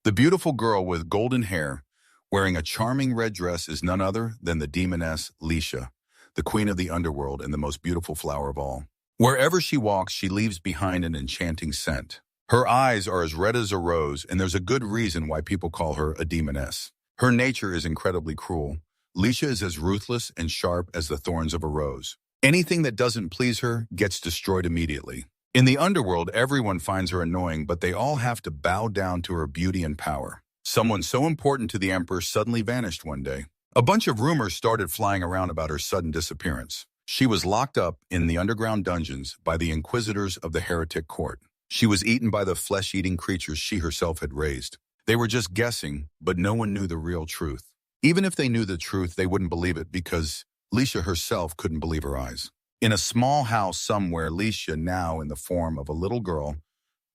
The beautiful girl with golden hair, wearing a charming red dress, is none other than the demoness Lisha, the queen of the underworld and the most beautiful flower of all. Wherever she walks, she leaves behind an enchanting scent. Her eyes are as red as a rose, and there's a good reason why people call her a demoness. Her nature is incredibly cruel. Lisha is as ruthless and sharp as the thorns of a rose. Anything that doesn't please her gets destroyed immediately. In the underworld, everyone finds her annoying, but they all have to bow down to her beauty and power. Someone so important to the emperor suddenly vanished one day. A bunch of rumors started flying around about her sudden disappearance. She was locked up in the underground dungeons by the inquisitors of the heretic court. She was eaten by the flesh-eating creatures she herself had raised. They were just guessing, but no one knew the real truth. Even if they knew the truth, they wouldn't believe it because Lisha herself couldn't believe her eyes. In a small house somewhere, Lisha, now in the form of a little girl,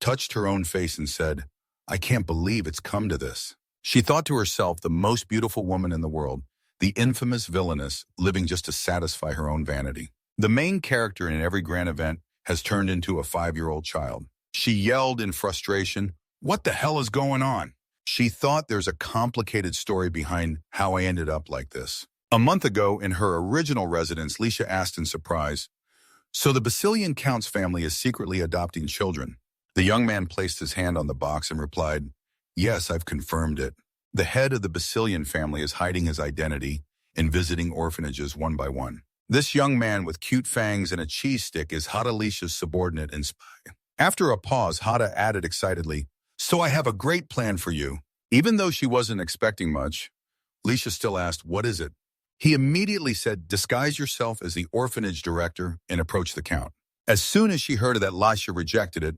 touched her own face and said, "I can't believe it's come to this." She thought to herself, the most beautiful woman in the world, the infamous Villainess, living just to satisfy her own vanity. The main character in every grand event has turned into a 5-year-old child. She yelled in frustration, "What the hell is going on?" She thought there's a complicated story behind how I ended up like this. A month ago, in her original residence, Lisha asked in surprise, "So the Basilian Count's family is secretly adopting children?" The young man placed his hand on the box and replied, "Yes, I've confirmed it. The head of the Basilian family is hiding his identity and visiting orphanages one by one. This young man with cute fangs and a cheese stick is Hada Lisha's subordinate and spy." After a pause, Hada added excitedly, "So I have a great plan for you." Even though she wasn't expecting much, Lisha still asked, "What is it?" He immediately said, "Disguise yourself as the orphanage director and approach the count." As soon as she heard that, Lisha rejected it.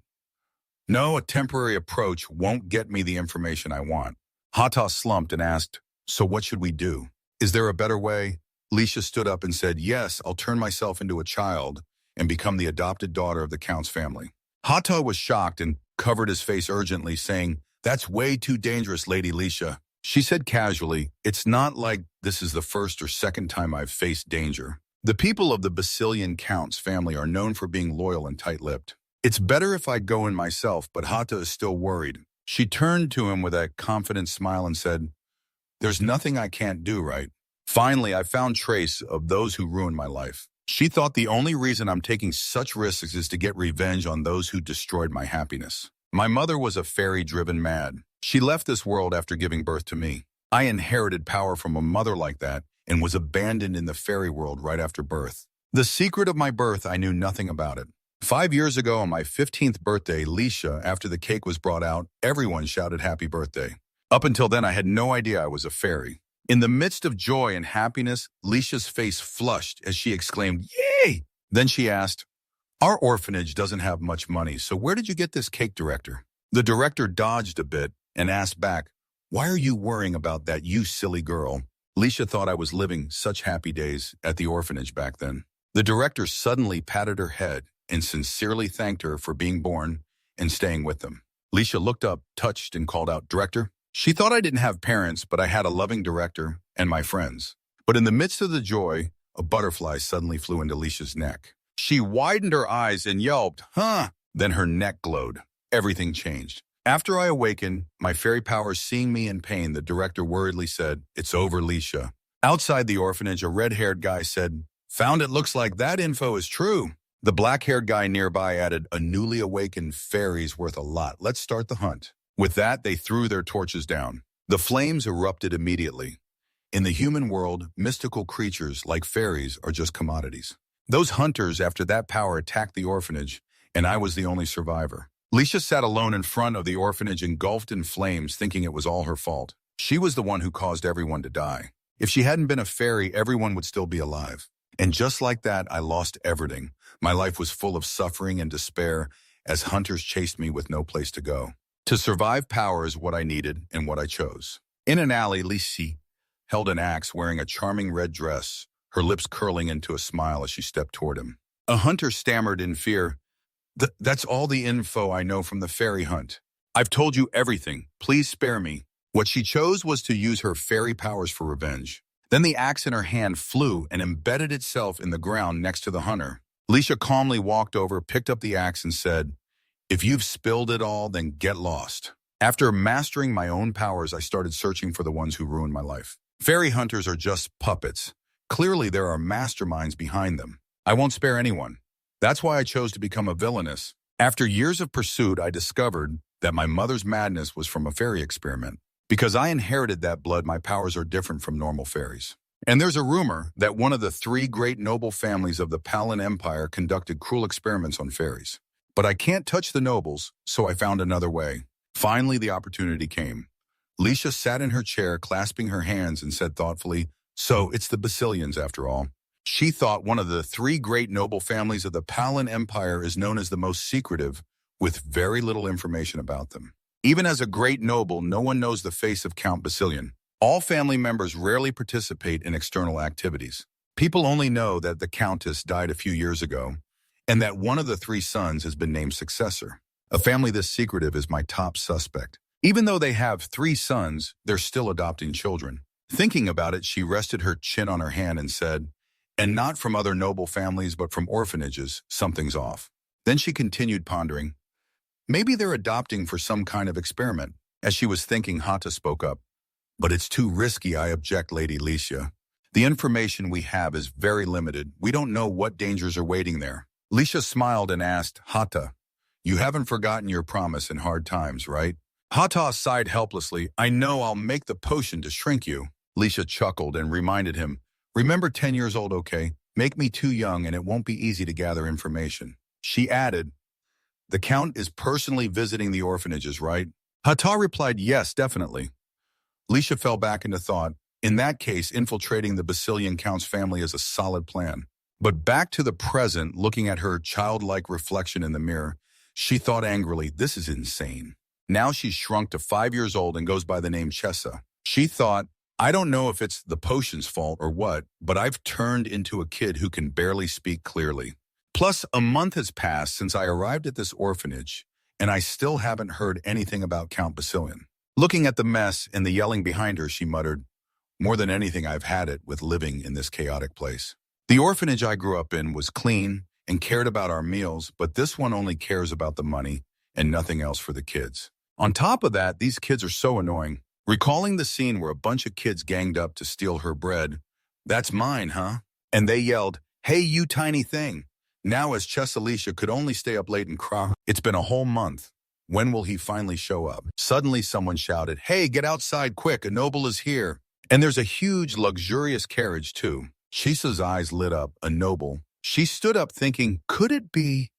"No, a temporary approach won't get me the information I want." Hata slumped and asked, "So what should we do? Is there a better way?" Lisha stood up and said, "Yes, I'll turn myself into a child and become the adopted daughter of the count's family." Hata was shocked and covered his face urgently, saying, "That's way too dangerous, Lady Lisha." She said casually, "It's not like this is the first or second time I've faced danger. The people of the Basilian Count's family are known for being loyal and tight-lipped. It's better if I go in myself," but Hata is still worried. She turned to him with a confident smile and said, "There's nothing I can't do, right? Finally, I found trace of those who ruined my life." She thought the only reason I'm taking such risks is to get revenge on those who destroyed my happiness. My mother was a fairy-driven mad. She left this world after giving birth to me. I inherited power from a mother like that and was abandoned in the fairy world right after birth. The secret of my birth, I knew nothing about it. 5 years ago on my 15th birthday, Lisha, after the cake was brought out, everyone shouted happy birthday. Up until then, I had no idea I was a fairy. In the midst of joy and happiness, Lisha's face flushed as she exclaimed, "Yay!" Then she asked, "Our orphanage doesn't have much money, so where did you get this cake, director?" The director dodged a bit and asked back, "Why are you worrying about that, you silly girl?" Lisha thought I was living such happy days at the orphanage back then. The director suddenly patted her head and sincerely thanked her for being born and staying with them. Lisha looked up, touched, and called out, "Director?" She thought I didn't have parents, but I had a loving director and my friends. But in the midst of the joy, a butterfly suddenly flew into Lisha's neck. She widened her eyes and yelped, "Huh!" Then her neck glowed. Everything changed. After I awakened, my fairy powers seeing me in pain, the director worriedly said, "It's over, Lisha." Outside the orphanage, a red-haired guy said, "Found it, looks like that info is true." The black-haired guy nearby added, "A newly awakened fairy's worth a lot. Let's start the hunt." With that, they threw their torches down. The flames erupted immediately. In the human world, mystical creatures like fairies are just commodities. Those hunters, after that power, attacked the orphanage, and I was the only survivor. Lisha sat alone in front of the orphanage, engulfed in flames, thinking it was all her fault. She was the one who caused everyone to die. If she hadn't been a fairy, everyone would still be alive. And just like that, I lost everything. My life was full of suffering and despair as hunters chased me with no place to go. To survive, power is what I needed and what I chose. In an alley, Lisha held an axe, wearing a charming red dress, her lips curling into a smile as she stepped toward him. A hunter stammered in fear, That's all the info I know from the fairy hunt. I've told you everything. Please spare me." What she chose was to use her fairy powers for revenge. Then the axe in her hand flew and embedded itself in the ground next to the hunter. Lisha calmly walked over, picked up the axe, and said, "If you've spilled it all, then get lost." After mastering my own powers, I started searching for the ones who ruined my life. Fairy hunters are just puppets. Clearly, there are masterminds behind them. I won't spare anyone. That's why I chose to become a villainess. After years of pursuit, I discovered that my mother's madness was from a fairy experiment. Because I inherited that blood, my powers are different from normal fairies. And there's a rumor that one of the three great noble families of the Palan Empire conducted cruel experiments on fairies. But I can't touch the nobles, so I found another way. Finally, the opportunity came. Leisha sat in her chair, clasping her hands, and said thoughtfully, "So it's the Basilians after all." She thought one of the three great noble families of the Palan Empire is known as the most secretive, with very little information about them. Even as a great noble, no one knows the face of Count Basilian. All family members rarely participate in external activities. People only know that the Countess died a few years ago, and that one of the three sons has been named successor. A family this secretive is my top suspect. Even though they have three sons, they're still adopting children. Thinking about it, she rested her chin on her hand and said, "And not from other noble families, but from orphanages, something's off." Then she continued pondering, "Maybe they're adopting for some kind of experiment." As she was thinking, Hata spoke up. "But it's too risky, I object, Lady Licia. The information we have is very limited. We don't know what dangers are waiting there." Licia smiled and asked, "Hata, you haven't forgotten your promise in hard times, right?" Hata sighed helplessly. "I know, I'll make the potion to shrink you." Licia chuckled and reminded him, "Remember 10 years old, okay? Make me too young and it won't be easy to gather information." She added, "The Count is personally visiting the orphanages, right?" Hata replied, "Yes, definitely." Licia fell back into thought. In that case, infiltrating the Basilian Count's family is a solid plan. But back to the present, looking at her childlike reflection in the mirror, she thought angrily, this is insane. Now she's shrunk to 5 years old and goes by the name Chessa. She thought, I don't know if it's the potion's fault or what, but I've turned into a kid who can barely speak clearly. Plus, a month has passed since I arrived at this orphanage, and I still haven't heard anything about Count Basilian. Looking at the mess and the yelling behind her, she muttered, "More than anything, I've had it with living in this chaotic place. The orphanage I grew up in was clean and cared about our meals, but this one only cares about the money and nothing else for the kids. On top of that, these kids are so annoying." Recalling the scene where a bunch of kids ganged up to steal her bread, "That's mine, huh?" And they yelled, "Hey, you tiny thing." Now as Chessalicia could only stay up late and cry, "It's been a whole month. When will he finally show up?" Suddenly someone shouted, "Hey, get outside quick, a noble is here." And there's a huge, luxurious carriage too. Chisa's eyes lit up, a noble. She stood up thinking, could it be?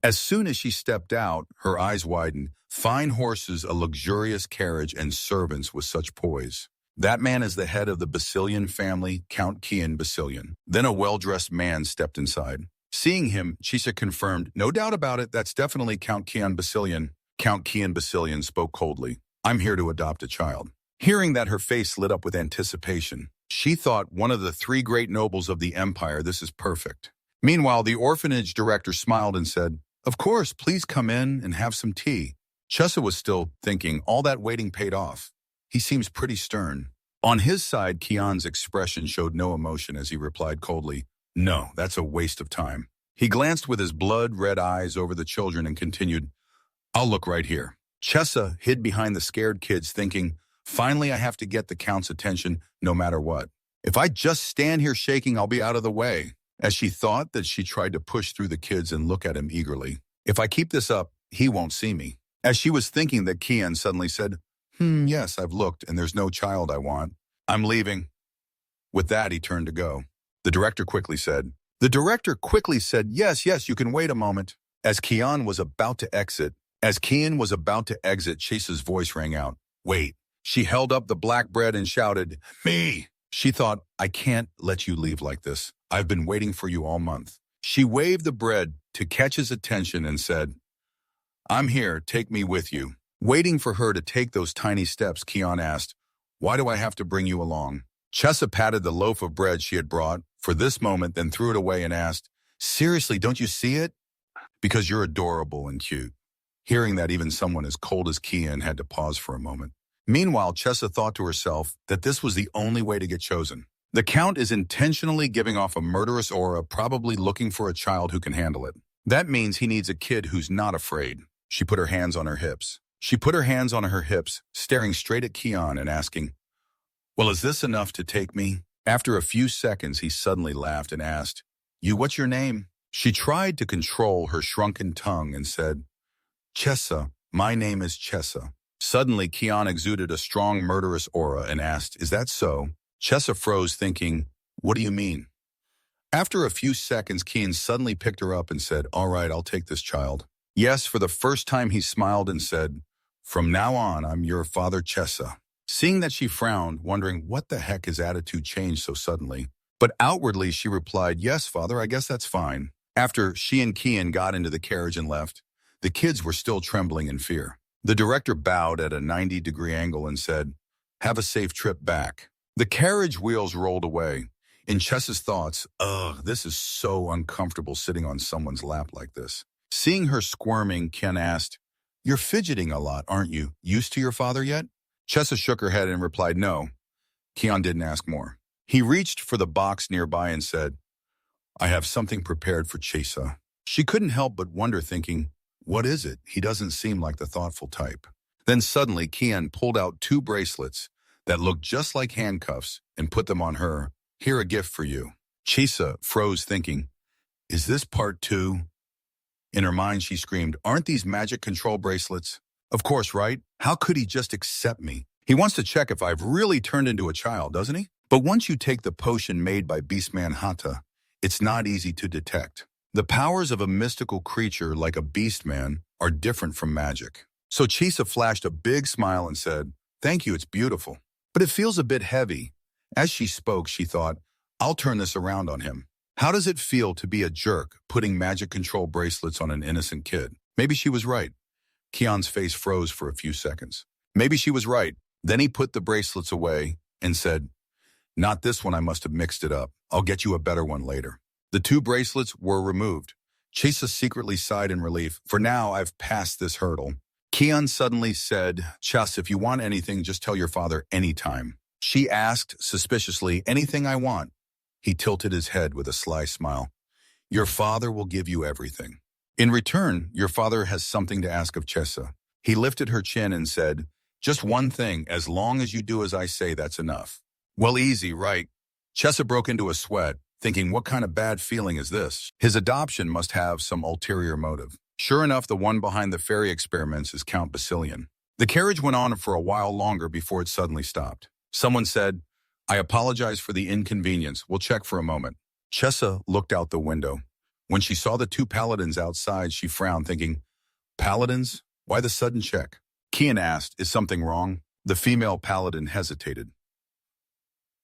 As soon as she stepped out, her eyes widened. Fine horses, a luxurious carriage, and servants with such poise. That man is the head of the Basilian family, Count Kian Basilian. Then a well-dressed man stepped inside. Seeing him, Chisa confirmed, "No doubt about it, that's definitely Count Kian Basilian." Count Kian Basilian spoke coldly, "I'm here to adopt a child." Hearing that, her face lit up with anticipation. She thought, one of the three great nobles of the empire, this is perfect. Meanwhile, the orphanage director smiled and said, "Of course, please come in and have some tea." Chessa was still thinking, all that waiting paid off. He seems pretty stern. On his side, Kian's expression showed no emotion as he replied coldly, "No, that's a waste of time." He glanced with his blood-red eyes over the children and continued, "I'll look right here." Chessa hid behind the scared kids thinking, finally I have to get the Count's attention no matter what. If I just stand here shaking, I'll be out of the way. As she thought that, she tried to push through the kids and look at him eagerly. If I keep this up, he won't see me. As she was thinking that, Kian suddenly said, Yes, I've looked and there's no child I want. I'm leaving." With that, he turned to go. The director quickly said, yes, you can wait a moment." As Kian was about to exit, Chase's voice rang out, "Wait." She held up the black bread and shouted, "Me!" She thought, I can't let you leave like this. I've been waiting for you all month. She waved the bread to catch his attention and said, "I'm here, take me with you." Waiting for her to take those tiny steps, Kian asked, "Why do I have to bring you along?" Chessa patted the loaf of bread she had brought for this moment, then threw it away and asked, "Seriously, don't you see it?" "Because you're adorable and cute." Hearing that, even someone as cold as Kian had to pause for a moment. Meanwhile, Chessa thought to herself that this was the only way to get chosen. The Count is intentionally giving off a murderous aura, probably looking for a child who can handle it. That means he needs a kid who's not afraid. She put her hands on her hips. She put her hands on her hips, staring straight at Kian and asking, "Well, is this enough to take me?" After a few seconds, he suddenly laughed and asked, "What's your name?" She tried to control her shrunken tongue and said, "Chessa, my name is Chessa." Suddenly, Kian exuded a strong murderous aura and asked, "Is that so?" Chessa froze, thinking, "What do you mean?" After a few seconds, Kian suddenly picked her up and said, "All right, I'll take this child." Yes, for the first time he smiled and said, "From now on, I'm your father, Chessa." Seeing that she frowned, wondering what the heck his attitude changed so suddenly. But outwardly she replied, "Yes, father, I guess that's fine." After she and Kian got into the carriage and left, the kids were still trembling in fear. The director bowed at a 90-degree angle and said, "Have a safe trip back." The carriage wheels rolled away. In Chessa's thoughts, "Ugh, this is so uncomfortable sitting on someone's lap like this." Seeing her squirming, Ken asked, "You're fidgeting a lot, aren't you? Used to your father yet?" Chessa shook her head and replied, "No." Kian didn't ask more. He reached for the box nearby and said, "I have something prepared for Chessa." She couldn't help but wonder, thinking, what is it? He doesn't seem like the thoughtful type. Then suddenly, Kian pulled out 2 bracelets that looked just like handcuffs and put them on her. "Here, a gift for you." Chessa froze, thinking, "Is this part 2? In her mind, she screamed, "Aren't these magic control bracelets? Of course, right? How could he just accept me? He wants to check if I've really turned into a child, doesn't he?" But once you take the potion made by Beastman Hata, it's not easy to detect. The powers of a mystical creature like a Beastman are different from magic. So Chessa flashed a big smile and said, "Thank you, it's beautiful. But it feels a bit heavy." As she spoke, she thought, "I'll turn this around on him. How does it feel to be a jerk putting magic control bracelets on an innocent kid?" Maybe she was right. Kian's face froze for a few seconds. Maybe she was right. Then he put the bracelets away and said, "Not this one, I must have mixed it up. I'll get you a better one later." The 2 bracelets were removed. Chessa secretly sighed in relief. "For now, I've passed this hurdle." Kian suddenly said, "Chess, if you want anything, just tell your father anytime." She asked suspiciously, "Anything I want?" He tilted his head with a sly smile. "Your father will give you everything. In return, your father has something to ask of Chessa." He lifted her chin and said, "Just one thing, as long as you do as I say, that's enough." "Well, easy, right?" Chessa broke into a sweat, thinking, what kind of bad feeling is this? His adoption must have some ulterior motive. Sure enough, the one behind the fairy experiments is Count Basilian. The carriage went on for a while longer before it suddenly stopped. Someone said, "I apologize for the inconvenience. We'll check for a moment." Chessa looked out the window. When she saw the 2 paladins outside, she frowned, thinking, "Paladins? Why the sudden check?" Kian asked, "Is something wrong?" The female paladin hesitated.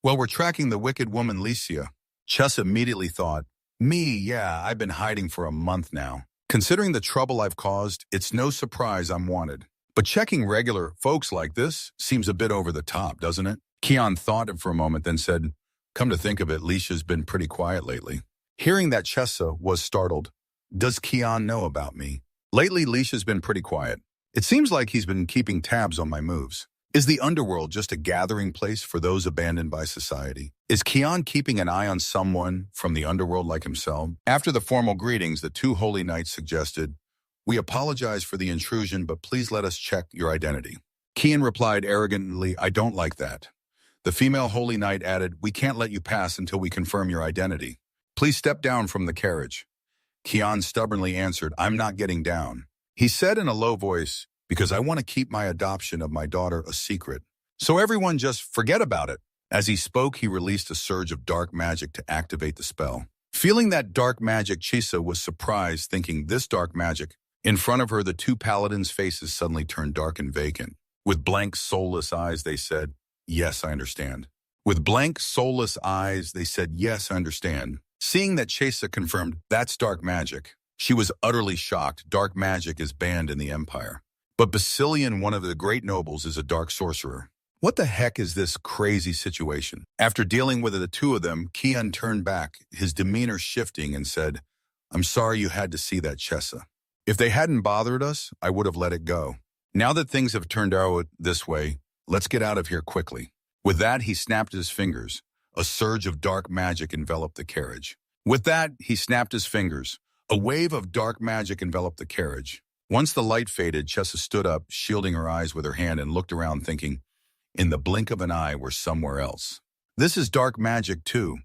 "Well, we're tracking the wicked woman Licia." Chessa immediately thought, "Me, yeah, I've been hiding for a month now. Considering the trouble I've caused, it's no surprise I'm wanted. But checking regular folks like this seems a bit over the top, doesn't it?" Kian thought for a moment, then said, "Come to think of it, Licia's been pretty quiet lately." Hearing that, Chessa was startled. "Does Kian know about me?" "Lately, Licia's been pretty quiet. It seems like he's been keeping tabs on my moves. Is the underworld just a gathering place for those abandoned by society? Is Kian keeping an eye on someone from the underworld like himself?" After the formal greetings, the 2 holy knights suggested, "We apologize for the intrusion, but please let us check your identity." Kian replied arrogantly, "I don't like that." The female holy knight added, "We can't let you pass until we confirm your identity. Please step down from the carriage." Kian stubbornly answered, "I'm not getting down." He said in a low voice, "Because I want to keep my adoption of my daughter a secret. So everyone just forget about it." As he spoke, he released a surge of dark magic to activate the spell. Feeling that dark magic, Chessa was surprised, thinking this dark magic. In front of her, the 2 paladins' faces suddenly turned dark and vacant. With blank, soulless eyes, they said, "Yes, I understand." With blank, soulless eyes, they said, "Yes, I understand." Seeing that Chessa confirmed, "That's dark magic," she was utterly shocked. Dark magic is banned in the Empire. But Basilian, one of the great nobles, is a dark sorcerer. What the heck is this crazy situation? After dealing with the 2 of them, Kian turned back, his demeanor shifting, and said, "I'm sorry you had to see that, Chessa. If they hadn't bothered us, I would have let it go. Now that things have turned out this way, let's get out of here quickly." With that, he snapped his fingers. A surge of dark magic enveloped the carriage. With that, he snapped his fingers. A wave of dark magic enveloped the carriage. Once the light faded, Chessa stood up, shielding her eyes with her hand, and looked around thinking, in the blink of an eye, we're somewhere else. This is dark magic too.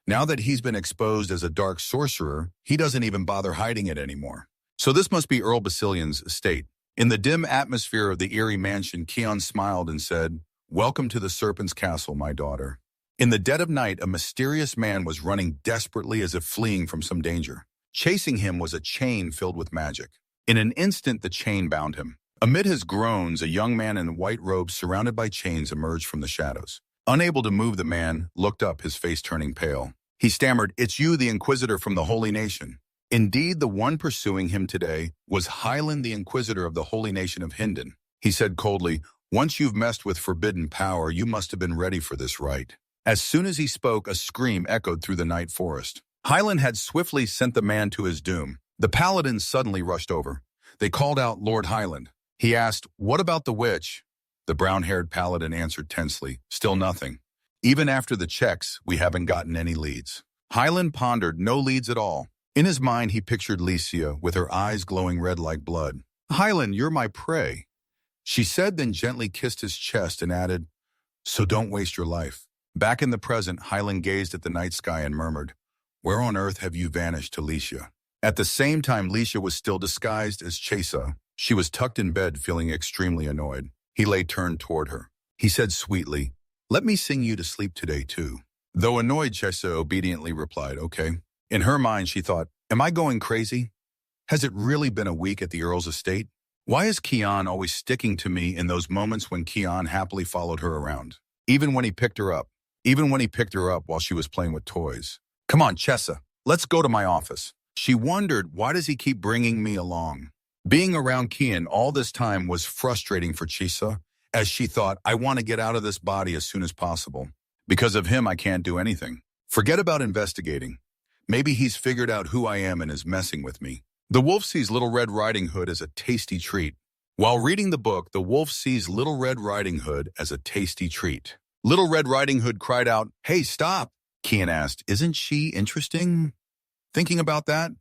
Now that he's been exposed as a dark sorcerer, he doesn't even bother hiding it anymore. So this must be Earl Basilion's estate. In the dim atmosphere of the eerie mansion, Keon smiled and said, "Welcome to the Serpent's Castle, my daughter." In the dead of night, a mysterious man was running desperately as if fleeing from some danger. Chasing him was a chain filled with magic. In an instant, the chain bound him. Amid his groans, a young man in white robes surrounded by chains emerged from the shadows. Unable to move, the man looked up, his face turning pale. He stammered, "It's you, the Inquisitor from the Holy Nation." Indeed, the one pursuing him today was Hyland, the Inquisitor of the Holy Nation of Hindon. He said coldly, "Once you've messed with forbidden power, you must have been ready for this rite." As soon as he spoke, a scream echoed through the night forest. Hyland had swiftly sent the man to his doom. The paladins suddenly rushed over. They called out, "Lord Hyland." He asked, "What about the witch?" The brown-haired paladin answered tensely, "Still nothing. Even after the checks, we haven't gotten any leads." Hyland pondered, no leads at all. In his mind, he pictured Licia with her eyes glowing red like blood. "Hyland, you're my prey," she said, then gently kissed his chest and added, "So don't waste your life." Back in the present, Hyland gazed at the night sky and murmured, "Where on earth have you vanished, Licia?" At the same time, Licia was still disguised as Chesa. She was tucked in bed, feeling extremely annoyed. He lay turned toward her. He said sweetly, "Let me sing you to sleep today, too." Though annoyed, Chesa obediently replied, "Okay." In her mind, she thought, "Am I going crazy? Has it really been a week at the Earl's estate? Why is Keon always sticking to me in those moments when Keon happily followed her around? Even when he picked her up while she was playing with toys. Come on, Chesa, let's go to my office." She wondered, why does he keep bringing me along? Being around Keon all this time was frustrating for Chesa, as she thought, "I want to get out of this body as soon as possible. Because of him, I can't do anything. Forget about investigating. Maybe he's figured out who I am and is messing with me." The wolf sees Little Red Riding Hood as a tasty treat. While reading the book, the wolf sees Little Red Riding Hood as a tasty treat. Little Red Riding Hood cried out, "Hey, stop!" Keon asked, "Isn't she interesting? Thinking about that?"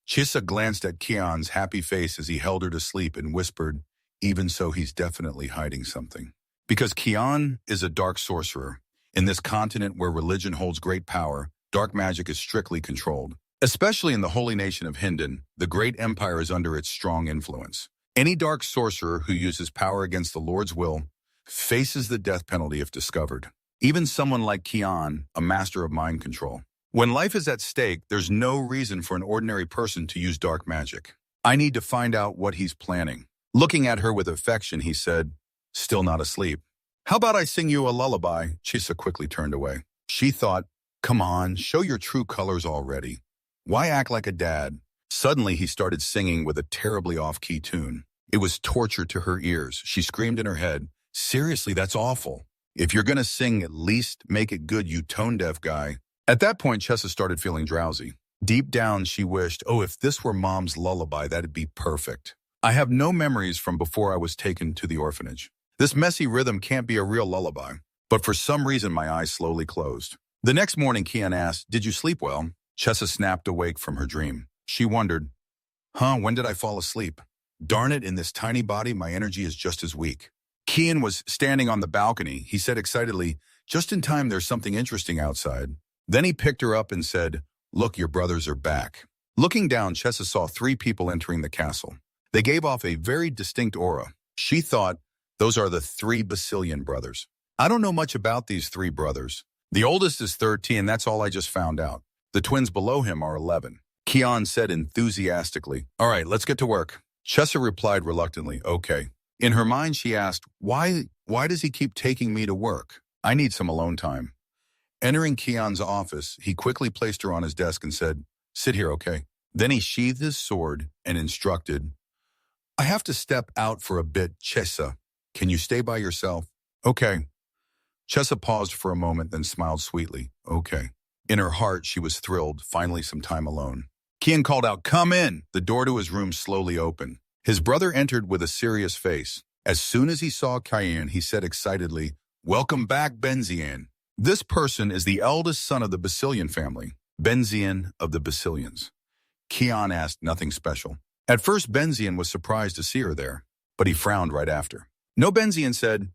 Chisa glanced at Keon's happy face as he held her to sleep and whispered, "Even so, he's definitely hiding something." Because Keon is a dark sorcerer. In this continent where religion holds great power, dark magic is strictly controlled. Especially in the Holy Nation of Hindon, the great empire is under its strong influence. Any dark sorcerer who uses power against the Lord's will faces the death penalty if discovered. Even someone like Keon, a master of mind control. When life is at stake, there's no reason for an ordinary person to use dark magic. "I need to find out what he's planning." Looking at her with affection, he said, still not asleep, "How about I sing you a lullaby?" Chisa quickly turned away. She thought, "Come on, show your true colors already. Why act like a dad?" Suddenly, he started singing with a terribly off-key tune. It was torture to her ears. She screamed in her head, "Seriously, that's awful. If you're gonna sing, at least make it good, you tone-deaf guy." At that point, Chessa started feeling drowsy. Deep down, she wished, "Oh, if this were Mom's lullaby, that'd be perfect. I have no memories from before I was taken to the orphanage. This messy rhythm can't be a real lullaby." But for some reason, my eyes slowly closed. The next morning, Keon asked, "Did you sleep well?" Chessa snapped awake from her dream. She wondered, when did I fall asleep? Darn it, in this tiny body, my energy is just as weak. Keon was standing on the balcony. He said excitedly, "Just in time, there's something interesting outside." Then he picked her up and said, "Look, your brothers are back." Looking down, Chessa saw 3 people entering the castle. They gave off a very distinct aura. She thought, those are the 3 Basilian brothers. I don't know much about these 3 brothers. The oldest is 13, that's all I just found out. The twins below him are 11. Keon said enthusiastically, "All right, let's get to work." Chessa replied reluctantly, "Okay." In her mind, she asked, Why does he keep taking me to work? I need some alone time." Entering Keon's office, he quickly placed her on his desk and said, "Sit here, okay?" Then he sheathed his sword and instructed, "I have to step out for a bit, Chessa. Can you stay by yourself?" "Okay." Chessa paused for a moment, then smiled sweetly. "Okay." In her heart, she was thrilled, finally some time alone. Keon called out, "Come in!" The door to his room slowly opened. His brother entered with a serious face. As soon as he saw Keon, he said excitedly, "Welcome back, Benzian. This person is the eldest son of the Basilian family, Benzian of the Basilians." Keon asked, "Nothing special?" At first, Benzian was surprised to see her there, but he frowned right after. No, Benzian said,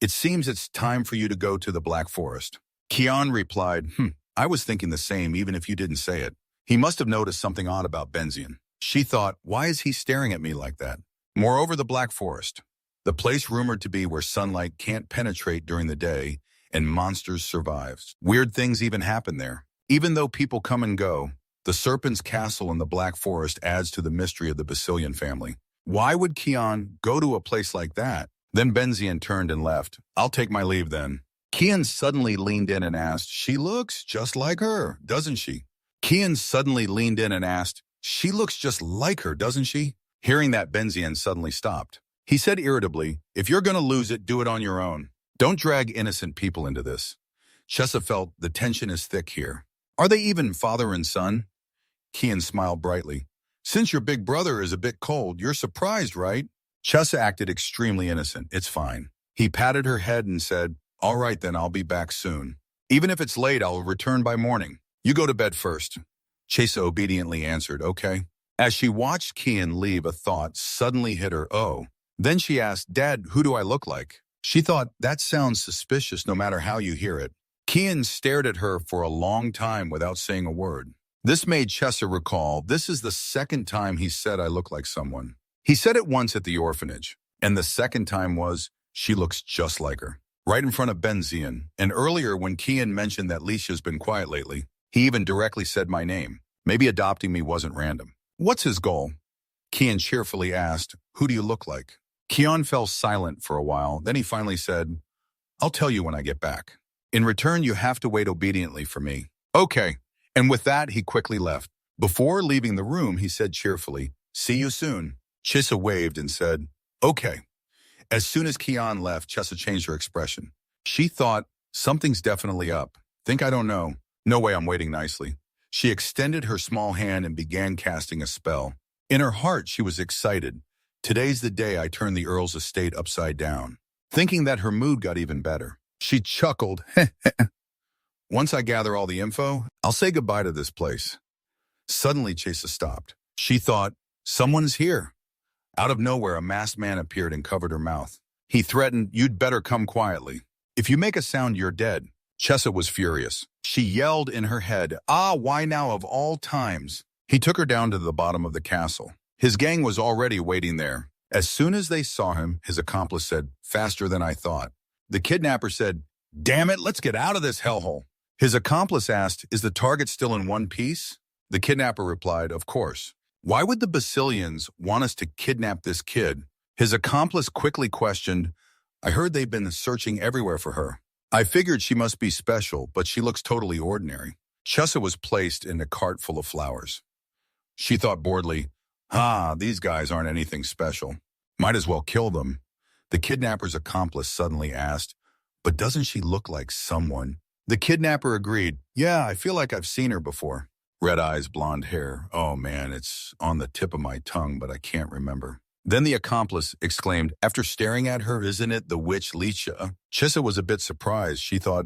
"It seems it's time for you to go to the Black Forest." Kian replied, I was thinking the same even if you didn't say it. He must have noticed something odd about Benzian. She thought, why is he staring at me like that? Moreover, the Black Forest, the place rumored to be where sunlight can't penetrate during the day and monsters survive. Weird things even happen there. Even though people come and go, the Serpent's Castle in the Black Forest adds to the mystery of the Basilian family. Why would Kian go to a place like that? Then Benzian turned and left. I'll take my leave then. Kian suddenly leaned in and asked, she looks just like her, doesn't she? Kian suddenly leaned in and asked, she looks just like her, doesn't she? Hearing that, Benzian suddenly stopped. He said irritably, if you're going to lose it, do it on your own. Don't drag innocent people into this. Chessa felt the tension is thick here. Are they even father and son? Kian smiled brightly. Since your big brother is a bit cold, you're surprised, right? Chessa acted extremely innocent. It's fine. He patted her head and said, all right then, I'll be back soon. Even if it's late, I'll return by morning. You go to bed first. Chessa obediently answered, okay. As she watched Kian leave, a thought suddenly hit her, oh. Then she asked, Dad, who do I look like? She thought, that sounds suspicious no matter how you hear it. Kian stared at her for a long time without saying a word. This made Chessa recall, this is the second time he said I look like someone. He said it once at the orphanage, and the second time was, she looks just like her. Right in front of Benzian, and earlier when Kian mentioned that Leisha's been quiet lately, he even directly said my name. Maybe adopting me wasn't random. What's his goal? Kian cheerfully asked, who do you look like? Kian fell silent for a while, then he finally said, I'll tell you when I get back. In return, you have to wait obediently for me. Okay. And with that, he quickly left. Before leaving the room, he said cheerfully, see you soon. Chessa waved and said, okay. As soon as Kian left, Chessa changed her expression. She thought, something's definitely up. Think I don't know. No way, I'm waiting nicely. She extended her small hand and began casting a spell. In her heart, she was excited. Today's the day I turn the Earl's estate upside down. Thinking that her mood got even better. She chuckled. Once I gather all the info, I'll say goodbye to this place. Suddenly, Chessa stopped. She thought, someone's here. Out of nowhere, a masked man appeared and covered her mouth. He threatened, you'd better come quietly. If you make a sound, you're dead. Chessa was furious. She yelled in her head, why now of all times? He took her down to the bottom of the castle. His gang was already waiting there. As soon as they saw him, his accomplice said, faster than I thought. The kidnapper said, damn it, let's get out of this hellhole. His accomplice asked, is the target still in one piece? The kidnapper replied, of course. Why would the Basilians want us to kidnap this kid? His accomplice quickly questioned, I heard they've been searching everywhere for her. I figured she must be special, but she looks totally ordinary. Chessa was placed in a cart full of flowers. She thought boredly, these guys aren't anything special. Might as well kill them. The kidnapper's accomplice suddenly asked, but doesn't she look like someone? The kidnapper agreed, yeah, I feel like I've seen her before. Red eyes, blonde hair. Oh man, it's on the tip of my tongue, but I can't remember. Then the accomplice exclaimed, after staring at her, isn't it the witch Leisha? Chessa was a bit surprised. She thought,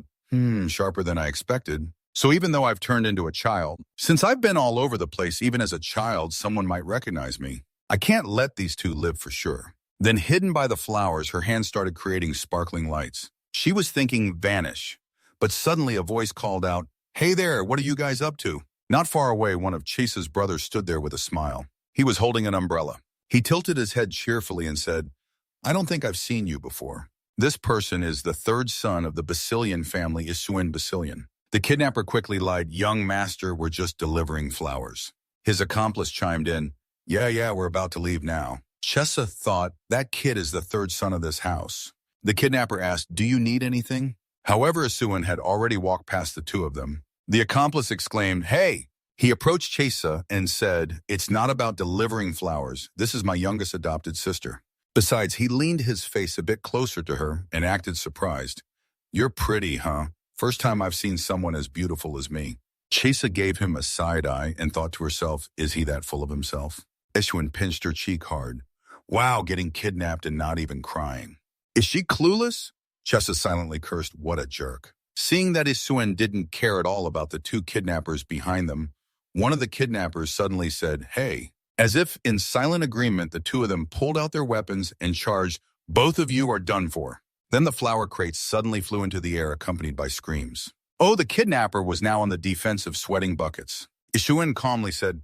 sharper than I expected. So even though I've turned into a child, since I've been all over the place, even as a child, someone might recognize me. I can't let these two live for sure. Then hidden by the flowers, her hand started creating sparkling lights. She was thinking vanish, but suddenly a voice called out, hey there, what are you guys up to? Not far away, one of Chase's brothers stood there with a smile. He was holding an umbrella. He tilted his head cheerfully and said, I don't think I've seen you before. This person is the third son of the Basilian family, Isuin Basilian. The kidnapper quickly lied, young master, we're just delivering flowers. His accomplice chimed in, yeah, we're about to leave now. Chessa thought, that kid is the third son of this house. The kidnapper asked, do you need anything? However, Isuin had already walked past the two of them. The accomplice exclaimed, hey! He approached Chessa and said, it's not about delivering flowers. This is my youngest adopted sister. Besides, he leaned his face a bit closer to her and acted surprised. You're pretty, huh? First time I've seen someone as beautiful as me. Chessa gave him a side eye and thought to herself, is he that full of himself? Isuin pinched her cheek hard. Wow, getting kidnapped and not even crying. Is she clueless? Chessa silently cursed, what a jerk. Seeing that Isuin didn't care at all about the two kidnappers behind them, one of the kidnappers suddenly said, hey, As if in silent agreement, the two of them pulled out their weapons and charged. Both of you are done for. Then the flower crates suddenly flew into the air, accompanied by screams. Oh, the kidnapper was now on the defensive, sweating buckets. Ishuin calmly said,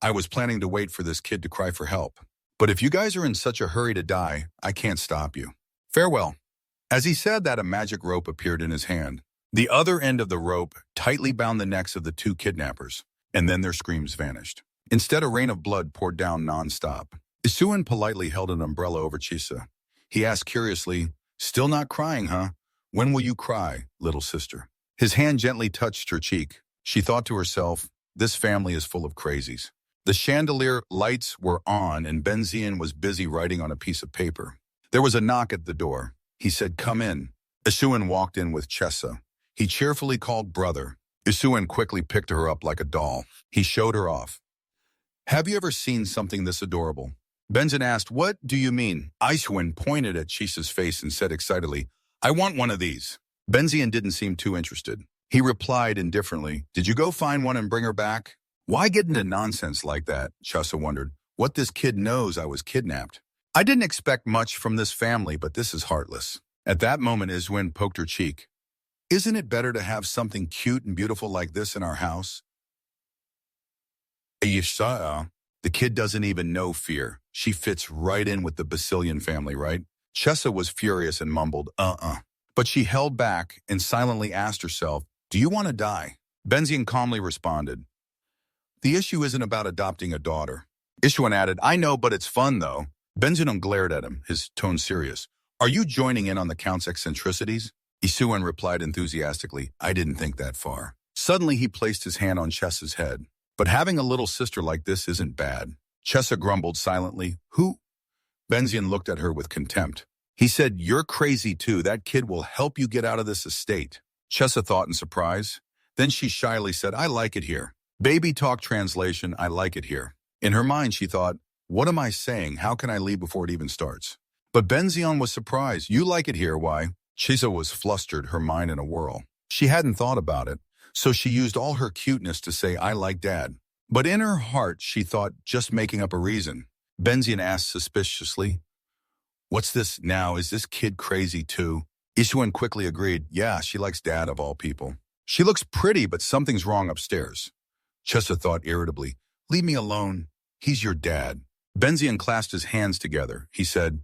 I was planning to wait for this kid to cry for help. But if you guys are in such a hurry to die, I can't stop you. Farewell. As he said that, a magic rope appeared in his hand. The other end of the rope tightly bound the necks of the two kidnappers, and then their screams vanished. Instead, a rain of blood poured down non-stop. Isuin politely held an umbrella over Chisa. He asked curiously, Still not crying, huh? When will you cry, little sister? His hand gently touched her cheek. She thought to herself, this family is full of crazies. The chandelier lights were on and Benzian was busy writing on a piece of paper. There was a knock at the door. He said, Come in. Isuin walked in with Chessa. He cheerfully called brother. Isuin quickly picked her up like a doll. He showed her off. Have you ever seen something this adorable? Benzin asked, What do you mean? Isuin pointed at Chisa's face and said excitedly, I want one of these. Benzian didn't seem too interested. He replied indifferently, Did you go find one and bring her back? Why get into nonsense like that? Chessa wondered. What this kid knows I was kidnapped. I didn't expect much from this family, but this is heartless. At that moment, Isuin poked her cheek. Isn't it better to have something cute and beautiful like this in our house? The kid doesn't even know fear. She fits right in with the Basilian family, right? Chessa was furious and mumbled, But she held back and silently asked herself, Do you want to die? Benzian calmly responded, The issue isn't about adopting a daughter. Ishuan added, I know, but it's fun, though. Benzian glared at him, his tone serious. Are you joining in on the Count's eccentricities? Isuan replied enthusiastically, I didn't think that far. Suddenly, he placed his hand on Chessa's head. But having a little sister like this isn't bad. Chessa grumbled silently. Who? Benzian looked at her with contempt. He said, You're crazy too. That kid will help you get out of this estate. Chessa thought in surprise. Then she shyly said, I like it here. Baby talk translation, I like it here. In her mind, she thought, What am I saying? How can I leave before it even starts? But Benzion was surprised. You like it here, why? Chisa was flustered, her mind in a whirl. She hadn't thought about it, so she used all her cuteness to say, I like Dad. But in her heart, she thought, just making up a reason. Benzion asked suspiciously, What's this now? Is this kid crazy too? Isuan quickly agreed, Yeah, she likes Dad of all people. She looks pretty, but something's wrong upstairs. Chessa thought irritably, Leave me alone. He's your dad. Benzion clasped his hands together. He said,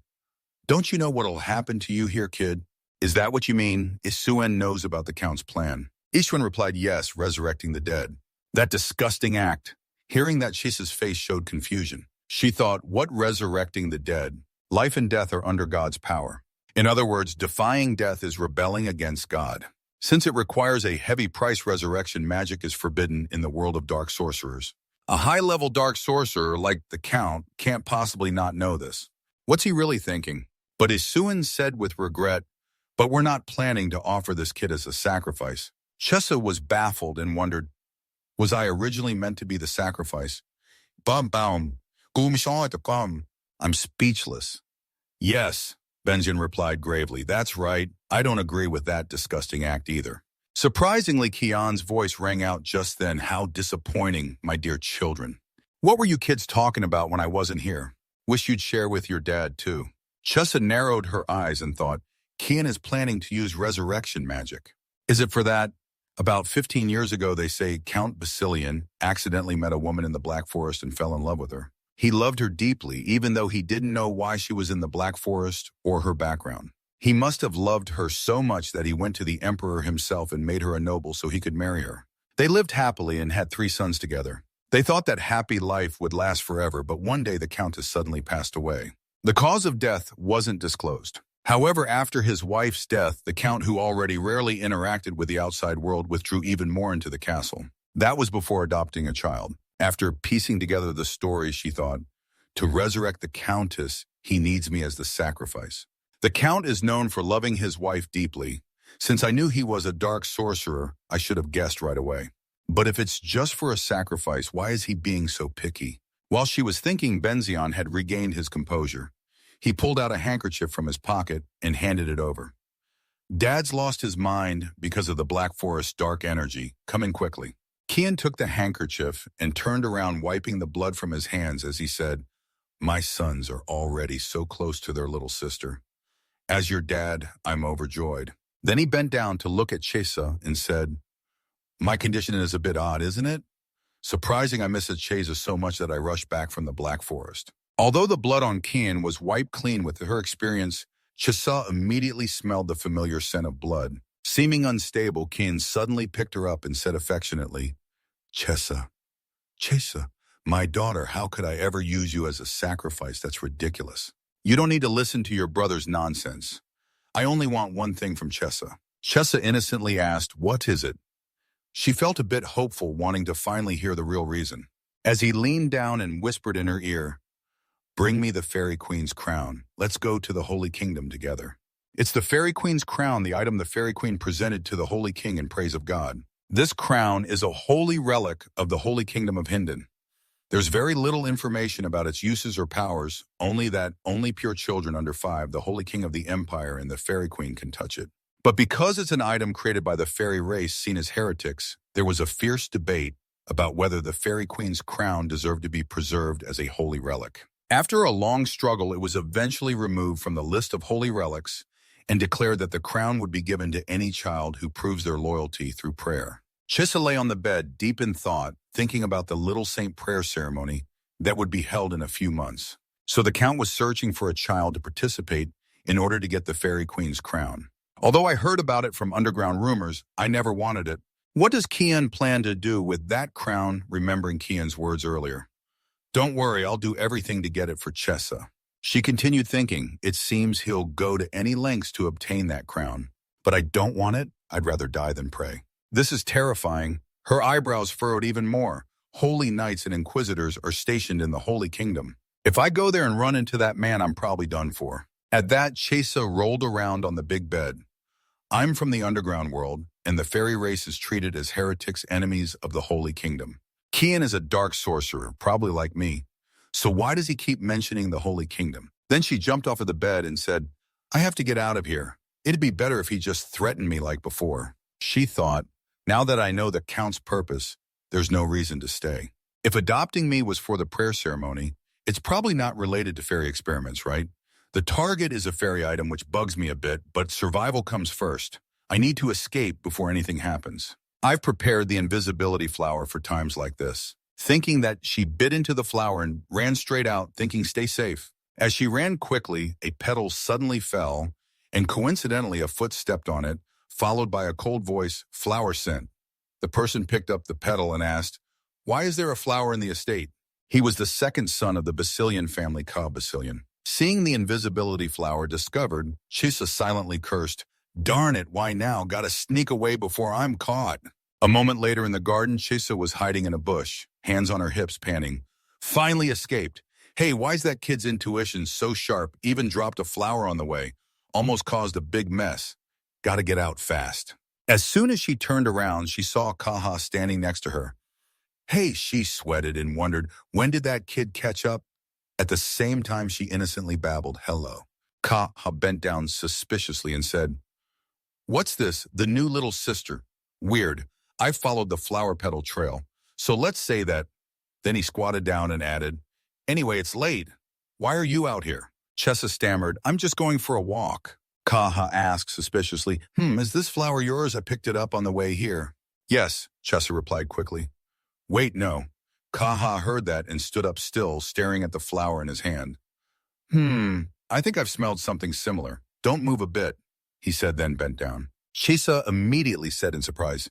Don't you know what'll happen to you here, kid? Is that what you mean? Isuan knows about the Count's plan. Ishwan replied, Yes, resurrecting the dead. That disgusting act. Hearing that, Chisa's face showed confusion. She thought, what resurrecting the dead? Life and death are under God's power. In other words, defying death is rebelling against God. Since it requires a heavy price, resurrection magic is forbidden in the world of dark sorcerers. A high-level dark sorcerer like the Count can't possibly not know this. What's he really thinking? But Isuan said with regret, But we're not planning to offer this kid as a sacrifice. Chessa was baffled and wondered, Was I originally meant to be the sacrifice? I'm speechless. Yes, Benjamin replied gravely. That's right. I don't agree with that disgusting act either. Surprisingly, Kian's voice rang out just then. How disappointing, my dear children. What were you kids talking about when I wasn't here? Wish you'd share with your dad, too. Chessa narrowed her eyes and thought, Kian is planning to use resurrection magic. Is it for that? About 15 years ago, they say Count Basilian accidentally met a woman in the Black Forest and fell in love with her. He loved her deeply, even though he didn't know why she was in the Black Forest or her background. He must have loved her so much that he went to the emperor himself and made her a noble so he could marry her. They lived happily and had 3 sons together. They thought that happy life would last forever, but one day the countess suddenly passed away. The cause of death wasn't disclosed. However, after his wife's death, the count, who already rarely interacted with the outside world, withdrew even more into the castle. That was before adopting a child. After piecing together the story, she thought, to resurrect the countess, he needs me as the sacrifice. The count is known for loving his wife deeply. Since I knew he was a dark sorcerer, I should have guessed right away. But if it's just for a sacrifice, why is he being so picky? While she was thinking, Benzion had regained his composure. He pulled out a handkerchief from his pocket and handed it over. Dad's lost his mind because of the Black Forest's dark energy. Come in quickly. Kian took the handkerchief and turned around, wiping the blood from his hands as he said, "My sons are already so close to their little sister. As your dad, I'm overjoyed." Then he bent down to look at Chesa and said, "My condition is a bit odd, isn't it? Surprising I miss Chesa so much that I rushed back from the Black Forest." Although the blood on Kian was wiped clean with her experience, Chesa immediately smelled the familiar scent of blood. Seeming unstable, Kian suddenly picked her up and said affectionately, "Chesa, Chesa, my daughter, how could I ever use you as a sacrifice? That's ridiculous. You don't need to listen to your brother's nonsense. I only want one thing from Chesa." Chesa innocently asked, "What is it?" She felt a bit hopeful, wanting to finally hear the real reason. As he leaned down and whispered in her ear, "Bring me the Fairy Queen's crown. Let's go to the Holy Kingdom together." It's the Fairy Queen's crown, the item the Fairy Queen presented to the Holy King in praise of God. This crown is a holy relic of the Holy Kingdom of Hindon. There's very little information about its uses or powers, only that only pure children under 5, the Holy King of the Empire, and the Fairy Queen can touch it. But because it's an item created by the fairy race seen as heretics, there was a fierce debate about whether the Fairy Queen's crown deserved to be preserved as a holy relic. After a long struggle, it was eventually removed from the list of holy relics and declared that the crown would be given to any child who proves their loyalty through prayer. Chisa lay on the bed, deep in thought, thinking about the Little Saint prayer ceremony that would be held in a few months. So the Count was searching for a child to participate in order to get the Fairy Queen's crown. Although I heard about it from underground rumors, I never wanted it. What does Kian plan to do with that crown, remembering Kian's words earlier? "Don't worry, I'll do everything to get it for Chesa." She continued thinking, "It seems he'll go to any lengths to obtain that crown. But I don't want it. I'd rather die than pray." This is terrifying. Her eyebrows furrowed even more. Holy knights and inquisitors are stationed in the Holy Kingdom. If I go there and run into that man, I'm probably done for. At that, Chesa rolled around on the big bed. "I'm from the underground world, and the fairy race is treated as heretics, enemies of the Holy Kingdom. Kian is a dark sorcerer, probably like me. So why does he keep mentioning the Holy Kingdom?" Then she jumped off of the bed and said, "I have to get out of here. It'd be better if he just threatened me like before." She thought, "Now that I know the Count's purpose, there's no reason to stay. If adopting me was for the prayer ceremony, it's probably not related to fairy experiments, right? The target is a fairy item, which bugs me a bit, but survival comes first. I need to escape before anything happens. I've prepared the invisibility flower for times like this." Thinking that, she bit into the flower and ran straight out, thinking stay safe. As she ran quickly, a petal suddenly fell, and coincidentally a foot stepped on it, followed by a cold voice, "Flower scent." The person picked up the petal and asked, "Why is there a flower in the estate?" He was the second son of the Basilian family, Ka Basilian. Seeing the invisibility flower discovered, Chisa silently cursed, "Darn it, why now? Gotta sneak away before I'm caught." A moment later in the garden, Chisa was hiding in a bush, hands on her hips, panting. "Finally escaped. Hey, why's that kid's intuition so sharp? Even dropped a flower on the way. Almost caused a big mess. Gotta get out fast." As soon as she turned around, she saw Kaha standing next to her. "Hey," she sweated and wondered, when did that kid catch up? At the same time, she innocently babbled, "Hello." Kaha bent down suspiciously and said, "What's this? The new little sister? Weird. I followed the flower petal trail. So let's say that." Then he squatted down and added, "Anyway, it's late. Why are you out here?" Chesa stammered, "I'm just going for a walk." Kaha asked suspiciously, "Is this flower yours? I picked it up on the way here." "Yes," Chesa replied quickly. "Wait, no." Kaha heard that and stood up still, staring at the flower in his hand. I think I've smelled something similar. Don't move a bit," he said, then bent down. Chisa immediately said in surprise,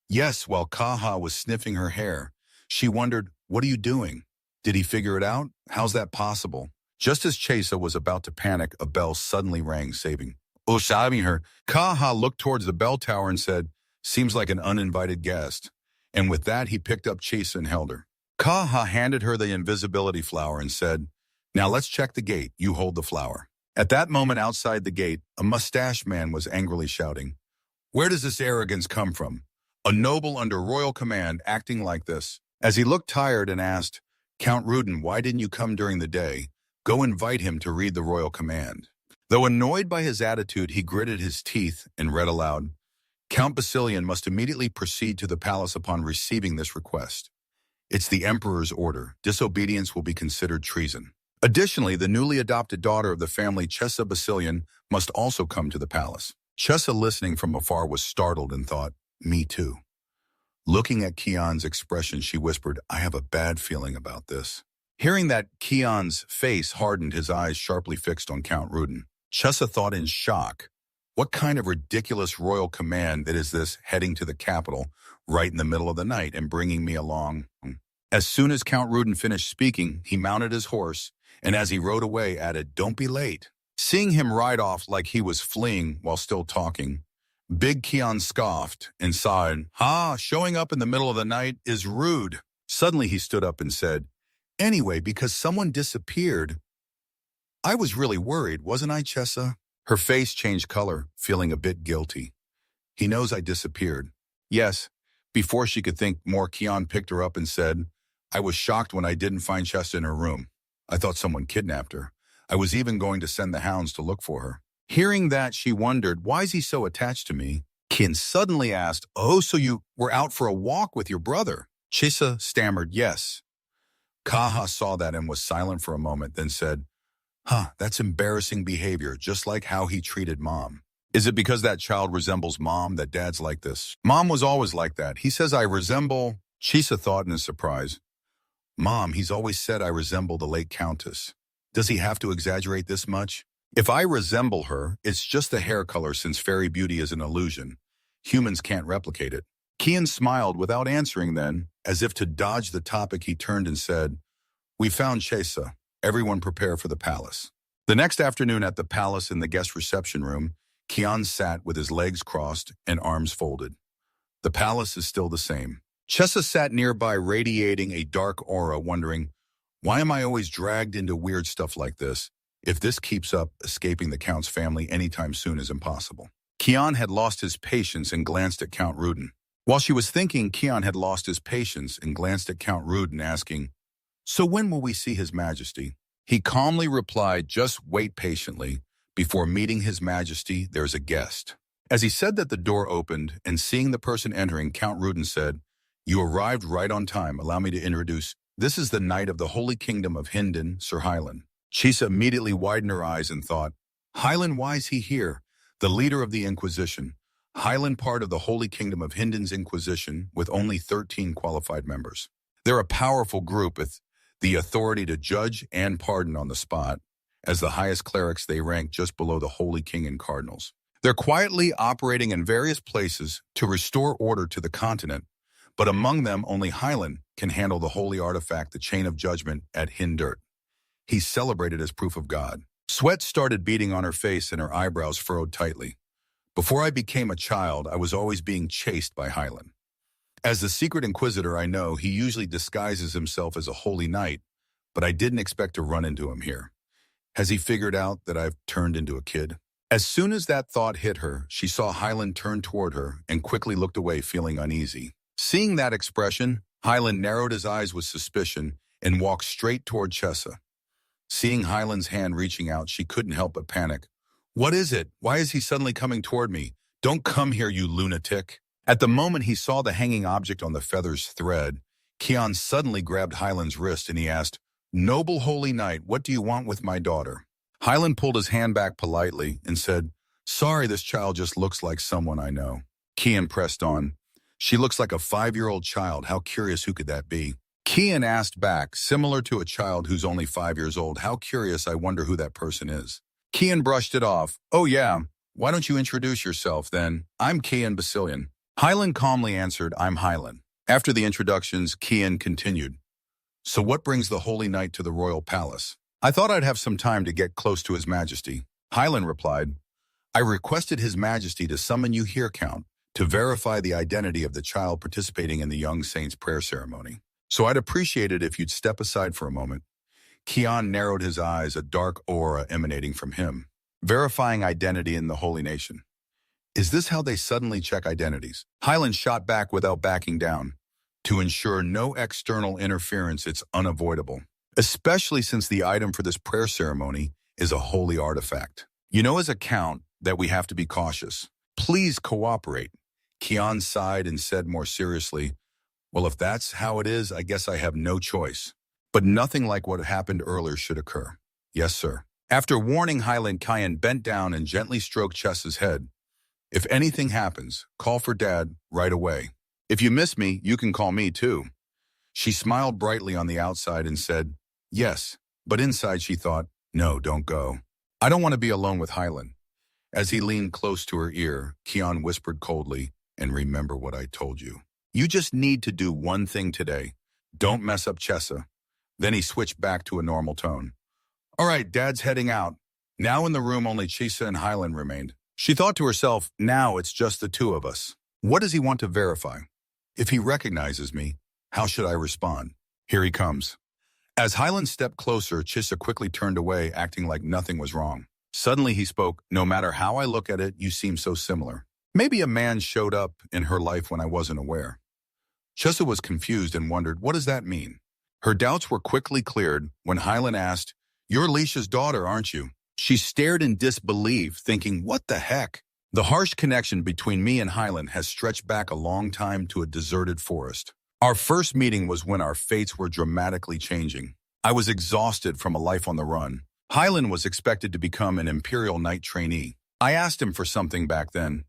"Yes," while Kaha was sniffing her hair. She wondered, "What are you doing? Did he figure it out? How's that possible?" Just as Chesa was about to panic, a bell suddenly rang, saving her. Kaha looked towards the bell tower and said, "Seems like an uninvited guest." And with that, he picked up Chesa and held her. Kaha handed her the invisibility flower and said, "Now let's check the gate. You hold the flower." At that moment outside the gate, a mustached man was angrily shouting, "Where does this arrogance come from? A noble under royal command acting like this?" As he looked tired and asked, "Count Rudin, why didn't you come during the day? Go invite him to read the royal command." Though annoyed by his attitude, he gritted his teeth and read aloud, Count Basilian must immediately proceed to the palace upon receiving this request. It's the emperor's order. Disobedience will be considered treason. Additionally, the newly adopted daughter of the family, Chessa Basilian, must also come to the palace. Chessa, listening from afar, was startled and thought, "Me too." Looking at Kian's expression, she whispered, "I have a bad feeling about this." Hearing that, Kian's face hardened, his eyes sharply fixed on Count Rudin. Chessa thought in shock, what kind of ridiculous royal command is this, heading to the capital right in the middle of the night and bringing me along? As soon as Count Rudin finished speaking, he mounted his horse, and as he rode away, added, "Don't be late." Seeing him ride off like he was fleeing while still talking, Big Kian scoffed and sighed, showing up in the middle of the night is rude." Suddenly he stood up and said, "Anyway, because someone disappeared, I was really worried, wasn't I, Chessa?" Her face changed color, feeling a bit guilty. "He knows I disappeared." "Yes." Before she could think more, Kian picked her up and said, "I was shocked when I didn't find Chessa in her room. I thought someone kidnapped her. I was even going to send the hounds to look for her." Hearing that, she wondered, why is he so attached to me? Kian suddenly asked, "Oh, so you were out for a walk with your brother?" Chessa stammered, "Yes." Kaha saw that and was silent for a moment, then said, That's embarrassing behavior, just like how he treated Mom. Is it because that child resembles Mom that Dad's like this?" "Mom was always like that. He says I resemble..." Chessa thought in surprise. "Mom, he's always said I resemble the late Countess. Does he have to exaggerate this much? If I resemble her, it's just the hair color, since fairy beauty is an illusion. Humans can't replicate it." Kian smiled without answering then, as if to dodge the topic, he turned and said, "We found Chessa. Everyone prepare for the palace." The next afternoon at the palace in the guest reception room, Kian sat with his legs crossed and arms folded. The palace is still the same. Chessa sat nearby, radiating a dark aura, wondering, why am I always dragged into weird stuff like this? If this keeps up, escaping the Count's family anytime soon is impossible. Kian had lost his patience and glanced at Count Rudin. While she was thinking, Kian had lost his patience and glanced at Count Rudin, asking, "So when will we see His Majesty?" He calmly replied, "Just wait patiently. Before meeting His Majesty, there's a guest." As he said that, the door opened, and seeing the person entering, Count Rudin said, "You arrived right on time. Allow me to introduce. This is the Knight of the Holy Kingdom of Hindon, Sir Hylan." Chessa immediately widened her eyes and thought, Hylan, why is he here? The leader of the Inquisition. Hylan, part of the Holy Kingdom of Hindon's Inquisition, with only 13 qualified members. They're a powerful group with the authority to judge and pardon on the spot. As the highest clerics, they rank just below the Holy King and Cardinals. They're quietly operating in various places to restore order to the continent, but among them, only Hylan can handle the holy artifact, the Chain of Judgment, at Hindert. He's celebrated as proof of God. Sweat started beading on her face and her eyebrows furrowed tightly. "Before I became a child, I was always being chased by Hylan. As the secret inquisitor, I know he usually disguises himself as a holy knight, but I didn't expect to run into him here. Has he figured out that I've turned into a kid?" As soon as that thought hit her, she saw Hylan turn toward her and quickly looked away, feeling uneasy. Seeing that expression, Hylan narrowed his eyes with suspicion and walked straight toward Chessa. Seeing Hylan's hand reaching out, she couldn't help but panic. "What is it? Why is he suddenly coming toward me? Don't come here, you lunatic." At the moment he saw the hanging object on the feather's thread, Kian suddenly grabbed Hylan's wrist and he asked, "Noble holy knight, what do you want with my daughter?" Hylan pulled his hand back politely and said, "Sorry, this child just looks like someone I know." Kian pressed on, "She looks like a 5-year-old child. How curious, who could that be?" Kian asked back, similar to a child who's only 5 years old, "How curious, I wonder who that person is." Kian brushed it off. "Oh yeah, why don't you introduce yourself then? I'm Kian Basilian." Hylan calmly answered, "I'm Hylan." After the introductions, Kian continued, "So what brings the Holy Knight to the royal palace?" "I thought I'd have some time to get close to His Majesty." Hylan replied, "I requested His Majesty to summon you here, Count, to verify the identity of the child participating in the young saint's prayer ceremony. So I'd appreciate it if you'd step aside for a moment." Kian narrowed his eyes, a dark aura emanating from him. Verifying identity in the holy nation. Is this how they suddenly check identities? Hylan shot back without backing down. To ensure no external interference, it's unavoidable, especially since the item for this prayer ceremony is a holy artifact. You know as a count that we have to be cautious. Please cooperate. Kian sighed and said more seriously, well, if that's how it is, I guess I have no choice. But nothing like what happened earlier should occur. Yes, sir. After warning Highland, Kian bent down and gently stroked Chessa's head. If anything happens, call for Dad right away. If you miss me, you can call me too. She smiled brightly on the outside and said, yes, but inside she thought, no, don't go. I don't want to be alone with Highland. As he leaned close to her ear, Kian whispered coldly, and remember what I told you. You just need to do one thing today. Don't mess up Chessa. Then he switched back to a normal tone. All right, Dad's heading out. Now in the room, only Chisa and Highland remained. She thought to herself, now it's just the two of us. What does he want to verify? If he recognizes me, how should I respond? Here he comes. As Highland stepped closer, Chisa quickly turned away, acting like nothing was wrong. Suddenly he spoke, no matter how I look at it, you seem so similar. Maybe a man showed up in her life when I wasn't aware. Chisa was confused and wondered, what does that mean? Her doubts were quickly cleared when Highland asked, you're Leisha's daughter, aren't you? She stared in disbelief, thinking, what the heck? The harsh connection between me and Highland has stretched back a long time to a deserted forest. Our first meeting was when our fates were dramatically changing. I was exhausted from a life on the run. Highland was expected to become an Imperial Knight trainee. I asked him for something back then.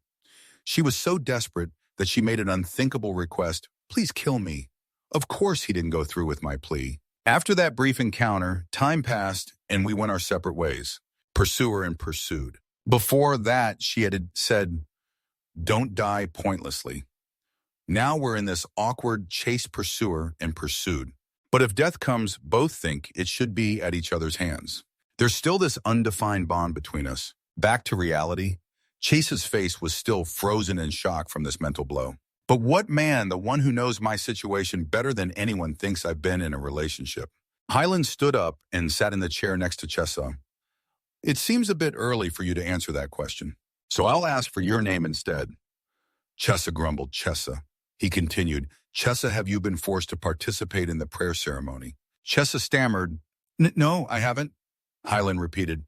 She was so desperate that she made an unthinkable request, please kill me. Of course he didn't go through with my plea. After that brief encounter, time passed and we went our separate ways. Pursuer and pursued. Before that, she had said, don't die pointlessly. Now we're in this awkward chase pursuer and pursued. But if death comes, both think it should be at each other's hands. There's still this undefined bond between us. Back to reality, Chase's face was still frozen in shock from this mental blow. But what man, the one who knows my situation better than anyone, thinks I've been in a relationship? Highland stood up and sat in the chair next to Chessa. It seems a bit early for you to answer that question, so I'll ask for your name instead. Chessa grumbled. Chessa. He continued, Chessa, have you been forced to participate in the prayer ceremony? Chessa stammered, no, I haven't. Highland repeated,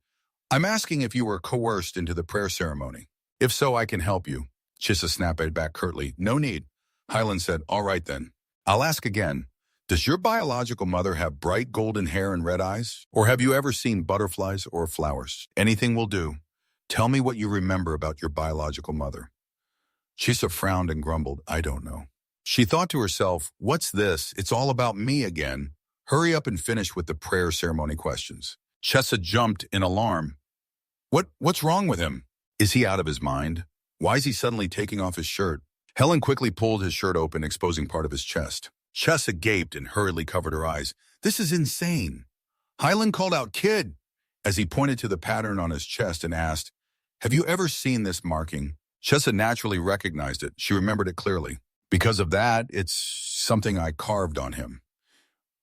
I'm asking if you were coerced into the prayer ceremony. If so, I can help you. Chessa snapped back curtly, no need. Highland said, all right then. I'll ask again. Does your biological mother have bright golden hair and red eyes? Or have you ever seen butterflies or flowers? Anything will do. Tell me what you remember about your biological mother. Chessa frowned and grumbled, I don't know. She thought to herself, what's this? It's all about me again. Hurry up and finish with the prayer ceremony questions. Chessa jumped in alarm. What's wrong with him? Is he out of his mind? Why is he suddenly taking off his shirt? Helen quickly pulled his shirt open, exposing part of his chest. Chessa gaped and hurriedly covered her eyes. This is insane. Highland called out, kid, as he pointed to the pattern on his chest and asked, have you ever seen this marking? Chessa naturally recognized it. She remembered it clearly. Because of that, it's something I carved on him.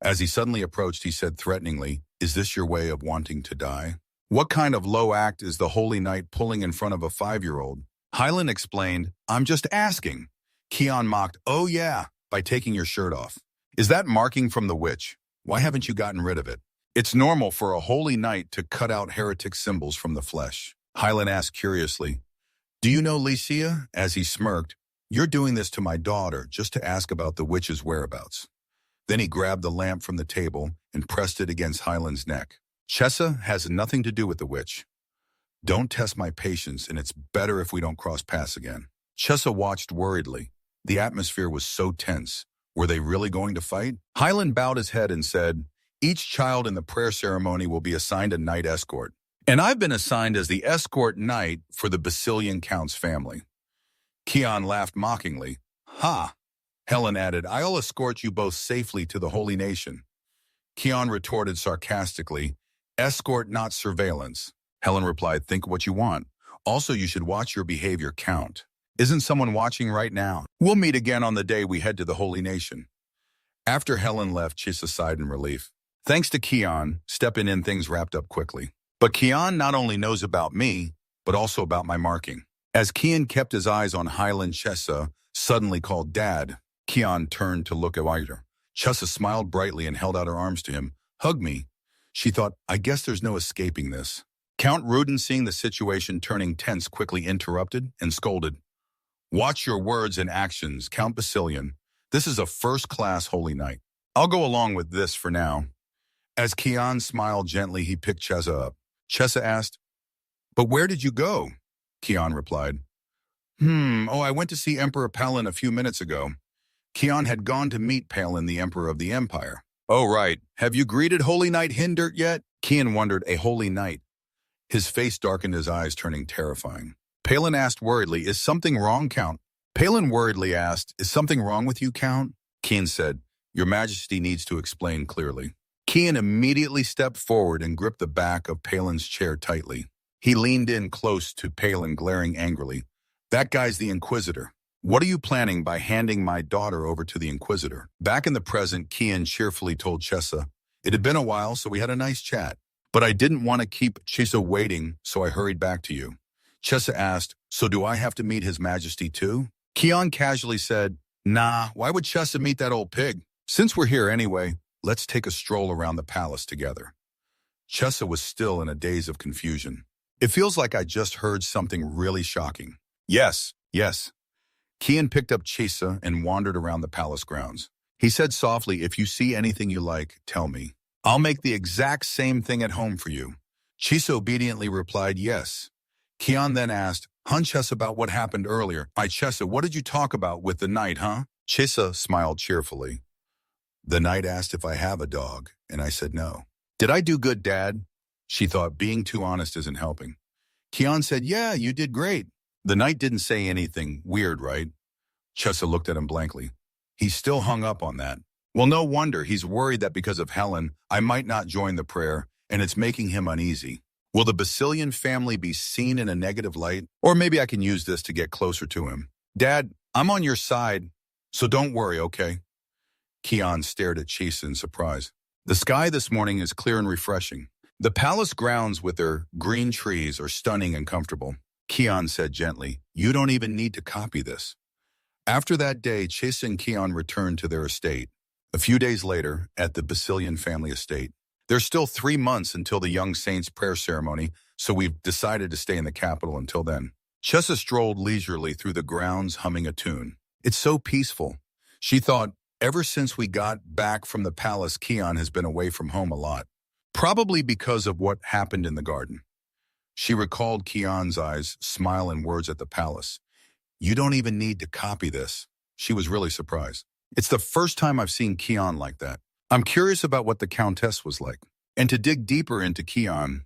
As he suddenly approached, he said threateningly, is this your way of wanting to die? What kind of low act is the Holy Knight pulling in front of a 5-year-old? Highland explained, I'm just asking. Kian mocked, oh yeah, by taking your shirt off. Is that marking from the witch? Why haven't you gotten rid of it? It's normal for a Holy Knight to cut out heretic symbols from the flesh. Highland asked curiously, do you know Licia? As he smirked, you're doing this to my daughter just to ask about the witch's whereabouts. Then he grabbed the lamp from the table and pressed it against Highland's neck. Chessa has nothing to do with the witch. Don't test my patience, and it's better if we don't cross paths again. Chessa watched worriedly. The atmosphere was so tense. Were they really going to fight? Highland bowed his head and said, each child in the prayer ceremony will be assigned a knight escort. And I've been assigned as the escort knight for the Basilian Count's family. Kian laughed mockingly. Ha! Helen added, I'll escort you both safely to the Holy Nation. Kian retorted sarcastically, escort, not surveillance. Helen replied, think what you want. Also, you should watch your behavior count. Isn't someone watching right now? We'll meet again on the day we head to the Holy Nation. After Helen left, Chissa sighed in relief. Thanks to Kian, stepping in, things wrapped up quickly. But Kian not only knows about me, but also about my marking. As Kian kept his eyes on Highland, Chessa suddenly called Dad. Kian turned to look at Ryder. Chessa smiled brightly and held out her arms to him. Hug me. She thought, I guess there's no escaping this. Count Rudin, seeing the situation turning tense, quickly interrupted and scolded. Watch your words and actions, Count Basilian. This is a first-class holy night. I'll go along with this for now. As Kian smiled gently, he picked Chesa up. Chesa asked, "But where did you go?" Kian replied, I went to see Emperor Palin a few minutes ago. Kian had gone to meet Palin, the Emperor of the Empire. Oh, right. Have you greeted Holy Knight Hindert yet? Kian wondered, a holy knight. His face darkened, his eyes turning terrifying. Palin asked worriedly, "Is something wrong, Count?" Palin worriedly asked, "Is something wrong with you, Count?" Kian said, "Your Majesty needs to explain clearly." Kian immediately stepped forward and gripped the back of Palin's chair tightly. He leaned in close to Palin, glaring angrily. "That guy's the Inquisitor. What are you planning by handing my daughter over to the Inquisitor?" Back in the present, Kian cheerfully told Chesa, "It had been a while, so we had a nice chat. But I didn't want to keep Chesa waiting, so I hurried back to you." Chesa asked, "So do I have to meet His Majesty too?" Kian casually said, "Nah, why would Chesa meet that old pig? Since we're here anyway, let's take a stroll around the palace together." Chesa was still in a daze of confusion. "It feels like I just heard something really shocking." Yes. Kian picked up Chesa and wandered around the palace grounds. He said softly, "If you see anything you like, tell me. I'll make the exact same thing at home for you." Chesa obediently replied, "Yes." Kian then asked, "Hun Chesa, about what happened earlier. Chesa, what did you talk about with the knight, huh?" Chesa smiled cheerfully. "The knight asked if I have a dog, and I said no." "Did I do good, Dad?" She thought being too honest isn't helping. Kian said, "Yeah, you did great." The knight didn't say anything weird, right? Chesa looked at him blankly. He's still hung up on that. Well, no wonder. He's worried that because of Helen, I might not join the prayer, and it's making him uneasy. Will the Basilian family be seen in a negative light? Or maybe I can use this to get closer to him. Dad, I'm on your side, so don't worry, okay? Kian stared at Chesa in surprise. The sky this morning is clear and refreshing. The palace grounds with their green trees are stunning and comfortable. Kian said gently, "You don't even need to copy this." After that day, Chesa and Kian returned to their estate. A few days later, at the Basilian family estate, there's still 3 months until the young saint's prayer ceremony, so we've decided to stay in the capital until then. Chesa strolled leisurely through the grounds humming a tune. It's so peaceful. She thought, ever since we got back from the palace, Kian has been away from home a lot. Probably because of what happened in the garden. She recalled Kian's eyes, smile and words at the palace. "You don't even need to copy this." She was really surprised. It's the first time I've seen Kian like that. I'm curious about what the Countess was like. And to dig deeper into Kian,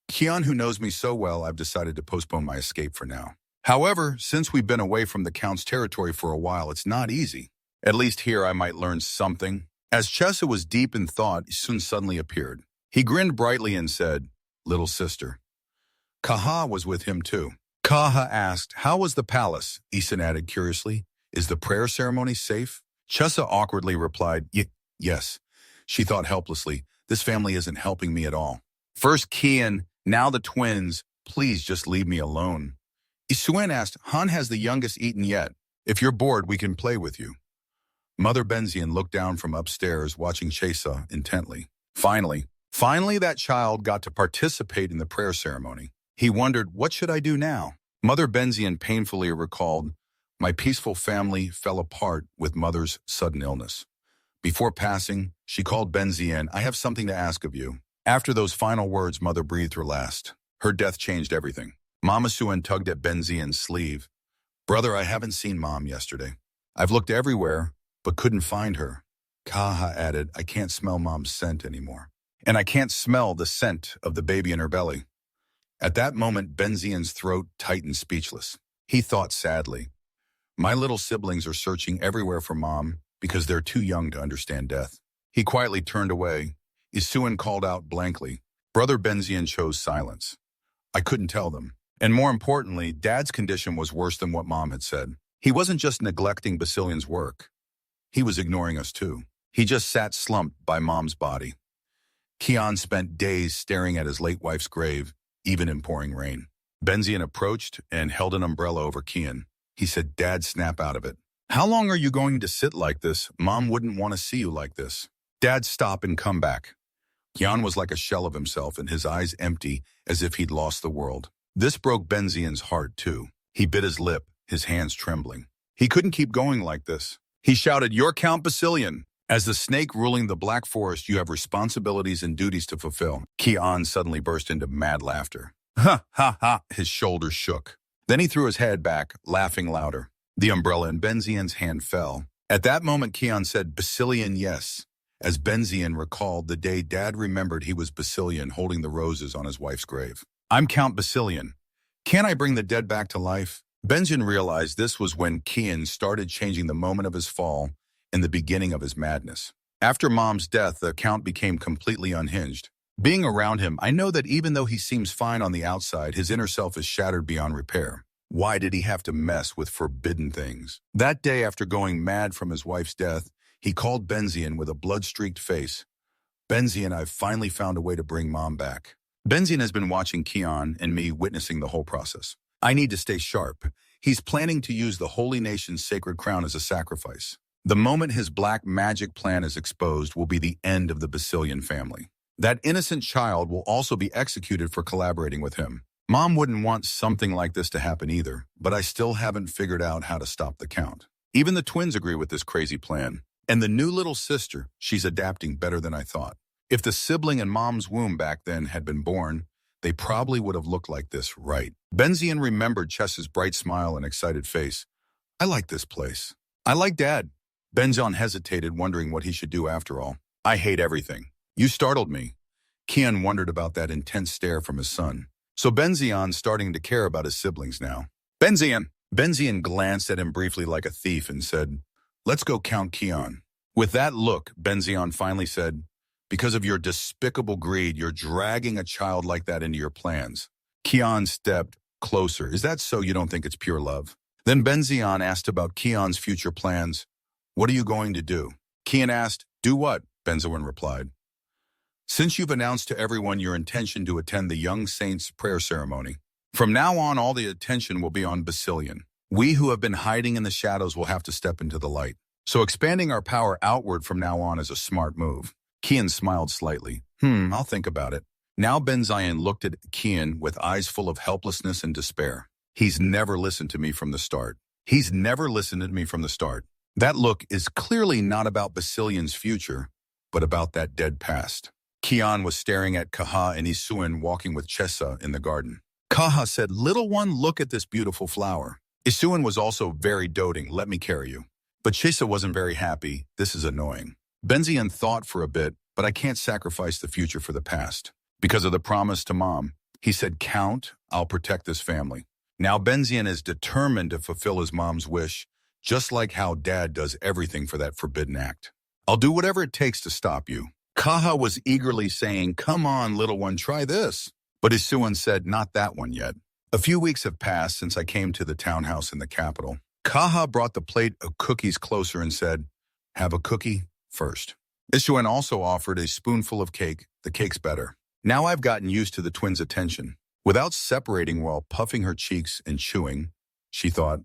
who knows me so well, I've decided to postpone my escape for now. However, since we've been away from the Count's territory for a while, it's not easy. At least here I might learn something. As Chesa was deep in thought, Sun suddenly appeared. He grinned brightly and said, "Little sister." Kaha was with him too. Kaha asked, "How was the palace?" Isan added curiously, "Is the prayer ceremony safe?" Chesa awkwardly replied, Yes. She thought helplessly, "This family isn't helping me at all. First Kian, now the twins. Please just leave me alone." Isuen asked, "Han, has the youngest eaten yet? If you're bored, we can play with you." Mother Benzian looked down from upstairs, watching Chesa intently. Finally, that child got to participate in the prayer ceremony. He wondered, what should I do now? Mother Benzian painfully recalled, "My peaceful family fell apart with Mother's sudden illness. Before passing, she called Benzian, 'I have something to ask of you.' After those final words, Mother breathed her last. Her death changed everything." Mama Suen tugged at Benzian's sleeve. "Brother, I haven't seen Mom yesterday. I've looked everywhere, but couldn't find her." Kaha added, "I can't smell Mom's scent anymore. And I can't smell the scent of the baby in her belly." At that moment, Benzian's throat tightened, speechless. He thought sadly, "My little siblings are searching everywhere for Mom because they're too young to understand death." He quietly turned away. Isuen called out blankly. Brother Benzian chose silence. "I couldn't tell them." And more importantly, Dad's condition was worse than what Mom had said. He wasn't just neglecting Basilian's work. He was ignoring us too. He just sat slumped by Mom's body. Kian spent days staring at his late wife's grave, even in pouring rain. Benzian approached and held an umbrella over Kian. He said, "Dad, snap out of it. How long are you going to sit like this? Mom wouldn't want to see you like this. Dad, stop and come back." Kian was like a shell of himself and his eyes empty as if he'd lost the world. This broke Benzian's heart too. He bit his lip, his hands trembling. He couldn't keep going like this. He shouted, "You're Count Basilian! As the snake ruling the Black Forest, you have responsibilities and duties to fulfill." Kian suddenly burst into mad laughter. Ha, ha, ha, his shoulders shook. Then he threw his head back, laughing louder. The umbrella in Benzian's hand fell. At that moment, Kian said, "Basilian, yes," as Benzian recalled the day Dad remembered he was Basilian holding the roses on his wife's grave. "I'm Count Basilian. Can't I bring the dead back to life?" Benzian realized this was when Kian started changing the moment of his fall and the beginning of his madness. After Mom's death, the Count became completely unhinged. Being around him, I know that even though he seems fine on the outside, his inner self is shattered beyond repair. Why did he have to mess with forbidden things? That day, after going mad from his wife's death, he called Benzian with a blood-streaked face. "Benzian, I've finally found a way to bring Mom back." Benzian has been watching Kian and me witnessing the whole process. "I need to stay sharp. He's planning to use the Holy Nation's sacred crown as a sacrifice. The moment his black magic plan is exposed will be the end of the Basilian family. That innocent child will also be executed for collaborating with him. Mom wouldn't want something like this to happen either, but I still haven't figured out how to stop the Count. Even the twins agree with this crazy plan. And the new little sister, she's adapting better than I thought. If the sibling in Mom's womb back then had been born, they probably would have looked like this, right?" Benzian remembered Chess's bright smile and excited face. "I like this place. I like Dad." Benzian hesitated, wondering what he should do after all. "I hate everything. You startled me." Kian wondered about that intense stare from his son. So Benzian's starting to care about his siblings now. "Benzian!" Benzian glanced at him briefly like a thief and said, "Let's go count Kian." With that look, Benzian finally said, "Because of your despicable greed, you're dragging a child like that into your plans." Kian stepped closer. "Is that so you don't think it's pure love?" Then Benzian asked about Kian's future plans. "What are you going to do?" Kian asked. "Do what?" Benzian replied. "Since you've announced to everyone your intention to attend the young saint's prayer ceremony, from now on all the attention will be on Basilian. We who have been hiding in the shadows will have to step into the light. So expanding our power outward from now on is a smart move." Kian smiled slightly. I'll think about it." Now Benzian looked at Kian with eyes full of helplessness and despair. "He's never listened to me from the start. He's never listened to me from the start." That look is clearly not about Basilian's future, but about that dead past. Kian was staring at Kaha and Isuin walking with Chessa in the garden. Kaha said, "Little one, look at this beautiful flower." Isuin was also very doting. "Let me carry you." But Chessa wasn't very happy. "This is annoying." Benzian thought for a bit, "But I can't sacrifice the future for the past." Because of the promise to Mom, he said, "Count, I'll protect this family." Now Benzian is determined to fulfill his mom's wish, just like how Dad does everything for that forbidden act. "I'll do whatever it takes to stop you." Kaha was eagerly saying, "Come on, little one, try this." But Isuin said, "Not that one yet." A few weeks have passed since I came to the townhouse in the capital. Kaha brought the plate of cookies closer and said, "Have a cookie first." Isuin also offered a spoonful of cake. "The cake's better." Now I've gotten used to the twins' attention. Without separating while puffing her cheeks and chewing, she thought,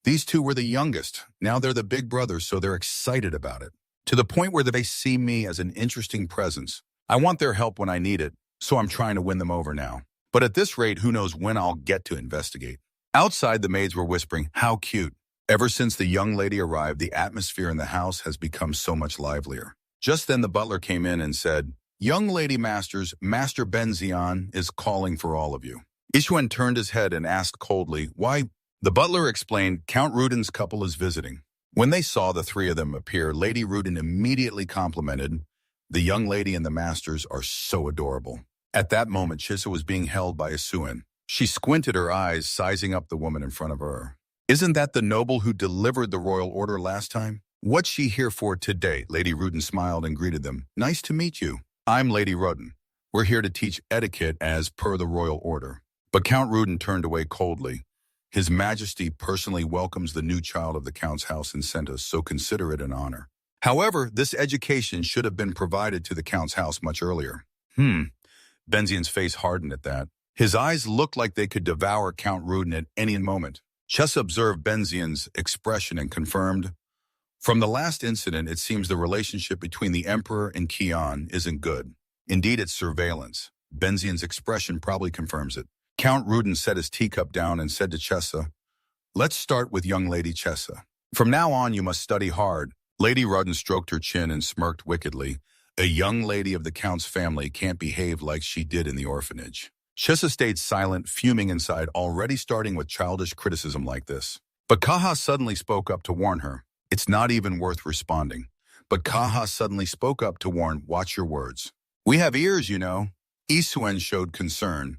"These two were the youngest. Now they're the big brothers, so they're excited about it. To the point where they see me as an interesting presence. I want their help when I need it, so I'm trying to win them over now. But at this rate, who knows when I'll get to investigate." Outside, the maids were whispering, "How cute." Ever since the young lady arrived, the atmosphere in the house has become so much livelier. Just then the butler came in and said, "Young lady masters, Master Benzian is calling for all of you." Isuin turned his head and asked coldly, "Why?" The butler explained, "Count Rudin's couple is visiting." When they saw the three of them appear, Lady Rudin immediately complimented, "The young lady and the masters are so adorable." At that moment, Chissa was being held by Isuin. She squinted her eyes, sizing up the woman in front of her. "Isn't that the noble who delivered the royal order last time? What's she here for today?" Lady Rudin smiled and greeted them. "Nice to meet you. I'm Lady Rudin. We're here to teach etiquette as per the royal order." But Count Rudin turned away coldly. "His Majesty personally welcomes the new child of the Count's house and sent us, so consider it an honor. However, this education should have been provided to the Count's house much earlier." Benzian's face hardened at that. His eyes looked like they could devour Count Rudin at any moment. Chess observed Benzian's expression and confirmed, "From the last incident, it seems the relationship between the Emperor and Kian isn't good. Indeed, it's surveillance." Benzian's expression probably confirms it. Count Rudin set his teacup down and said to Chessa, Let's start with young Lady Chessa. From now on, you must study hard. Lady Rudden stroked her chin and smirked wickedly. A young lady of the Count's family can't behave like she did in the orphanage. Chessa stayed silent, fuming inside, already starting with childish criticism like this. But Kaha suddenly spoke up to warn her. It's not even worth responding. But Kaha suddenly spoke up to warn, watch your words. We have ears, you know. Isuen showed concern.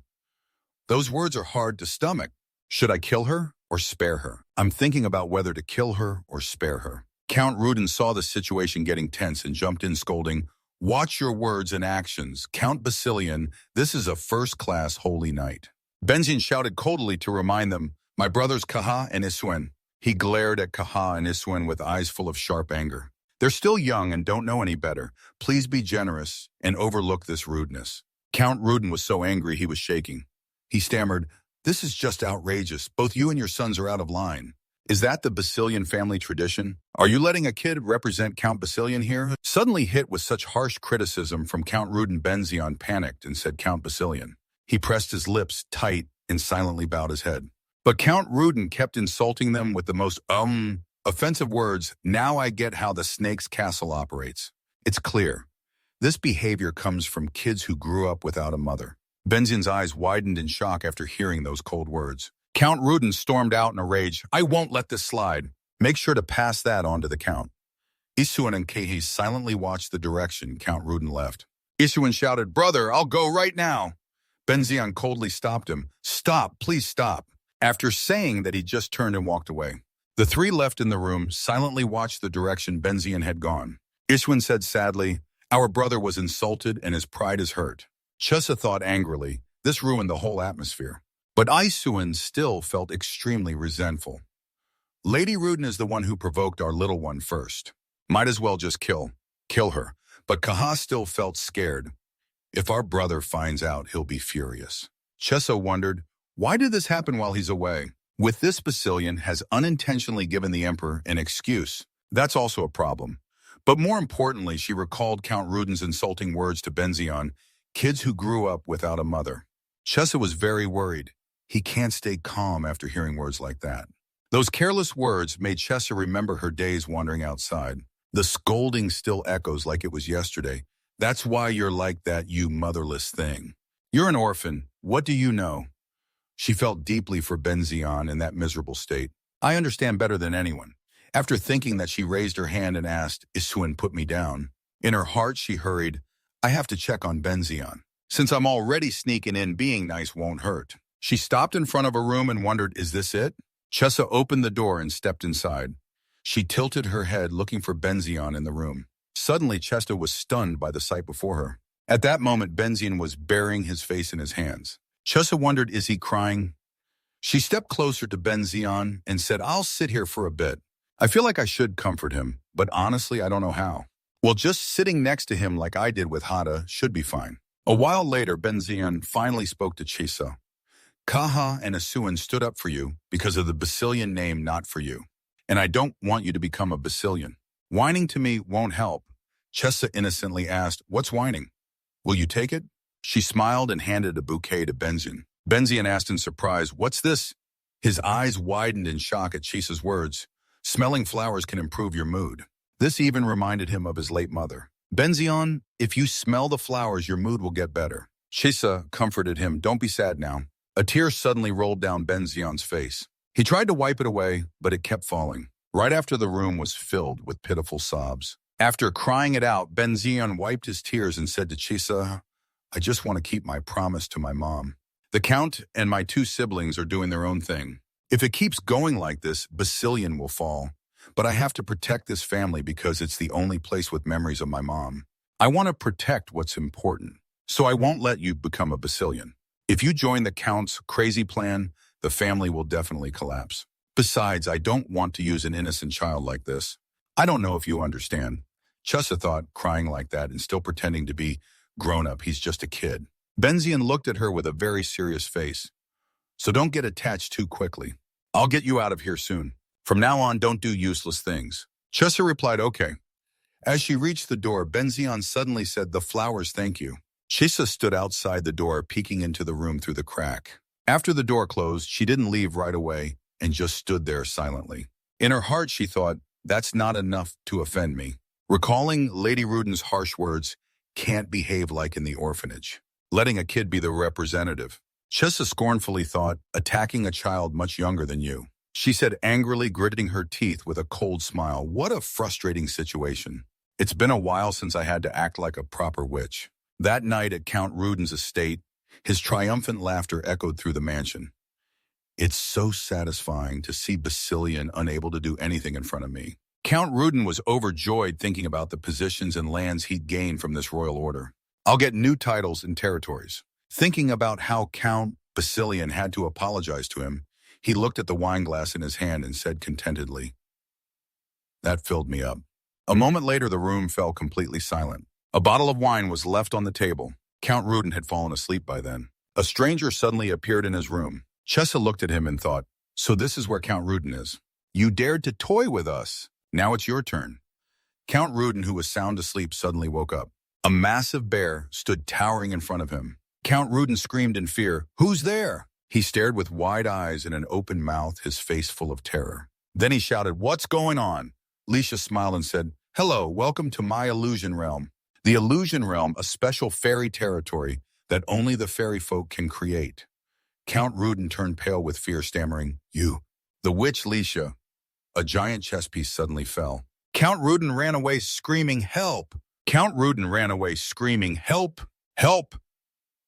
Those words are hard to stomach. Should I kill her or spare her? I'm thinking about whether to kill her or spare her. Count Rudin saw the situation getting tense and jumped in scolding, watch your words and actions. Count Basilian, this is a first-class holy night. Benzin shouted coldly to remind them, my brothers Kaha and Isuen. He glared at Kaha and Isuen with eyes full of sharp anger. They're still young and don't know any better. Please be generous and overlook this rudeness. Count Rudin was so angry he was shaking. He stammered, this is just outrageous. Both you and your sons are out of line. Is that the Basilian family tradition? Are you letting a kid represent Count Basilian here? Suddenly hit with such harsh criticism from Count Rudin, Benzion panicked and said Count Basilian. He pressed his lips tight and silently bowed his head. But Count Rudin kept insulting them with the most offensive words. Now I get how the snake's castle operates. It's clear. This behavior comes from kids who grew up without a mother. Benzion's eyes widened in shock after hearing those cold words. Count Rudin stormed out in a rage. I won't let this slide. Make sure to pass that on to the Count. Isuen and Keihi silently watched the direction Count Rudin left. Isuen shouted, brother, I'll go right now. Benzion coldly stopped him. Stop, please stop. After saying that, he just turned and walked away. The three left in the room, silently watched the direction Benzion had gone. Isuen said sadly, our brother was insulted and his pride is hurt. Chessa thought angrily, this ruined the whole atmosphere. But Isuen still felt extremely resentful. Lady Rudin is the one who provoked our little one first. Might as well just kill her. But Kaha still felt scared. If our brother finds out, he'll be furious. Chessa wondered, why did this happen while he's away? With this Basilian has unintentionally given the Emperor an excuse. That's also a problem. But more importantly, she recalled Count Rudin's insulting words to Benzion, kids who grew up without a mother. Chessa was very worried. He can't stay calm after hearing words like that. Those careless words made Chessa remember her days wandering outside. The scolding still echoes like it was yesterday. That's why you're like that, you motherless thing. You're an orphan. What do you know? She felt deeply for Benzion in that miserable state. I understand better than anyone. After thinking that, she raised her hand and asked, Isuen put me down. In her heart, she hurried, I have to check on Benzion. Since I'm already sneaking in, being nice won't hurt. She stopped in front of a room and wondered, is this it? Chessa opened the door and stepped inside. She tilted her head, looking for Benzion in the room. Suddenly, Chessa was stunned by the sight before her. At that moment, Benzion was burying his face in his hands. Chessa wondered, is he crying? She stepped closer to Benzion and said, I'll sit here for a bit. I feel like I should comfort him, but honestly, I don't know how. Well, just sitting next to him like I did with Hada should be fine. A while later, Benzion finally spoke to Chessa. Kaha and Isuen stood up for you because of the Basilian name, not for you. And I don't want you to become a Basilian. Whining to me won't help. Chessa innocently asked, what's whining? Will you take it? She smiled and handed a bouquet to Benzion. Benzion asked in surprise, what's this? His eyes widened in shock at Chessa's words. Smelling flowers can improve your mood. This even reminded him of his late mother. Benzion, if you smell the flowers, your mood will get better. Chessa comforted him, don't be sad now. A tear suddenly rolled down Benzion's face. He tried to wipe it away, but it kept falling. Right after the room was filled with pitiful sobs. After crying it out, Benzion wiped his tears and said to Chessa, I just want to keep my promise to my mom. The Count and my two siblings are doing their own thing. If it keeps going like this, Basilian will fall. But I have to protect this family because it's the only place with memories of my mom. I want to protect what's important. So I won't let you become a Basilian. If you join the Count's crazy plan, the family will definitely collapse. Besides, I don't want to use an innocent child like this. I don't know if you understand. Chessa thought, crying like that and still pretending to be grown up, he's just a kid. Benzion looked at her with a very serious face. So don't get attached too quickly. I'll get you out of here soon. From now on, don't do useless things. Chessa replied, okay. As she reached the door, Benzion suddenly said, the flowers, thank you. Chessa stood outside the door, peeking into the room through the crack. After the door closed, she didn't leave right away and just stood there silently. In her heart, she thought, that's not enough to offend me. Recalling Lady Ruden's harsh words, can't behave like in the orphanage. Letting a kid be the representative. Chessa scornfully thought, attacking a child much younger than you. She said angrily, gritting her teeth with a cold smile, what a frustrating situation. It's been a while since I had to act like a proper witch. That night at Count Ruden's estate, his triumphant laughter echoed through the mansion. It's so satisfying to see Basilian unable to do anything in front of me. Count Ruden was overjoyed thinking about the positions and lands he'd gained from this royal order. I'll get new titles and territories. Thinking about how Count Basilian had to apologize to him, he looked at the wineglass in his hand and said contentedly, that filled me up. A moment later, the room fell completely silent. A bottle of wine was left on the table. Count Ruden had fallen asleep by then. A stranger suddenly appeared in his room. Chessa looked at him and thought, so this is where Count Ruden is. You dared to toy with us. Now it's your turn. Count Ruden, who was sound asleep, suddenly woke up. A massive bear stood towering in front of him. Count Ruden screamed in fear, who's there? He stared with wide eyes and an open mouth, his face full of terror. Then he shouted, what's going on? Lisha smiled and said, hello, welcome to my illusion realm. The illusion realm, a special fairy territory that only the fairy folk can create. Count Ruden turned pale with fear, stammering, you. The witch Lisha. A giant chess piece suddenly fell. Count Ruden ran away screaming, help! Count Ruden ran away screaming, help! Help!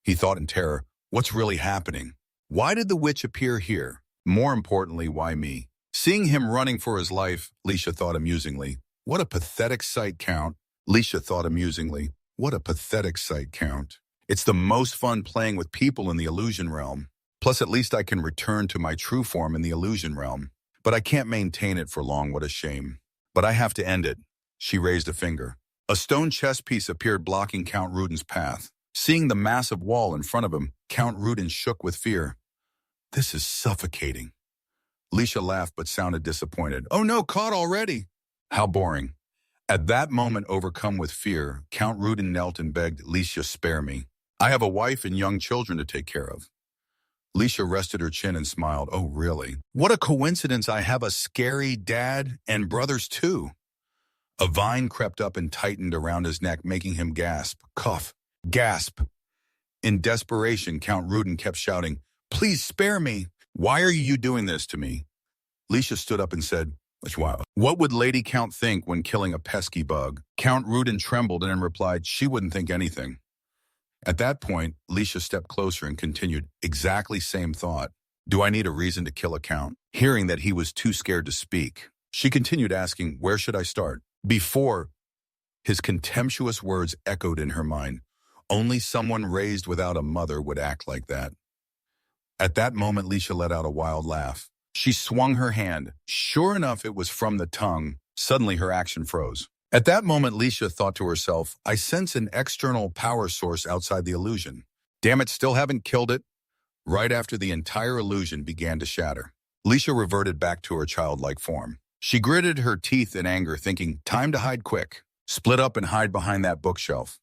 He thought in terror, what's really happening? Why did the witch appear here? More importantly, why me? Seeing him running for his life, Lisha thought amusingly, what a pathetic sight, Count. Lisha thought amusingly, what a pathetic sight, Count. It's the most fun playing with people in the illusion realm. Plus, at least I can return to my true form in the illusion realm. But I can't maintain it for long, what a shame. But I have to end it. She raised a finger. A stone chess piece appeared blocking Count Ruden's path. Seeing the massive wall in front of him, Count Ruden shook with fear. This is suffocating. Lisha laughed but sounded disappointed. Oh no, caught already. How boring. At that moment, overcome with fear, Count Ruden knelt and begged, Lisha, spare me. I have a wife and young children to take care of. Lisha rested her chin and smiled. Oh, really? What a coincidence, I have a scary dad and brothers too. A vine crept up and tightened around his neck, making him gasp, cough, gasp. In desperation, Count Ruden kept shouting, please spare me. Why are you doing this to me? Lisha stood up and said, what would Lady Count think when killing a pesky bug? Count Ruden trembled and replied, she wouldn't think anything. At that point, Lisha stepped closer and continued, exactly same thought. Do I need a reason to kill a count? Hearing that he was too scared to speak, she continued asking, where should I start? Before his contemptuous words echoed in her mind, only someone raised without a mother would act like that. At that moment, Lisha let out a wild laugh. She swung her hand. Sure enough, it was from the tongue. Suddenly, her action froze. At that moment, Lisha thought to herself, I sense an external power source outside the illusion. Damn it, still haven't killed it. Right after the entire illusion began to shatter, Lisha reverted back to her childlike form. She gritted her teeth in anger, thinking, time to hide quick. Split up and hide behind that bookshelf.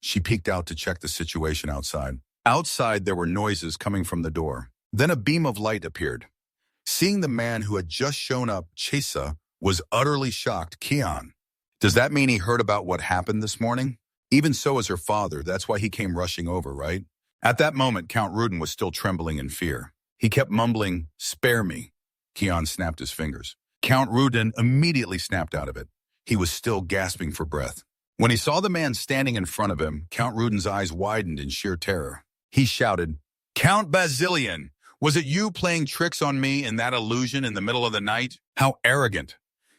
She peeked out to check the situation outside. Outside, there were noises coming from the door. Then a beam of light appeared. Seeing the man who had just shown up, Chesa, was utterly shocked. Kian. Does that mean he heard about what happened this morning? Even so as her father, that's why he came rushing over, right? At that moment, Count Ruden was still trembling in fear. He kept mumbling, spare me. Kian snapped his fingers. Count Ruden immediately snapped out of it. He was still gasping for breath. When he saw the man standing in front of him, Count Ruden's eyes widened in sheer terror. He shouted, Count Basilian, was it you playing tricks on me in that illusion in the middle of the night? How arrogant.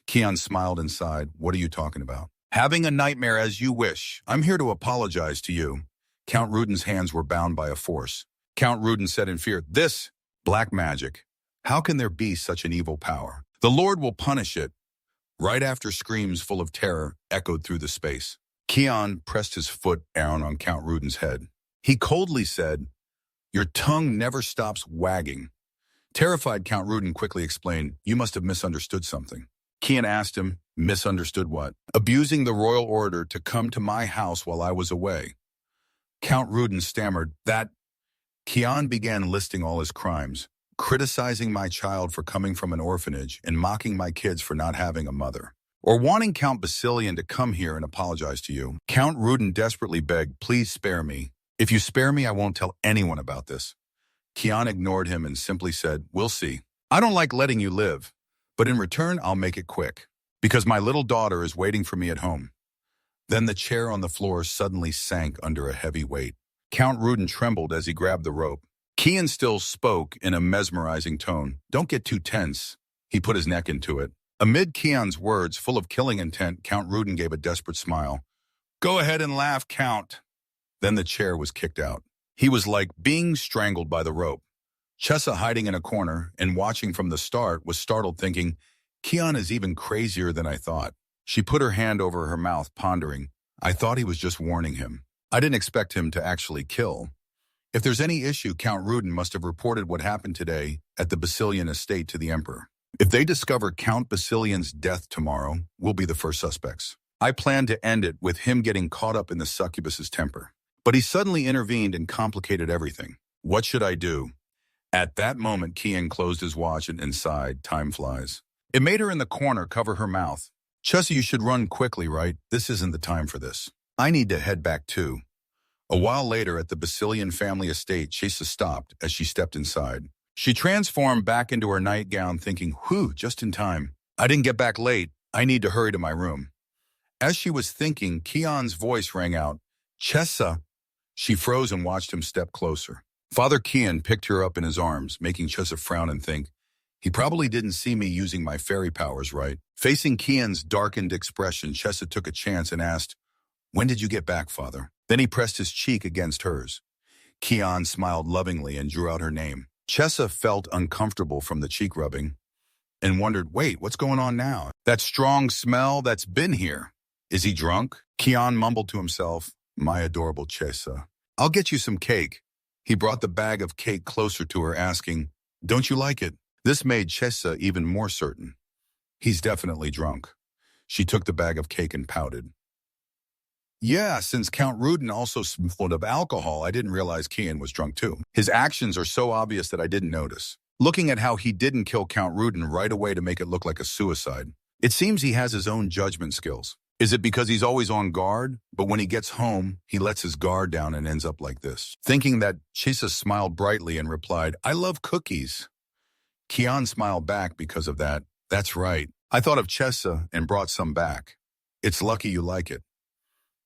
Kian smiled and sighed. What are you talking about? Having a nightmare as you wish. I'm here to apologize to you. Count Ruden's hands were bound by a force. Count Ruden said in fear, this black magic. How can there be such an evil power? The Lord will punish it. Right after screams full of terror echoed through the space. Kian pressed his foot down on Count Ruden's head. He coldly said, your tongue never stops wagging. Terrified, Count Ruden quickly explained, you must have misunderstood something. Kian asked him, misunderstood what? Abusing the royal order to come to my house while I was away. Count Ruden stammered, that... Kian began listing all his crimes. criticizing my child for coming from an orphanage and mocking my kids for not having a mother. Or wanting Count Basilian to come here and apologize to you. Count Rudin desperately begged, please spare me. If you spare me, I won't tell anyone about this. Kian ignored him and simply said, we'll see. I don't like letting you live, but in return, I'll make it quick, because my little daughter is waiting for me at home. Then the chair on the floor suddenly sank under a heavy weight. Count Rudin trembled as he grabbed the rope. Kian still spoke in a mesmerizing tone. Don't get too tense. He put his neck into it. Amid Kian's words, full of killing intent, Count Rudin gave a desperate smile. Go ahead and laugh, Count. Then the chair was kicked out. He was like being strangled by the rope. Chessa, hiding in a corner and watching from the start, was startled, thinking, Kian is even crazier than I thought. She put her hand over her mouth, pondering. I thought he was just warning him. I didn't expect him to actually kill. If there's any issue, Count Rudin must have reported what happened today at the Basilian estate to the Emperor. If they discover Count Basilian's death tomorrow, we'll be the first suspects. I planned to end it with him getting caught up in the succubus's temper. But he suddenly intervened and complicated everything. What should I do? At that moment, Kian closed his watch and sighed. Time flies. It made her in the corner cover her mouth. Chessa, you should run quickly, right? This isn't the time for this. I need to head back too. A while later, at the Basilian family estate, Chessa stopped as she stepped inside. She transformed back into her nightgown, thinking, whew, just in time. I didn't get back late. I need to hurry to my room. As she was thinking, Kian's voice rang out. Chessa. She froze and watched him step closer. Father Kian picked her up in his arms, making Chessa frown and think, he probably didn't see me using my fairy powers, right? Facing Kian's darkened expression, Chessa took a chance and asked, when did you get back, Father? Then he pressed his cheek against hers. Kian smiled lovingly and drew out her name. Chessa felt uncomfortable from the cheek rubbing and wondered, wait, what's going on now? That strong smell that's been here. Is he drunk? Kian mumbled to himself, my adorable Chessa. I'll get you some cake. He brought the bag of cake closer to her, asking, don't you like it? This made Chessa even more certain. He's definitely drunk. She took the bag of cake and pouted. Yeah, since Count Rudin also smelled of alcohol, I didn't realize Kian was drunk too. His actions are so obvious that I didn't notice. Looking at how he didn't kill Count Rudin right away to make it look like a suicide, it seems he has his own judgment skills. Is it because he's always on guard, but when he gets home, he lets his guard down and ends up like this? Thinking that, Chessa smiled brightly and replied, I love cookies. Kian smiled back because of that. That's right. I thought of Chessa and brought some back. It's lucky you like it.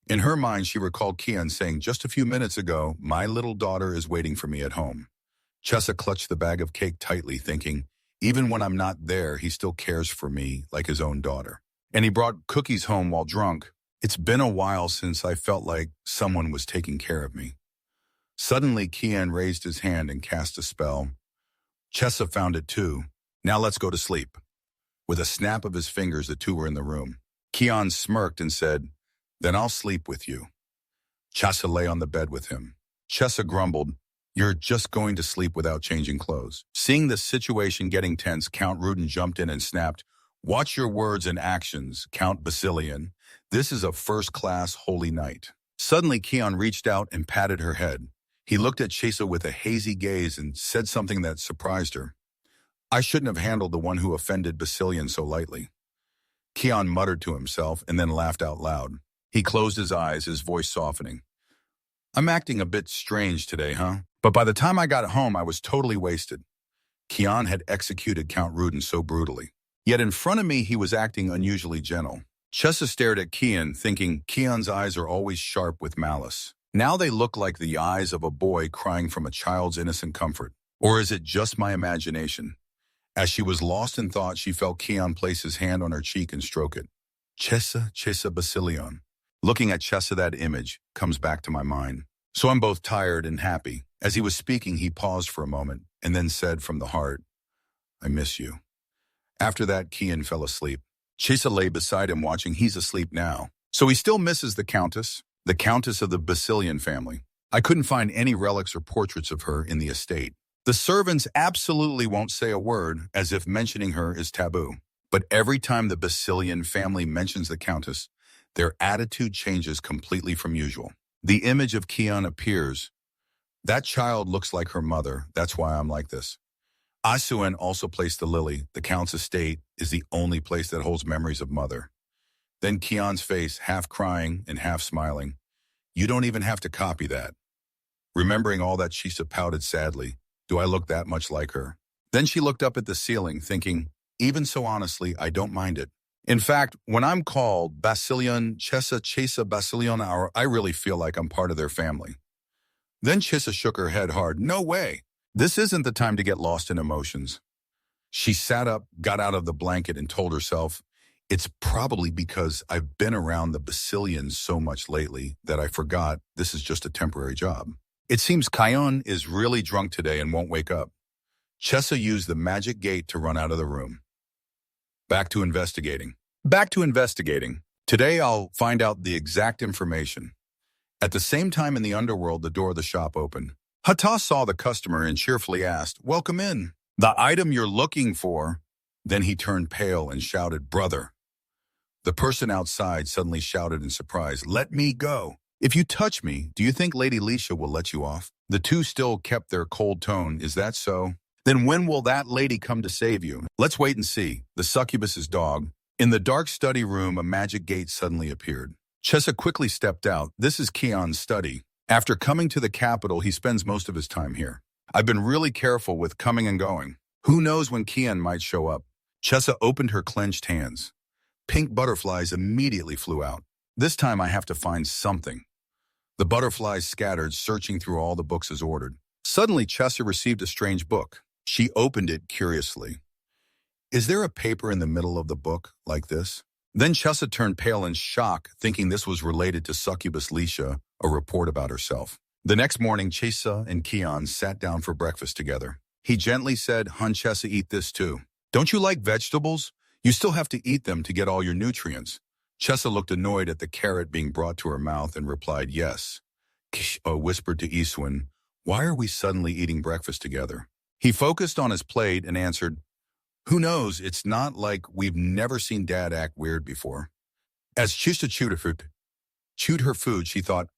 In her mind, she recalled Kian saying just a few minutes ago, my little daughter is waiting for me at home. Chessa clutched the bag of cake tightly, thinking, even when I'm not there, he still cares for me like his own daughter. And he brought cookies home while drunk. It's been a while since I felt like someone was taking care of me. Suddenly, Kian raised his hand and cast a spell. Chessa found it too. Now let's go to sleep. With a snap of his fingers, the two were in the room. Kian smirked and said, then I'll sleep with you. Chessa lay on the bed with him. Chessa grumbled, you're just going to sleep without changing clothes. Seeing the situation getting tense, Count Rudin jumped in and snapped, watch your words and actions, Count Basilian. This is a first-class holy night. Suddenly, Kian reached out and patted her head. He looked at Chessa with a hazy gaze and said something that surprised her. I shouldn't have handled the one who offended Basilian so lightly. Kian muttered to himself and then laughed out loud. He closed his eyes, his voice softening. I'm acting a bit strange today, huh? But by the time I got home, I was totally wasted. Kian had executed Count Rudin so brutally. Yet in front of me, he was acting unusually gentle. Chessa stared at Kian, thinking Kian's eyes are always sharp with malice. Now they look like the eyes of a boy crying from a child's innocent comfort. Or is it just my imagination? As she was lost in thought, she felt Kian place his hand on her cheek and stroke it. Chessa, Chessa Basilian. Looking at Chessa, that image comes back to my mind. So I'm both tired and happy. As he was speaking, he paused for a moment and then said from the heart, I miss you. After that, Kian fell asleep. Chessa lay beside him watching. He's asleep now. So he still misses the Countess of the Basilian family. I couldn't find any relics or portraits of her in the estate. The servants absolutely won't say a word, as if mentioning her is taboo. But every time the Basilian family mentions the Countess, their attitude changes completely from usual. The image of Kian appears. That child looks like her mother. That's why I'm like this. Asuen also placed the lily. The Count's estate is the only place that holds memories of mother. Then Kion's face, half crying and half smiling. You don't even have to copy that. Remembering all that, Shisa pouted sadly. Do I look that much like her? Then she looked up at the ceiling, thinking, even so honestly, I don't mind it. In fact, when I'm called Basilion, Chesa Basilion, I really feel like I'm part of their family. Then Chisa shook her head hard. No way. This isn't the time to get lost in emotions. She sat up, got out of the blanket, and told herself, it's probably because I've been around the Basilians so much lately that I forgot this is just a temporary job. It seems Kion is really drunk today and won't wake up. Chesa used the magic gate to run out of the room. Back to investigating. Today I'll find out the exact information. At the same time in the underworld, the door of the shop opened. Hata saw the customer and cheerfully asked, welcome in. The item you're looking for. Then he turned pale and shouted, brother. The person outside suddenly shouted in surprise, let me go. If you touch me, do you think Lady Lisha will let you off? The two still kept their cold tone. Is that so? Then when will that lady come to save you? Let's wait and see. The succubus's dog. In the dark study room, a magic gate suddenly appeared. Chesa quickly stepped out. This is Kion's study. After coming to the capital, he spends most of his time here. I've been really careful with coming and going. Who knows when Kion might show up? Chesa opened her clenched hands. Pink butterflies immediately flew out. This time I have to find something. The butterflies scattered, searching through all the books as ordered. Suddenly, Chesa received a strange book. She opened it curiously. Is there a paper in the middle of the book like this? Then Chesa turned pale in shock, thinking this was related to succubus Lisha, a report about herself. The next morning, Chesa and Kion sat down for breakfast together. He gently said, Hun Chesa, eat this too. Don't you like vegetables? You still have to eat them to get all your nutrients. Chesa looked annoyed at the carrot being brought to her mouth and replied, yes. Kish whispered to Iswin, why are we suddenly eating breakfast together? He focused on his plate and answered, who knows, it's not like we've never seen Dad act weird before. As Chisa chewed her food, she thought,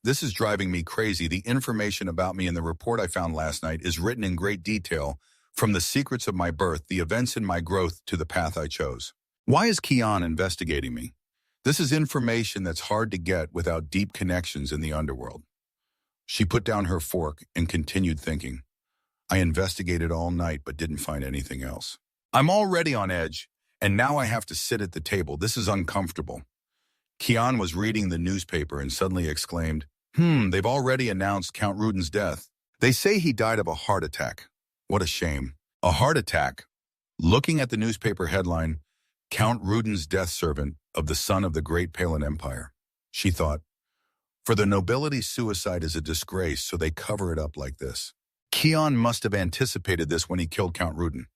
this is driving me crazy. The information about me in the report I found last night is written in great detail, from the secrets of my birth, the events in my growth, to the path I chose. Why is Kion investigating me? This is information that's hard to get without deep connections in the underworld. She put down her fork and continued thinking. I investigated all night but didn't find anything else. I'm already on edge, and now I have to sit at the table. This is uncomfortable. Kion was reading the newspaper and suddenly exclaimed, they've already announced Count Ruden's death. They say he died of a heart attack. What a shame. A heart attack. Looking at the newspaper headline, Count Ruden's death servant of the son of the great Palin Empire. She thought, for the nobility, suicide is a disgrace, so they cover it up like this. Kion must have anticipated this when he killed Count Ruden.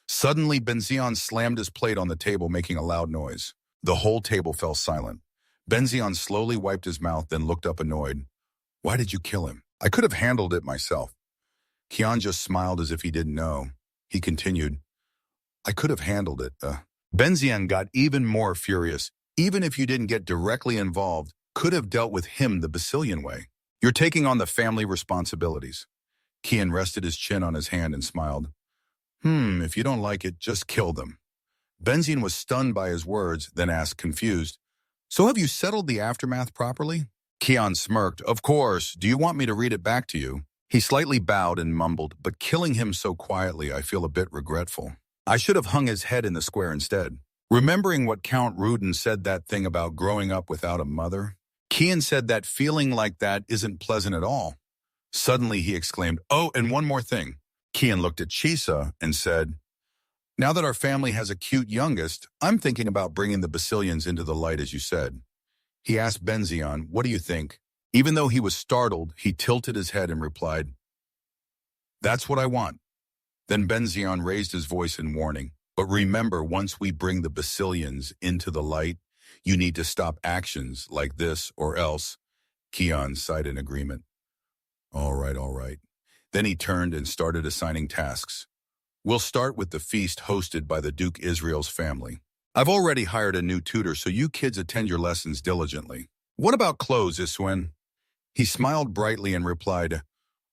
Suddenly, Benzion slammed his plate on the table, making a loud noise. The whole table fell silent. Benzion slowly wiped his mouth, then looked up annoyed. Why did you kill him? I could have handled it myself. Kion just smiled as if he didn't know. He continued, I could have handled it. Benzion got even more furious. Even if you didn't get directly involved, could have dealt with him the Basilian way. You're taking on the family responsibilities. Kion rested his chin on his hand and smiled. If you don't like it, just kill them. Benzion was stunned by his words, then asked, confused, so have you settled the aftermath properly? Kion smirked. Of course. Do you want me to read it back to you? He slightly bowed and mumbled, but killing him so quietly, I feel a bit regretful. I should have hung his head in the square instead. Remembering what Count Ruden said, that thing about growing up without a mother, Kion said that feeling like that isn't pleasant at all. Suddenly he exclaimed, oh, and one more thing. Kion looked at Chisa and said, now that our family has a cute youngest, I'm thinking about bringing the Basilians into the light, as you said. He asked Benzion, what do you think? Even though he was startled, he tilted his head and replied, that's what I want. Then Benzion raised his voice in warning, but remember, once we bring the Basilians into the light, you need to stop actions like this or else. Kion sighed in agreement. All right. Then he turned and started assigning tasks. We'll start with the feast hosted by the Duke Israel's family. I've already hired a new tutor, so you kids attend your lessons diligently. What about clothes, Iswin? He smiled brightly and replied,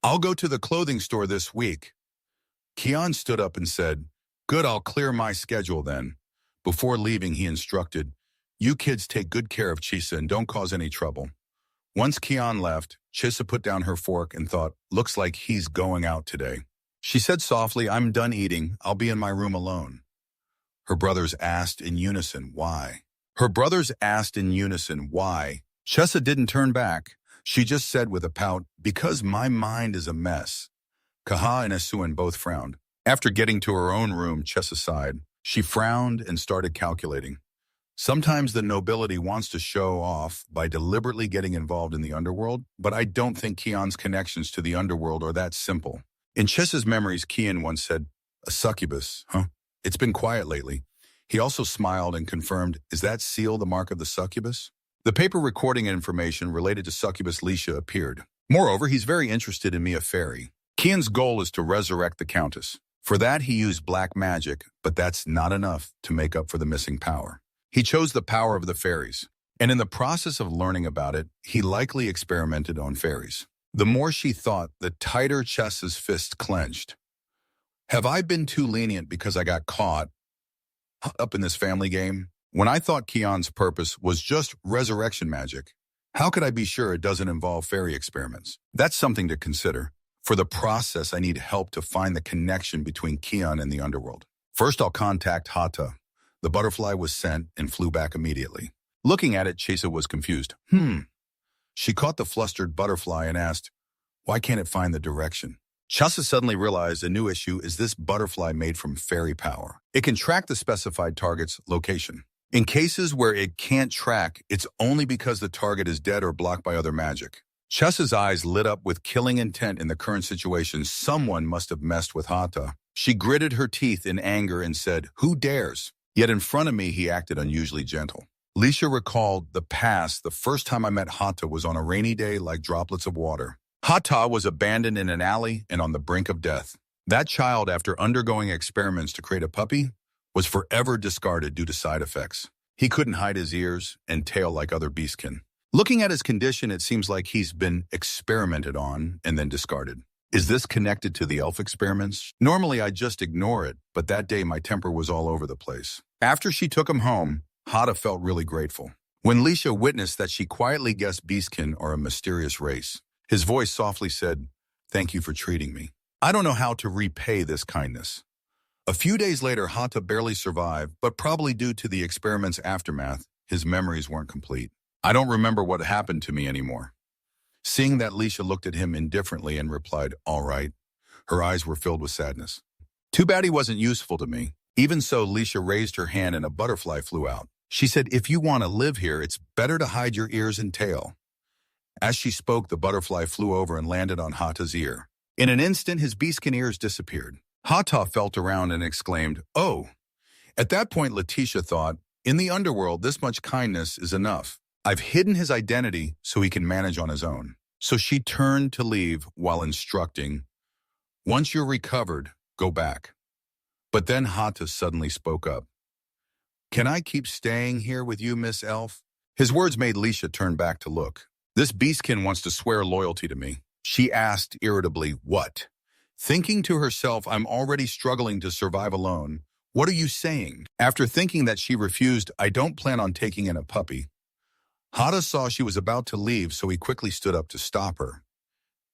I'll go to the clothing store this week. Kian stood up and said, "Good, I'll clear my schedule then." Before leaving, he instructed, "You kids take good care of Chisa and don't cause any trouble." Once Kian left, Chisa put down her fork and thought, "Looks like he's going out today." She said softly, "I'm done eating. I'll be in my room alone." Her brothers asked in unison, "Why?" Chesa didn't turn back. She just said with a pout, "Because my mind is a mess." Kaha and Esuan both frowned. After getting to her own room, Chesa sighed. She frowned and started calculating. Sometimes the nobility wants to show off by deliberately getting involved in the underworld, but I don't think Kian's connections to the underworld are that simple. In Chesa's memories, Kian once said, "A succubus, huh? It's been quiet lately." He also smiled and confirmed, "Is that seal the mark of the succubus?" The paper recording information related to succubus Lisha appeared. Moreover, he's very interested in Mia Fairy. Kian's goal is to resurrect the Countess. For that, he used black magic, but that's not enough to make up for the missing power. He chose the power of the fairies, and in the process of learning about it, he likely experimented on fairies. The more she thought, the tighter Chesa's fist clenched. Have I been too lenient because I got caught up in this family game? When I thought Kian's purpose was just resurrection magic, how could I be sure it doesn't involve fairy experiments? That's something to consider. For the process, I need help to find the connection between Kian and the underworld. First, I'll contact Hata. The butterfly was sent and flew back immediately. Looking at it, Chesa was confused. She caught the flustered butterfly and asked, "Why can't it find the direction?" Chesa suddenly realized a new issue is this butterfly made from fairy power. It can track the specified target's location. In cases where it can't track, it's only because the target is dead or blocked by other magic. Chesa's eyes lit up with killing intent in the current situation. Someone must have messed with Hata. She gritted her teeth in anger and said, "Who dares?" Yet in front of me, he acted unusually gentle. Lisha recalled the past. The first time I met Hata was on a rainy day like droplets of water. Hata was abandoned in an alley and on the brink of death. That child, after undergoing experiments to create a puppy, was forever discarded due to side effects. He couldn't hide his ears and tail like other beastkin. Looking at his condition, it seems like he's been experimented on and then discarded. Is this connected to the elf experiments? Normally, I just ignore it, but that day my temper was all over the place. After she took him home, Hata felt really grateful. When Lisha witnessed that she quietly guessed beastkin are a mysterious race, his voice softly said, "Thank you for treating me. I don't know how to repay this kindness." A few days later, Hata barely survived, but probably due to the experiment's aftermath, his memories weren't complete. "I don't remember what happened to me anymore." Seeing that, Lisha looked at him indifferently and replied, "All right." Her eyes were filled with sadness. "Too bad he wasn't useful to me." Even so, Lisha raised her hand and a butterfly flew out. She said, "If you want to live here, it's better to hide your ears and tail." As she spoke, the butterfly flew over and landed on Hata's ear. In an instant, his beastkin ears disappeared. Hata felt around and exclaimed, "Oh." At that point, Letitia thought, in the underworld, this much kindness is enough. I've hidden his identity so he can manage on his own. So she turned to leave while instructing, "Once you're recovered, go back." But then Hata suddenly spoke up. "Can I keep staying here with you, Miss Elf?" His words made Lisha turn back to look. "This beastkin wants to swear loyalty to me." She asked irritably, "What?" Thinking to herself, "I'm already struggling to survive alone. What are you saying?" After thinking that she refused, "I don't plan on taking in a puppy." Hata saw she was about to leave, so he quickly stood up to stop her.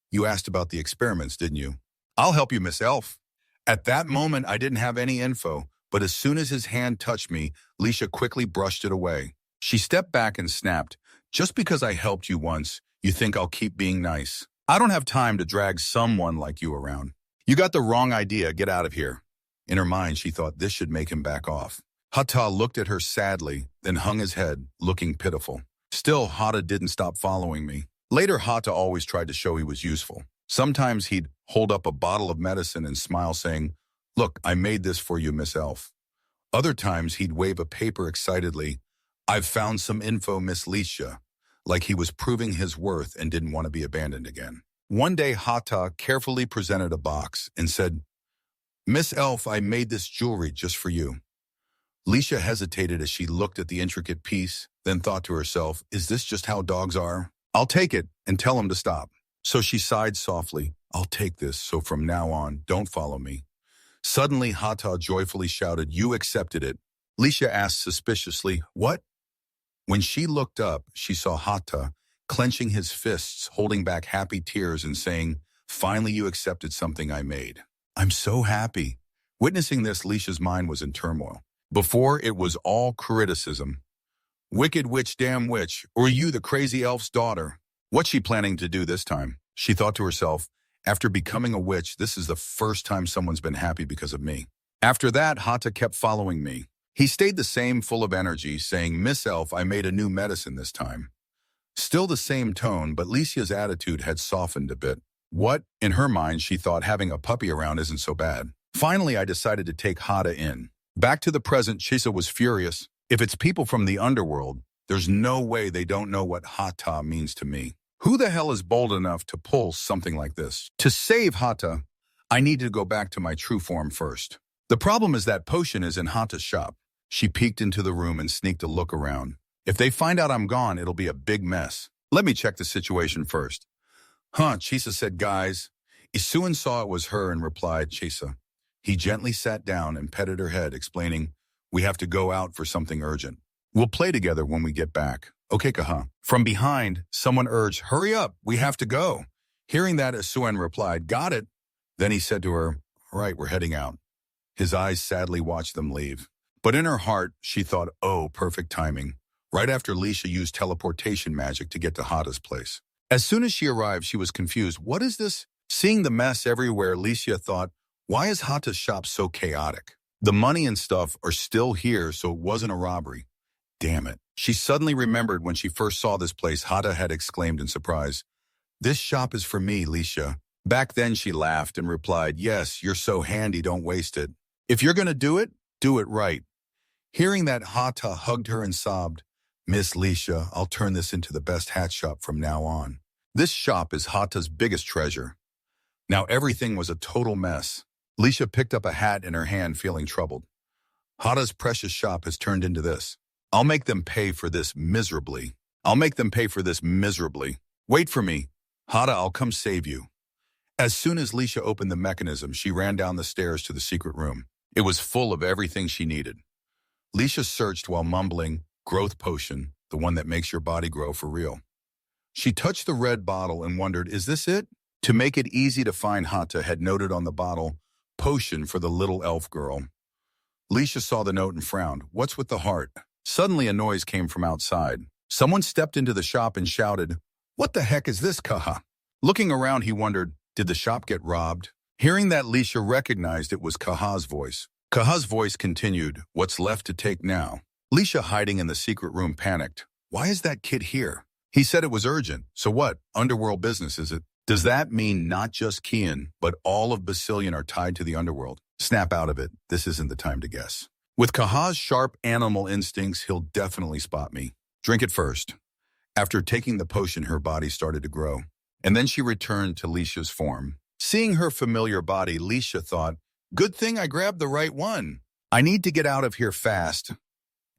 "You asked about the experiments, didn't you?" "I'll help you, Miss Elf." At that moment, I didn't have any info, but as soon as his hand touched me, Lisha quickly brushed it away. She stepped back and snapped, "Just because I helped you once, you think I'll keep being nice? I don't have time to drag someone like you around. You got the wrong idea, get out of here." In her mind, she thought this should make him back off. Hata looked at her sadly, then hung his head, looking pitiful. Still, Hata didn't stop following me. Later, Hata always tried to show he was useful. Sometimes he'd hold up a bottle of medicine and smile, saying, "Look, I made this for you, Miss Elf." Other times, he'd wave a paper excitedly, "I've found some info, Miss Lisha," like he was proving his worth and didn't want to be abandoned again. One day, Hata carefully presented a box and said, "Miss Elf, I made this jewelry just for you." Lisha hesitated as she looked at the intricate piece, then thought to herself, "Is this just how dogs are? I'll take it and tell him to stop." So she sighed softly, "I'll take this, so from now on, don't follow me. Suddenly, Hata joyfully shouted, "You accepted it." Lisha asked suspiciously, "What?" When she looked up, she saw Hata clenching his fists, holding back happy tears and saying, "Finally you accepted something I made. I'm so happy." Witnessing this, Lisha's mind was in turmoil. Before, it was all criticism. "Wicked witch, damn witch, or you the crazy elf's daughter? What's she planning to do this time?" She thought to herself, "After becoming a witch, this is the first time someone's been happy because of me." After that, Hata kept following me. He stayed the same, full of energy, saying, "Miss Elf, I made a new medicine this time." Still the same tone, but Licia's attitude had softened a bit. What? In her mind, she thought having a puppy around isn't so bad. Finally, I decided to take Hata in. Back to the present, Chisa was furious. If it's people from the underworld, there's no way they don't know what Hata means to me. Who the hell is bold enough to pull something like this? To save Hata, I needed to go back to my true form first. The problem is that potion is in Hata's shop. She peeked into the room and sneaked a look around. If they find out I'm gone, it'll be a big mess. Let me check the situation first. Chisa said, "Guys." Isuan saw it was her and replied, "Chisa." He gently sat down and petted her head, explaining, "We have to go out for something urgent. We'll play together when we get back." "Okay, Kaha." From behind, someone urged, "Hurry up, we have to go." Hearing that, Isuan replied, "Got it." Then he said to her, "Right, we're heading out." His eyes sadly watched them leave. But in her heart, she thought, "Oh, perfect timing." Right after Lisha used teleportation magic to get to Hata's place. As soon as she arrived, she was confused. What is this? Seeing the mess everywhere, Lisha thought, why is Hata's shop so chaotic? The money and stuff are still here, so it wasn't a robbery. Damn it. She suddenly remembered when she first saw this place, Hata had exclaimed in surprise, "This shop is for me, Lisha." Back then she laughed and replied, "Yes, you're so handy, don't waste it. If you're going to do it right." Hearing that, Hata hugged her and sobbed, "Miss Lisha, I'll turn this into the best hat shop from now on." This shop is Hata's biggest treasure. Now everything was a total mess. Lisha picked up a hat in her hand, feeling troubled. Hata's precious shop has turned into this. I'll make them pay for this miserably. I'll make them pay for this miserably. Wait for me. Hata, I'll come save you. As soon as Lisha opened the mechanism, she ran down the stairs to the secret room. It was full of everything she needed. Lisha searched while mumbling, "Growth potion, the one that makes your body grow for real." She touched the red bottle and wondered, is this it? To make it easy to find, Hata had noted on the bottle, "Potion for the little elf girl." Lisha saw the note and frowned. What's with the heart? Suddenly a noise came from outside. Someone stepped into the shop and shouted, "What the heck is this, Kaha?" Looking around, he wondered, did the shop get robbed? Hearing that, Lisha recognized it was Kaha's voice. Kaha's voice continued, "What's left to take now?" Lisha, hiding in the secret room, panicked. Why is that kid here? He said it was urgent. So what? Underworld business, is it? Does that mean not just Kian, but all of Basilian are tied to the underworld? Snap out of it. This isn't the time to guess. With Kaha's sharp animal instincts, he'll definitely spot me. Drink it first. After taking the potion, her body started to grow. And then she returned to Lisha's form. Seeing her familiar body, Lisha thought, good thing I grabbed the right one. I need to get out of here fast.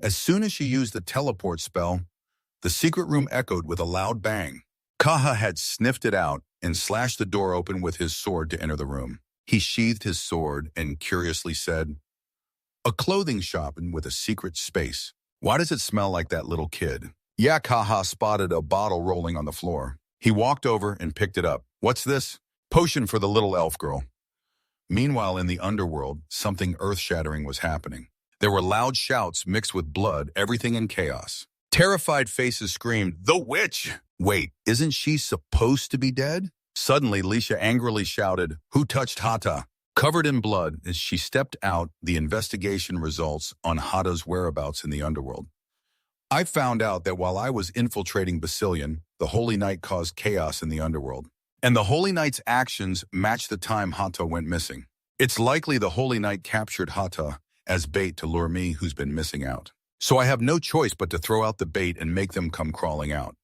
As soon as she used the teleport spell, the secret room echoed with a loud bang. Kaha had sniffed it out and slashed the door open with his sword to enter the room. He sheathed his sword and curiously said, "A clothing shop with a secret space. Why does it smell like that little kid?" Yeah, Kaha spotted a bottle rolling on the floor. He walked over and picked it up. What's this? Potion for the little elf girl. Meanwhile, in the underworld, something earth-shattering was happening. There were loud shouts mixed with blood, everything in chaos. Terrified faces screamed, "The witch!" Wait, isn't she supposed to be dead? Suddenly, Lisha angrily shouted, "Who touched Hata?" Covered in blood, as she stepped out, the investigation results on Hata's whereabouts in the underworld. I found out that while I was infiltrating Basilian, the Holy Knight caused chaos in the underworld. And the Holy Knight's actions matched the time Hata went missing. It's likely the Holy Knight captured Hata as bait to lure me, who's been missing out. So I have no choice but to throw out the bait and make them come crawling out.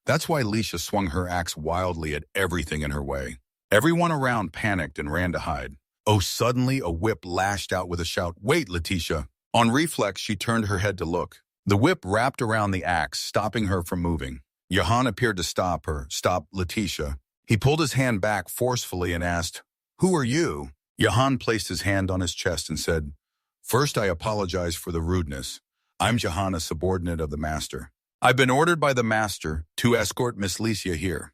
That's why Lisha swung her axe wildly at everything in her way. Everyone around panicked and ran to hide. Oh, suddenly a whip lashed out with a shout, "Wait, Letitia!" On reflex, she turned her head to look. The whip wrapped around the axe, stopping her from moving. Johann appeared to stop her. "Stop, Letitia." He pulled his hand back forcefully and asked, "Who are you?" Jahan placed his hand on his chest and said, "First, I apologize for the rudeness. I'm Jahan, a subordinate of the master. I've been ordered by the master to escort Miss Licia here."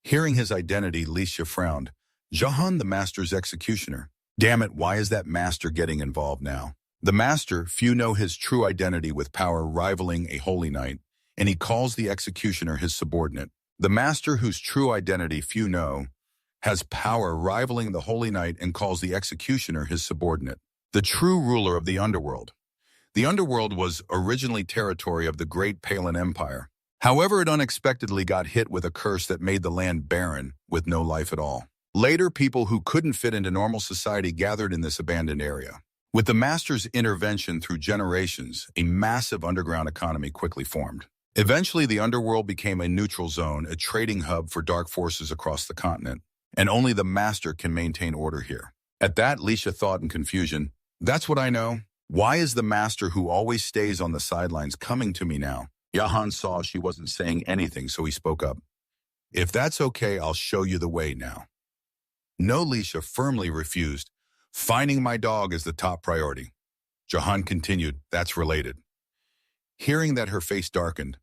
Hearing his identity, Licia frowned. Jahan, the master's executioner. Damn it, why is that master getting involved now? The master, few know his true identity with power rivaling a holy knight, and he calls the executioner his subordinate. The master whose true identity few know has power rivaling the holy knight and calls the executioner his subordinate. The true ruler of the underworld. The underworld was originally territory of the Great Palin Empire. However, it unexpectedly got hit with a curse that made the land barren, with no life at all. Later, people who couldn't fit into normal society gathered in this abandoned area. With the master's intervention through generations, a massive underground economy quickly formed. Eventually, the underworld became a neutral zone, a trading hub for dark forces across the continent. And only the master can maintain order here. At that, Licia thought in confusion, "That's what I know. Why is the master who always stays on the sidelines coming to me now?" Jahan saw she wasn't saying anything, so he spoke up. "If that's okay, I'll show you the way now." No, Licia firmly refused. "Finding my dog is the top priority." Jahan continued, "That's related." Hearing that, her face darkened.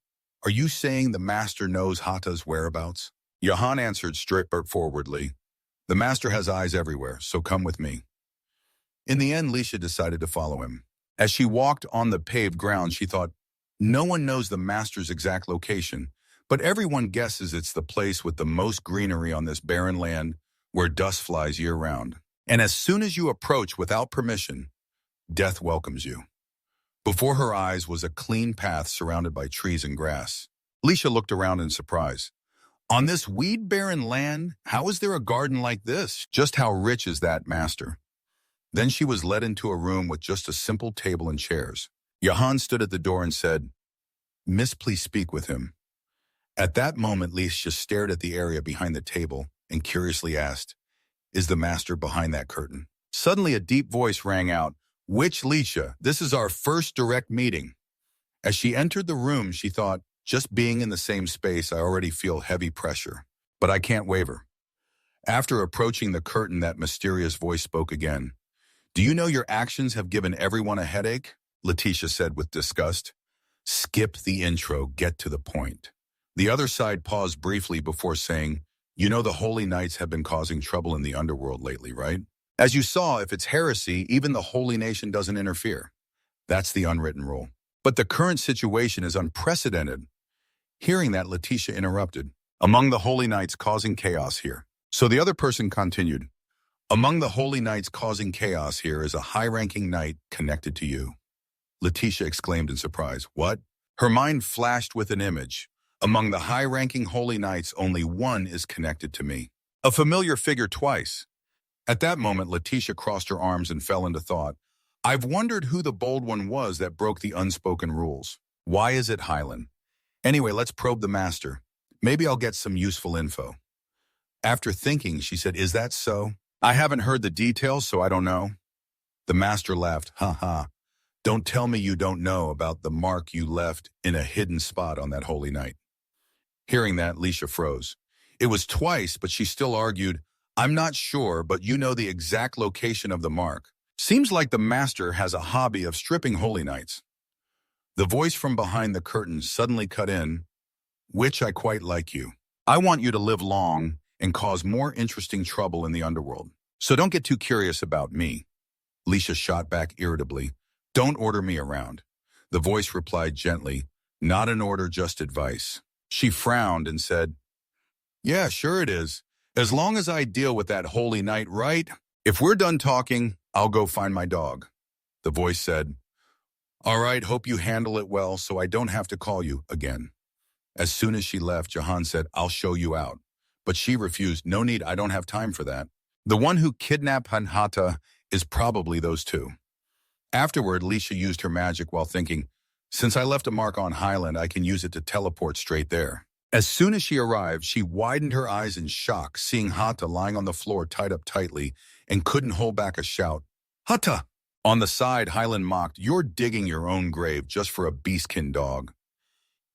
"Are you saying the master knows Hata's whereabouts?" Jahan answered straightforwardly, "The master has eyes everywhere, so come with me." In the end, Licia decided to follow him. As she walked on the paved ground, she thought, no one knows the master's exact location, but everyone guesses it's the place with the most greenery on this barren land where dust flies year-round. And as soon as you approach without permission, death welcomes you. Before her eyes was a clean path surrounded by trees and grass. Licia looked around in surprise. On this weed-barren land, how is there a garden like this? Just how rich is that master? Then she was led into a room with just a simple table and chairs. Jahan stood at the door and said, "Miss, please speak with him." At that moment, Licia stared at the area behind the table and curiously asked, "Is the master behind that curtain?" Suddenly, a deep voice rang out, "Which Licia? This is our first direct meeting." As she entered the room, she thought, just being in the same space, I already feel heavy pressure. But I can't waver. After approaching the curtain, that mysterious voice spoke again. "Do you know your actions have given everyone a headache?" Letitia said with disgust. "Skip the intro, get to the point." The other side paused briefly before saying, "You know the Holy Knights have been causing trouble in the underworld lately, right? As you saw, if it's heresy, even the Holy Nation doesn't interfere. That's the unwritten rule. But the current situation is unprecedented." Hearing that, Letitia interrupted. "Among the Holy Knights causing chaos here." So the other person continued, "Among the Holy Knights causing chaos here is a high-ranking knight connected to you." Letitia exclaimed in surprise, "What?" Her mind flashed with an image. "Among the high-ranking Holy Knights, only one is connected to me. A familiar figure twice." At that moment, Letitia crossed her arms and fell into thought. "I've wondered who the bold one was that broke the unspoken rules. Why is it Hylan? Anyway, let's probe the master. Maybe I'll get some useful info." After thinking, she said, "Is that so? I haven't heard the details, so I don't know." The master laughed, "Ha ha. Don't tell me you don't know about the mark you left in a hidden spot on that holy night." Hearing that, Licia froze. It was twice, but she still argued, "I'm not sure, but you know the exact location of the mark. Seems like the master has a hobby of stripping holy knights." The voice from behind the curtain suddenly cut in, "Which I quite like you. I want you to live long and cause more interesting trouble in the underworld. So don't get too curious about me." Licia shot back irritably, "Don't order me around." The voice replied gently, "Not an order, just advice." She frowned and said, "Yeah, sure it is. As long as I deal with that holy knight right. If we're done talking, I'll go find my dog." The voice said, "All right, hope you handle it well so I don't have to call you again." As soon as she left, Jahan said, "I'll show you out." But she refused. "No need, I don't have time for that. The one who kidnapped Hanhata is probably those two." Afterward, Licia used her magic while thinking, "Since I left a mark on Highland, I can use it to teleport straight there." As soon as she arrived, she widened her eyes in shock, seeing Hata lying on the floor tied up tightly and couldn't hold back a shout. "Hata!" On the side, Hylan mocked, "You're digging your own grave just for a beastkin dog."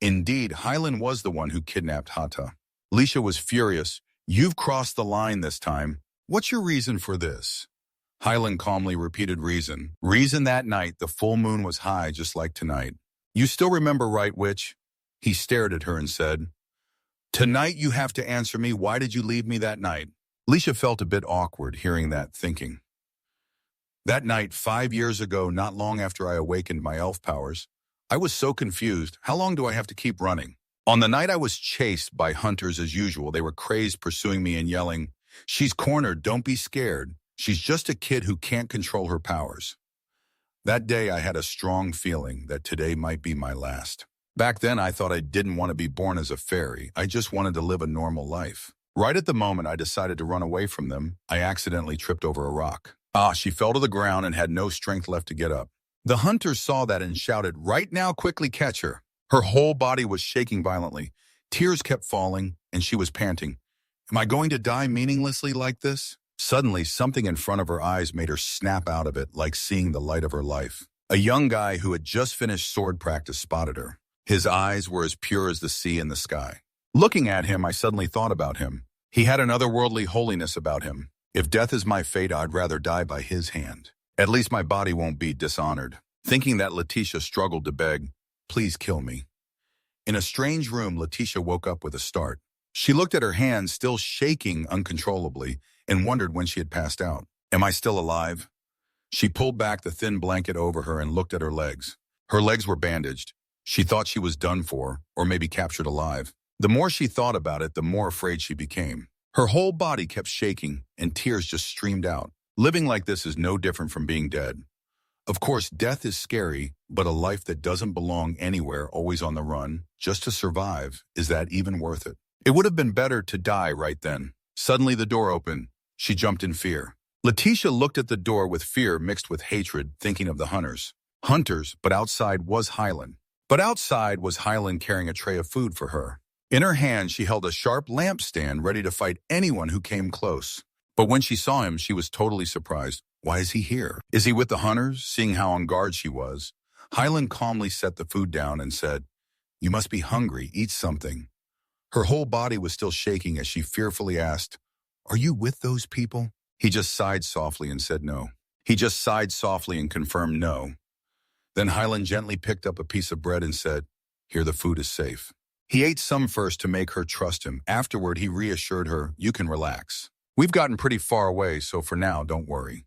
Indeed, Hylan was the one who kidnapped Hata. Licia was furious. "You've crossed the line this time. What's your reason for this?" Hyland calmly repeated reason. Reason that night the full moon was high just like tonight. You still remember, right, witch? He stared at her and said, Tonight you have to answer me. Why did you leave me that night? Leisha felt a bit awkward hearing that, thinking. That night, 5 years ago, not long after I awakened my elf powers, I was so confused. How long do I have to keep running? On the night I was chased by hunters as usual. They were crazed pursuing me and yelling, She's cornered, don't be scared. She's just a kid who can't control her powers. That day I had a strong feeling that today might be my last. Back then I thought I didn't want to be born as a fairy. I just wanted to live a normal life. Right at the moment I decided to run away from them, I accidentally tripped over a rock. She fell to the ground and had no strength left to get up. The hunters saw that and shouted, Right now, quickly catch her. Her whole body was shaking violently. Tears kept falling, and she was panting. Am I going to die meaninglessly like this? Suddenly, something in front of her eyes made her snap out of it, like seeing the light of her life. A young guy who had just finished sword practice spotted her. His eyes were as pure as the sea and the sky. Looking at him, I suddenly thought about him. He had an otherworldly holiness about him. If death is my fate, I'd rather die by his hand. At least my body won't be dishonored. Thinking that, Letitia struggled to beg, Please kill me. In a strange room, Letitia woke up with a start. She looked at her hands, still shaking uncontrollably, and wondered when she had passed out. Am I still alive? She pulled back the thin blanket over her and looked at her legs. Her legs were bandaged. She thought she was done for, or maybe captured alive. The more she thought about it, the more afraid she became. Her whole body kept shaking, and tears just streamed out. Living like this is no different from being dead. Of course, death is scary, but a life that doesn't belong anywhere, always on the run, just to survive, is that even worth it? It would have been better to die right then. Suddenly the door opened. She jumped in fear. Letitia looked at the door with fear mixed with hatred, thinking of the hunters. Hunters, but outside was Hyland. Carrying a tray of food for her. In her hand, she held a sharp lampstand ready to fight anyone who came close. But when she saw him, she was totally surprised. Why is he here? Is he with the hunters? Seeing how on guard she was, Hyland calmly set the food down and said, You must be hungry. Eat something. Her whole body was still shaking as she fearfully asked, Are you with those people? He just sighed softly and said no. He just sighed softly and confirmed no. Then Hyland gently picked up a piece of bread and said, Here, the food is safe. He ate some first to make her trust him. Afterward, he reassured her, You can relax. We've gotten pretty far away, so for now, don't worry.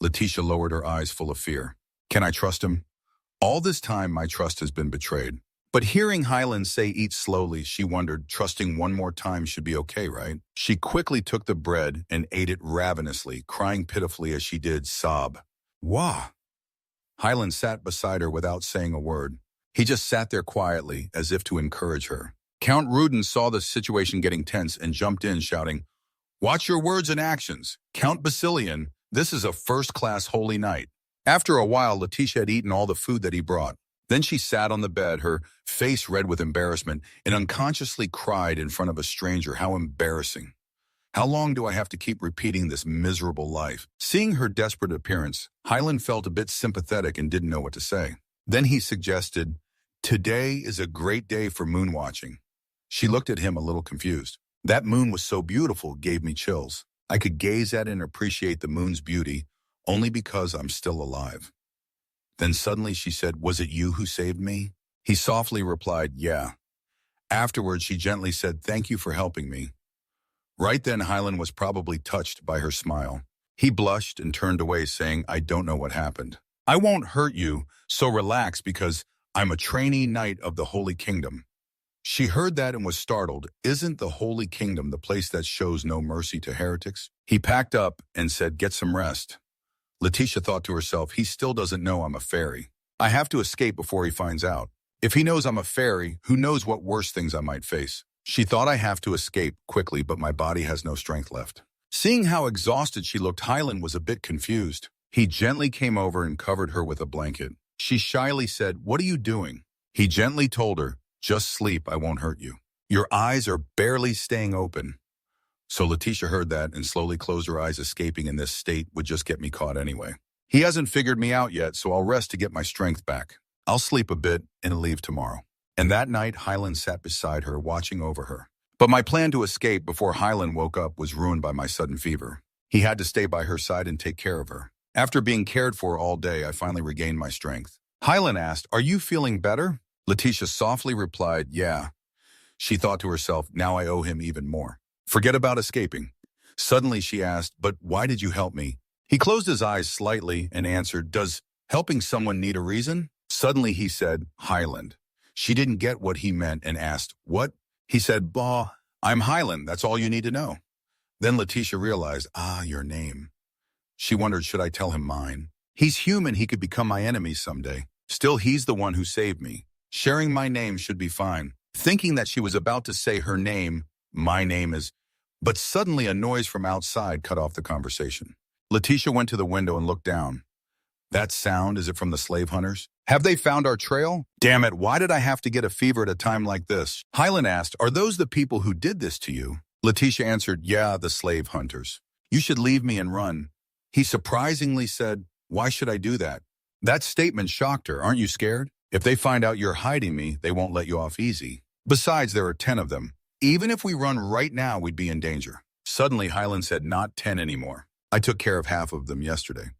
Letitia lowered her eyes full of fear. Can I trust him? All this time, my trust has been betrayed. But hearing Hyland say eat slowly, she wondered, trusting one more time should be okay, right? She quickly took the bread and ate it ravenously, crying pitifully as she did, sob. Wah! Hyland sat beside her without saying a word. He just sat there quietly, as if to encourage her. Count Rudin saw the situation getting tense and jumped in, shouting, Watch your words and actions. Count Basilian, this is a first-class holy night. After a while, Letitia had eaten all the food that he brought. Then she sat on the bed, her face red with embarrassment, and unconsciously cried in front of a stranger. How embarrassing. How long do I have to keep repeating this miserable life? Seeing her desperate appearance, Hyland felt a bit sympathetic and didn't know what to say. Then he suggested, Today is a great day for moon watching. She looked at him a little confused. That moon was so beautiful, it gave me chills. I could gaze at it and appreciate the moon's beauty only because I'm still alive. Then suddenly she said, Was it you who saved me? He softly replied, Yeah. Afterwards, she gently said, Thank you for helping me. Right then, Hyland was probably touched by her smile. He blushed and turned away, saying, I don't know what happened. I won't hurt you, so relax because I'm a trainee knight of the Holy Kingdom. She heard that and was startled. Isn't the Holy Kingdom the place that shows no mercy to heretics? He packed up and said, Get some rest. Letitia thought to herself, He still doesn't know I'm a fairy. I have to escape before he finds out. If he knows I'm a fairy, who knows what worse things I might face? She thought I have to escape quickly, but my body has no strength left. Seeing how exhausted she looked, Hyland was a bit confused. He gently came over and covered her with a blanket. She shyly said, What are you doing? He gently told her, Just sleep, I won't hurt you. Your eyes are barely staying open. So Letitia heard that and slowly closed her eyes. Escaping in this state would just get me caught anyway. He hasn't figured me out yet, so I'll rest to get my strength back. I'll sleep a bit and leave tomorrow. And that night, Hyland sat beside her, watching over her. But my plan to escape before Hyland woke up was ruined by my sudden fever. He had to stay by her side and take care of her. After being cared for all day, I finally regained my strength. Hylan asked, "Are you feeling better?" Letitia softly replied, "Yeah." She thought to herself, now I owe him even more. Forget about escaping. Suddenly she asked, "But why did you help me?" He closed his eyes slightly and answered, "Does helping someone need a reason?" Suddenly he said, "Hyland." She didn't get what he meant and asked, "What?" He said, "Bah, I'm Hyland. That's all you need to know." Then Letitia realized, your name. She wondered, should I tell him mine? He's human. He could become my enemy someday. Still, he's the one who saved me. Sharing my name should be fine. Thinking that she was about to say her name, my name is... But suddenly a noise from outside cut off the conversation. Letitia went to the window and looked down. That sound, is it from the slave hunters? Have they found our trail? Damn it, why did I have to get a fever at a time like this? Hylan asked, "Are those the people who did this to you?" Letitia answered, "Yeah, the slave hunters. You should leave me and run." He surprisingly said, "Why should I do that?" That statement shocked her. "Aren't you scared? If they find out you're hiding me, they won't let you off easy. Besides, there are 10 of them. Even if we run right now, we'd be in danger." Suddenly, Hylan said, "Not 10 anymore. I took care of half of them yesterday."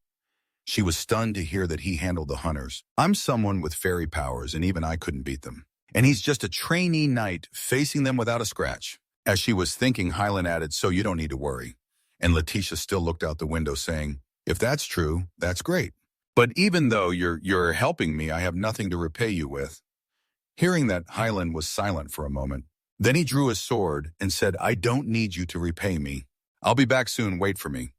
She was stunned to hear that he handled the hunters. "I'm someone with fairy powers, and even I couldn't beat them. And he's just a trainee knight facing them without a scratch." As she was thinking, Hylan added, "So you don't need to worry." And Letitia still looked out the window saying, "If that's true, that's great. But even though you're helping me, I have nothing to repay you with." Hearing that, Hylan was silent for a moment. Then he drew his sword and said, "I don't need you to repay me. I'll be back soon, wait for me."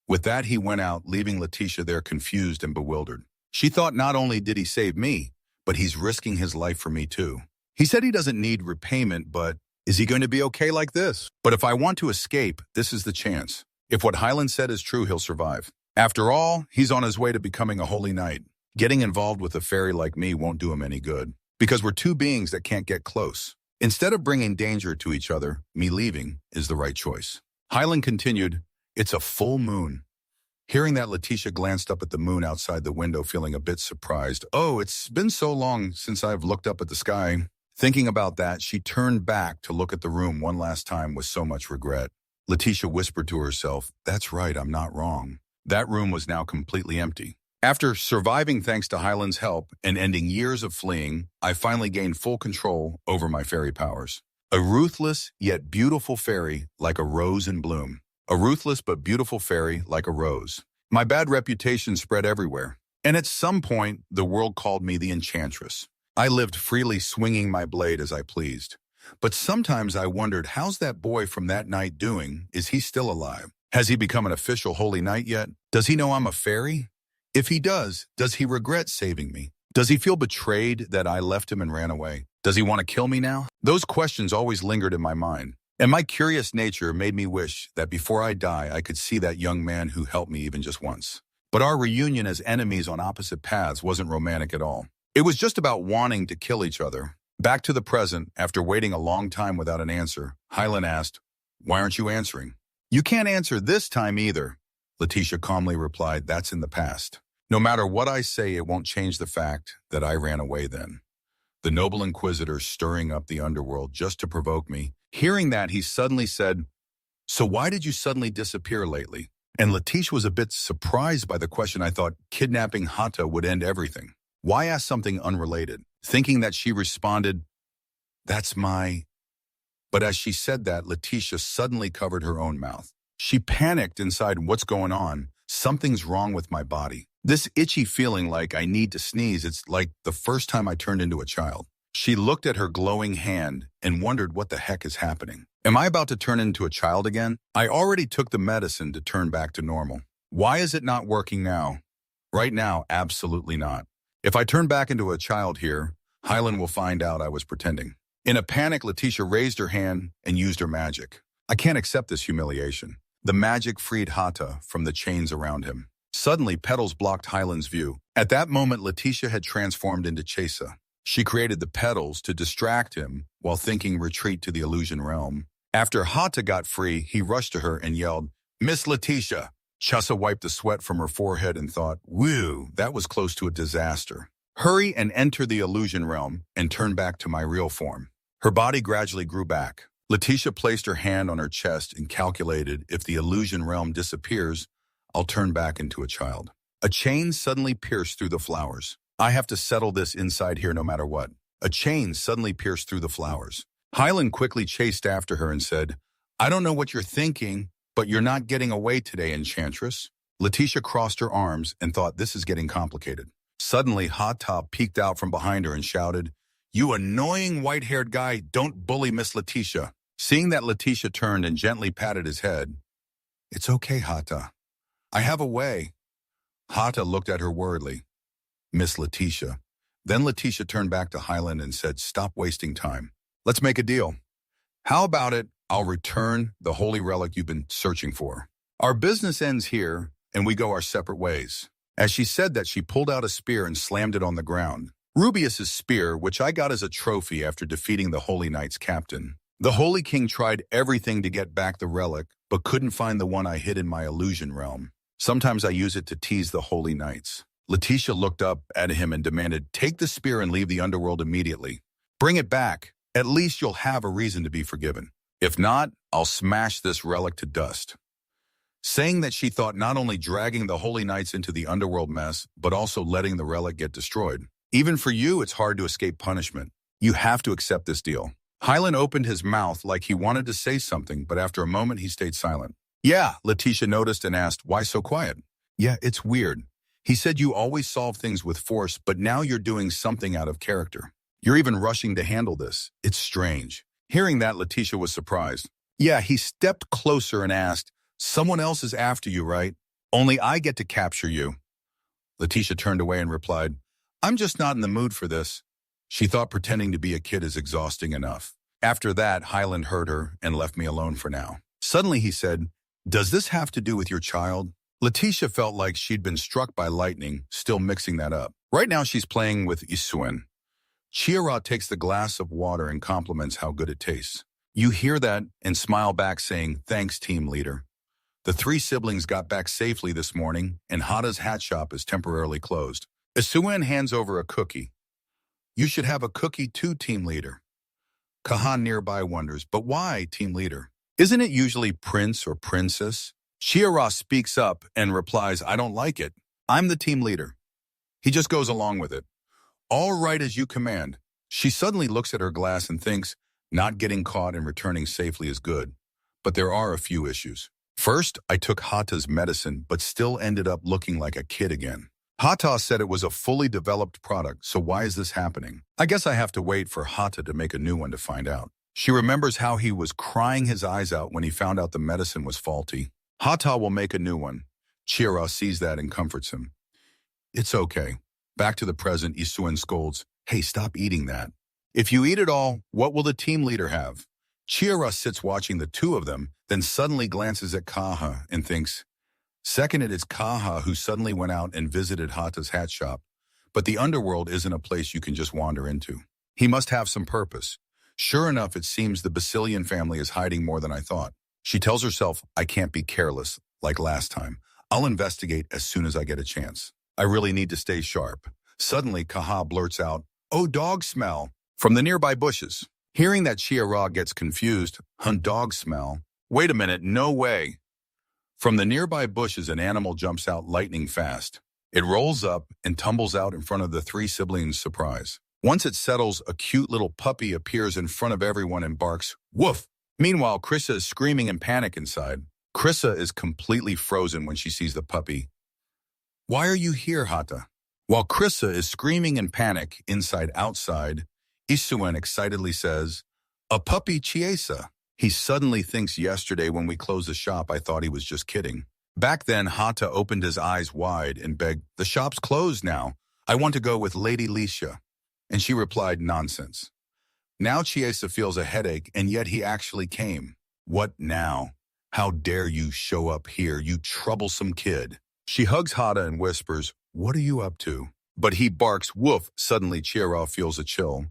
With that, he went out, leaving Letitia there confused and bewildered. She thought, not only did he save me, but he's risking his life for me too. He said he doesn't need repayment, but is he going to be okay like this? But if I want to escape, this is the chance. If what Hylan said is true, he'll survive. After all, he's on his way to becoming a holy knight. Getting involved with a fairy like me won't do him any good, because we're two beings that can't get close. Instead of bringing danger to each other, me leaving is the right choice. Hylan continued, "It's a full moon." Hearing that, Letitia glanced up at the moon outside the window, feeling a bit surprised. "Oh, it's been so long since I've looked up at the sky." Thinking about that, she turned back to look at the room one last time with so much regret. Letitia whispered to herself, "That's right, I'm not wrong." That room was now completely empty. After surviving thanks to Hylan's help and ending years of fleeing, I finally gained full control over my fairy powers. A ruthless yet beautiful fairy like a rose in bloom. A ruthless but beautiful fairy like a rose. My bad reputation spread everywhere, and at some point, the world called me the Enchantress. I lived freely swinging my blade as I pleased. But sometimes I wondered, how's that boy from that night doing? Is he still alive? Has he become an official holy knight yet? Does he know I'm a fairy? If he does he regret saving me? Does he feel betrayed that I left him and ran away? Does he want to kill me now? Those questions always lingered in my mind. And my curious nature made me wish that before I die, I could see that young man who helped me even just once. But our reunion as enemies on opposite paths wasn't romantic at all. It was just about wanting to kill each other. Back to the present, after waiting a long time without an answer, Hylan asked, "Why aren't you answering?" "You can't answer this time either." Letitia calmly replied, "That's in the past. No matter what I say, it won't change the fact that I ran away then." The noble inquisitor stirring up the underworld just to provoke me. Hearing that, he suddenly said, "So why did you suddenly disappear lately?" And Letitia was a bit surprised by the question. I thought kidnapping Hata would end everything. Why ask something unrelated? Thinking that she responded, "That's my..." But as she said that, Letitia suddenly covered her own mouth. She panicked inside, "What's going on? Something's wrong with my body. This itchy feeling like I need to sneeze, it's like the first time I turned into a child." She looked at her glowing hand and wondered what the heck is happening. Am I about to turn into a child again? I already took the medicine to turn back to normal. Why is it not working now? Right now, absolutely not. If I turn back into a child here, Hylan will find out I was pretending. In a panic, Letitia raised her hand and used her magic. I can't accept this humiliation. The magic freed Hata from the chains around him. Suddenly, petals blocked Hylan's view. At that moment, Letitia had transformed into Chesa. She created the petals to distract him while thinking retreat to the illusion realm. After Hata got free, he rushed to her and yelled, "Miss Letitia!" Chesa wiped the sweat from her forehead and thought, "Whew, that was close to a disaster. Hurry and enter the illusion realm and turn back to my real form." Her body gradually grew back. Letitia placed her hand on her chest and calculated, if the illusion realm disappears, I'll turn back into a child. A chain suddenly pierced through the flowers. I have to settle this inside here no matter what. A chain suddenly pierced through the flowers. Hyland quickly chased after her and said, I don't know what you're thinking, but you're not getting away today, Enchantress. Letitia crossed her arms and thought, this is getting complicated. Suddenly, Hot Top peeked out from behind her and shouted, You annoying white-haired guy, don't bully Miss Letitia. Seeing that, Letitia turned and gently patted his head. It's okay, Hata. I have a way. Hata looked at her worriedly. Miss Letitia. Then Letitia turned back to Hyland and said, Stop wasting time. Let's make a deal. How about it? I'll return the holy relic you've been searching for. Our business ends here, and we go our separate ways. As she said that, she pulled out a spear and slammed it on the ground. Rubius's spear, which I got as a trophy after defeating the Holy Knight's captain. The Holy King tried everything to get back the relic, but couldn't find the one I hid in my illusion realm. Sometimes I use it to tease the Holy Knights. Letitia looked up at him and demanded, Take the spear and leave the underworld immediately. Bring it back. At least you'll have a reason to be forgiven. If not, I'll smash this relic to dust. Saying that, she thought not only dragging the Holy Knights into the underworld mess, but also letting the relic get destroyed. Even for you, it's hard to escape punishment. You have to accept this deal. Hyland opened his mouth like he wanted to say something, but after a moment he stayed silent. Yeah, Letitia noticed and asked, Why so quiet? Yeah, it's weird. He said you always solve things with force, but now you're doing something out of character. You're even rushing to handle this. It's strange. Hearing that, Letitia was surprised. Yeah, he stepped closer and asked, Someone else is after you, right? Only I get to capture you. Letitia turned away and replied, I'm just not in the mood for this. She thought pretending to be a kid is exhausting enough. After that, Hyland heard her and left me alone for now. Suddenly he said, Does this have to do with your child? Letitia felt like she'd been struck by lightning, still mixing that up. Right now she's playing with Isuen. Chiara takes the glass of water and compliments how good it tastes. You hear that and smile back saying, Thanks, team leader. The three siblings got back safely this morning, and Hata's hat shop is temporarily closed. Isuen hands over a cookie. You should have a cookie too, team leader. Kahan nearby wonders, but why, team leader? Isn't it usually prince or princess? Chiara speaks up and replies, I don't like it. I'm the team leader. He just goes along with it. All right as you command. She suddenly looks at her glass and thinks, not getting caught and returning safely is good. But there are a few issues. First, I took Hata's medicine, but still ended up looking like a kid again. Hata said it was a fully developed product, so why is this happening? I guess I have to wait for Hata to make a new one to find out. She remembers how he was crying his eyes out when he found out the medicine was faulty. Hata will make a new one. Chiara sees that and comforts him. It's okay. Back to the present, Isuen scolds, Hey, stop eating that. If you eat it all, what will the team leader have? Chiara sits watching the two of them, then suddenly glances at Kaha and thinks, Second, it is Kaha who suddenly went out and visited Hata's hat shop. But the underworld isn't a place you can just wander into. He must have some purpose. Sure enough, it seems the Basilian family is hiding more than I thought. She tells herself, I can't be careless, like last time. I'll investigate as soon as I get a chance. I really need to stay sharp. Suddenly, Kaha blurts out, Oh, dog smell, from the nearby bushes. Hearing that, Chiara gets confused. Dog smell? Wait a minute, no way. From the nearby bushes, an animal jumps out lightning fast. It rolls up and tumbles out in front of the three siblings' surprise. Once it settles, a cute little puppy appears in front of everyone and barks, Woof! Meanwhile, Krissa is screaming in panic inside. Krissa is completely frozen when she sees the puppy. Why are you here, Hata? While Krissa is screaming in panic outside, Isuen excitedly says, A puppy Chiesa. He suddenly thinks yesterday when we closed the shop, I thought he was just kidding. Back then, Hata opened his eyes wide and begged, The shop's closed now. I want to go with Lady Licia. And she replied, Nonsense. Now Chiesa feels a headache, and yet he actually came. What now? How dare you show up here, you troublesome kid? She hugs Hata and whispers, What are you up to? But he barks, Woof. Suddenly Chiara feels a chill.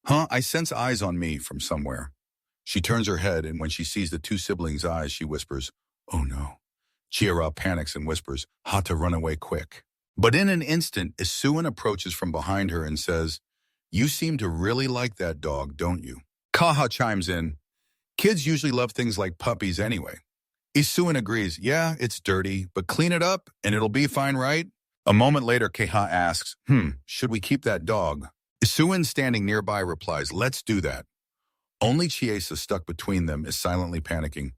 I sense eyes on me from somewhere. She turns her head, and when she sees the two siblings' eyes, she whispers, Oh no. Chiara panics and whispers, Hata, run away quick. But in an instant, Isuen approaches from behind her and says, You seem to really like that dog, don't you? Kaha chimes in, Kids usually love things like puppies anyway. Isuan agrees, yeah, it's dirty, but clean it up and it'll be fine, right? A moment later, Keha asks, should we keep that dog? Isuan, standing nearby, replies, let's do that. Only Chiesa, stuck between them, is silently panicking.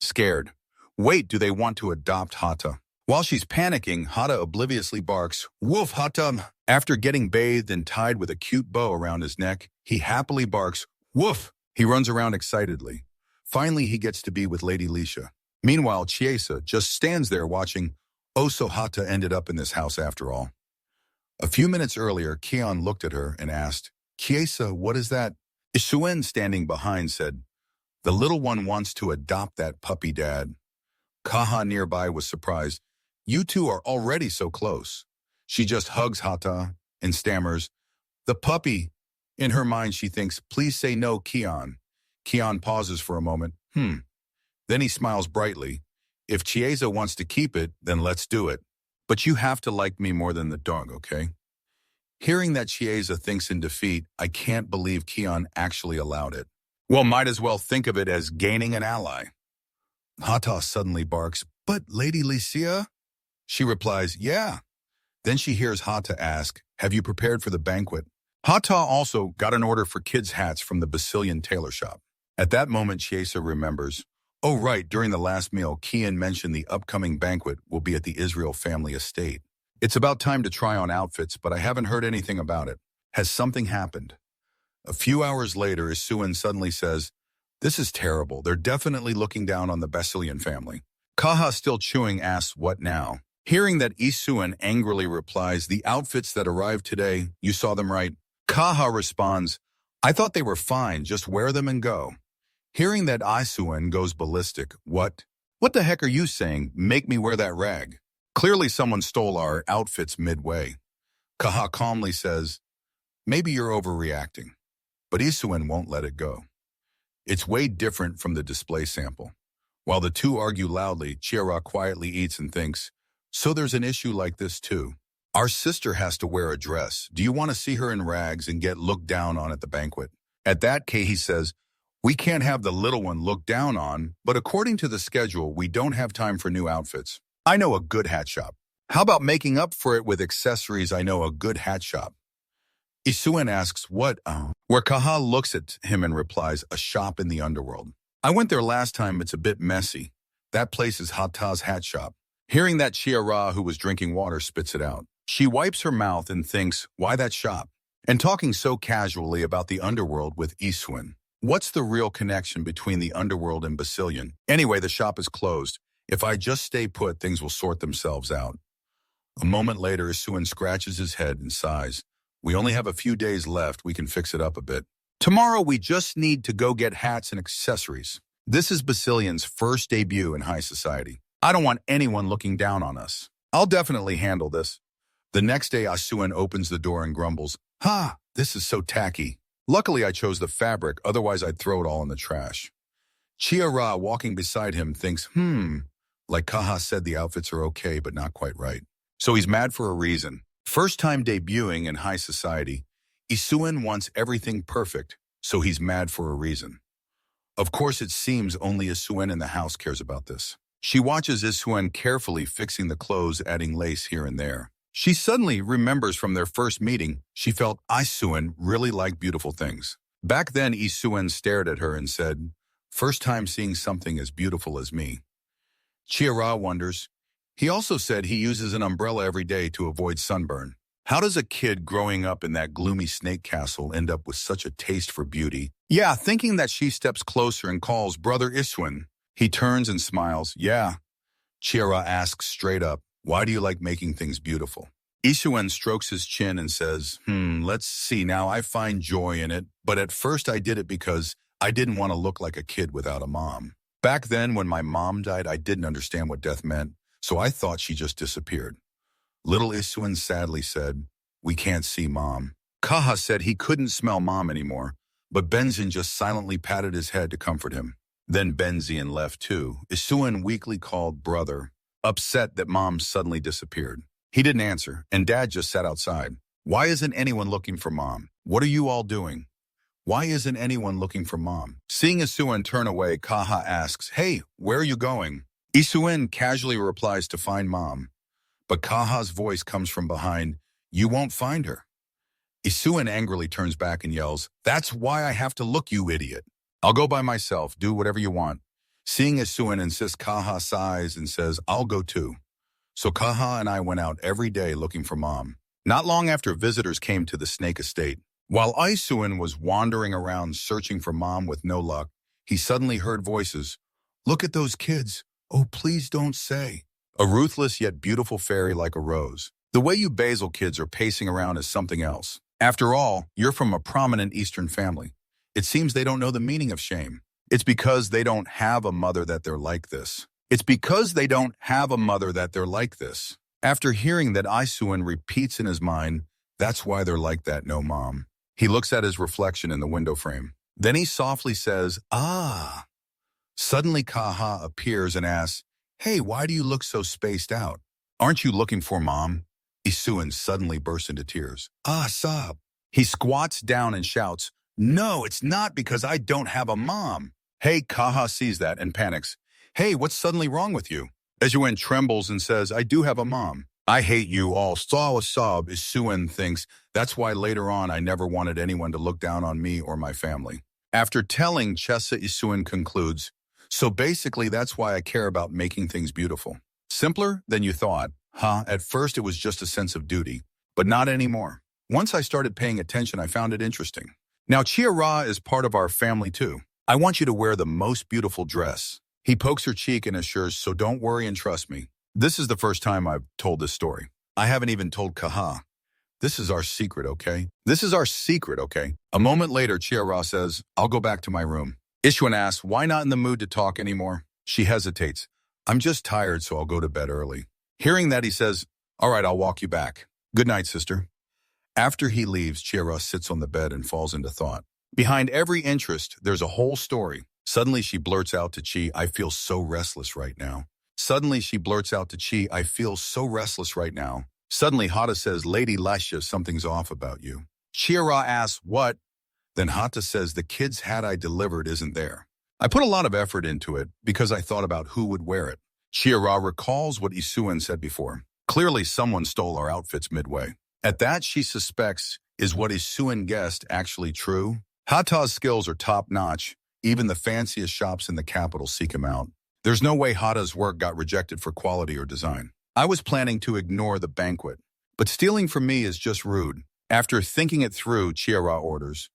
Scared. Wait, do they want to adopt Hata? While she's panicking, Hata obliviously barks, woof, Hata! After getting bathed and tied with a cute bow around his neck, he happily barks, woof! He runs around excitedly. Finally, he gets to be with Lady Lisha. Meanwhile, Chiesa just stands there watching. Oh, so Hata ended up in this house after all. A few minutes earlier, Kion looked at her and asked, Chiesa, what is that? Isuen, standing behind, said, the little one wants to adopt that puppy, Dad. Kaha, nearby, was surprised. You two are already so close. She just hugs Hata and stammers, the puppy. In her mind, she thinks, please say no, Kion. Kion pauses for a moment. Then he smiles brightly. If Chiesa wants to keep it, then let's do it. But you have to like me more than the dog, okay? Hearing that Chiesa thinks in defeat, I can't believe Kion actually allowed it. Well, might as well think of it as gaining an ally. Hata suddenly barks, but Lady Licia? She replies, yeah. Then she hears Hata ask, have you prepared for the banquet? Hata also got an order for kids' hats from the Basilian tailor shop. At that moment, Chiesa remembers, oh right, during the last meal, Kian mentioned the upcoming banquet will be at the Israel family estate. It's about time to try on outfits, but I haven't heard anything about it. Has something happened? A few hours later, Isuan suddenly says, this is terrible. They're definitely looking down on the Basilian family. Kaha, still chewing, asks, what now? Hearing that, Isuan angrily replies, the outfits that arrived today, you saw them right? Kaha responds, I thought they were fine, just wear them and go. Hearing that, Isuan goes ballistic. What? What the heck are you saying? Make me wear that rag. Clearly someone stole our outfits midway. Kaha calmly says, maybe you're overreacting. But Isuan won't let it go. It's way different from the display sample. While the two argue loudly, Chiara quietly eats and thinks, so there's an issue like this too. Our sister has to wear a dress. Do you want to see her in rags and get looked down on at the banquet? At that, Kehi says, we can't have the little one looked down on, but according to the schedule, we don't have time for new outfits. I know a good hat shop. How about making up for it with accessories? I know a good hat shop. Isuan asks, what? Where Kaha looks at him and replies, a shop in the underworld. I went there last time. It's a bit messy. That place is Hata's hat shop. Hearing that, Chiara, who was drinking water, spits it out. She wipes her mouth and thinks, why that shop? And talking so casually about the underworld with Isuan. What's the real connection between the underworld and Basilian? Anyway, the shop is closed. If I just stay put, things will sort themselves out. A moment later, Isuan scratches his head and sighs. We only have a few days left. We can fix it up a bit. Tomorrow, we just need to go get hats and accessories. This is Basilian's first debut in high society. I don't want anyone looking down on us. I'll definitely handle this. The next day, Isuan opens the door and grumbles, this is so tacky. Luckily, I chose the fabric, otherwise I'd throw it all in the trash. Chiara, walking beside him, thinks, like Kaha said, the outfits are okay, but not quite right. So he's mad for a reason. First time debuting in high society, Isuan wants everything perfect, so he's mad for a reason. Of course, it seems only Isuan in the house cares about this. She watches Isuan carefully fixing the clothes, adding lace here and there. She suddenly remembers from their first meeting, she felt Isuan really liked beautiful things. Back then, Isuan stared at her and said, first time seeing something as beautiful as me. Chiara wonders. He also said he uses an umbrella every day to avoid sunburn. How does a kid growing up in that gloomy snake castle end up with such a taste for beauty? Yeah, thinking that, she steps closer and calls, Brother Isuan. He turns and smiles. Yeah. Chiara asks straight up, why do you like making things beautiful? Isuan strokes his chin and says, let's see, now I find joy in it, but at first I did it because I didn't want to look like a kid without a mom. Back then, when my mom died, I didn't understand what death meant, so I thought she just disappeared. Little Isuan sadly said, we can't see Mom. Kaha said he couldn't smell Mom anymore, but Benzin just silently patted his head to comfort him. Then Benzin left too. Isuan weakly called brother, upset that Mom suddenly disappeared. He didn't answer, and Dad just sat outside. Why isn't anyone looking for Mom? What are you all doing? Why isn't anyone looking for mom? Seeing Isuen turn away, Kaha asks, hey, where are you going? Isuen casually replies to find mom, but Kaha's voice comes from behind, you won't find her. Isuen angrily turns back and yells, that's why I have to look, you idiot. I'll go by myself, do whatever you want. Seeing Isuen insists, Kaha sighs and says, I'll go too. So Kaha and I went out every day looking for mom. Not long after visitors came to the snake estate, while Isuen was wandering around searching for mom with no luck, he suddenly heard voices. Look at those kids. Oh, please don't say. A ruthless yet beautiful fairy like a rose. The way you basil kids are pacing around is something else. After all, you're from a prominent Eastern family. It seems they don't know the meaning of shame. It's because they don't have a mother that they're like this. It's because they don't have a mother that they're like this. After hearing that, Isuen repeats in his mind, that's why they're like that, no mom. He looks at his reflection in the window frame. Then he softly says, ah. Suddenly Kaha appears and asks, hey, why do you look so spaced out? Aren't you looking for mom? Isuen suddenly bursts into tears. Ah, sob. He squats down and shouts, no, it's not because I don't have a mom. Hey, Kaha sees that and panics. Hey, what's suddenly wrong with you? Isuen trembles and says, I do have a mom. I hate you all. Sob. Isuen thinks, that's why later on I never wanted anyone to look down on me or my family. After telling Chessa, Isuen concludes, so basically that's why I care about making things beautiful. Simpler than you thought, huh? At first it was just a sense of duty, but not anymore. Once I started paying attention, I found it interesting. Now Chia-Ra is part of our family too. I want you to wear the most beautiful dress. He pokes her cheek and assures, so don't worry and trust me. This is the first time I've told this story. I haven't even told Kaha. This is our secret, okay? This is our secret, okay? A moment later, Chia-Ra says, I'll go back to my room. Isuen asks, why not in the mood to talk anymore? She hesitates. I'm just tired, so I'll go to bed early. Hearing that, he says, all right, I'll walk you back. Good night, sister. After he leaves, Chia-Ra sits on the bed and falls into thought. Behind every interest, there's a whole story. Suddenly, she blurts out to Chi, I feel so restless right now. Suddenly, she blurts out to Chi, I feel so restless right now. Suddenly, Hata says, Lady Lasha, something's off about you. Chia-Ra asks, what? Then Hata says, the kid's hat I delivered isn't there. I put a lot of effort into it because I thought about who would wear it. Chia-Ra recalls what Isuen said before. Clearly, someone stole our outfits midway. At that, she suspects, is what Isuen guessed actually true? Hata's skills are top-notch. Even the fanciest shops in the capital seek him out. There's no way Hata's work got rejected for quality or design. I was planning to ignore the banquet, but stealing from me is just rude. After thinking it through, Chia-Ra orders,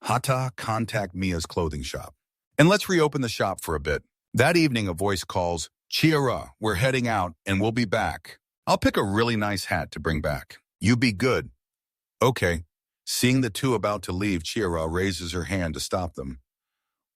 Hata, contact Mia's clothing shop. And let's reopen the shop for a bit. That evening, a voice calls, Chia-Ra, we're heading out and we'll be back. I'll pick a really nice hat to bring back. You be good. Okay. Seeing the two about to leave, Chia-Ra raises her hand to stop them.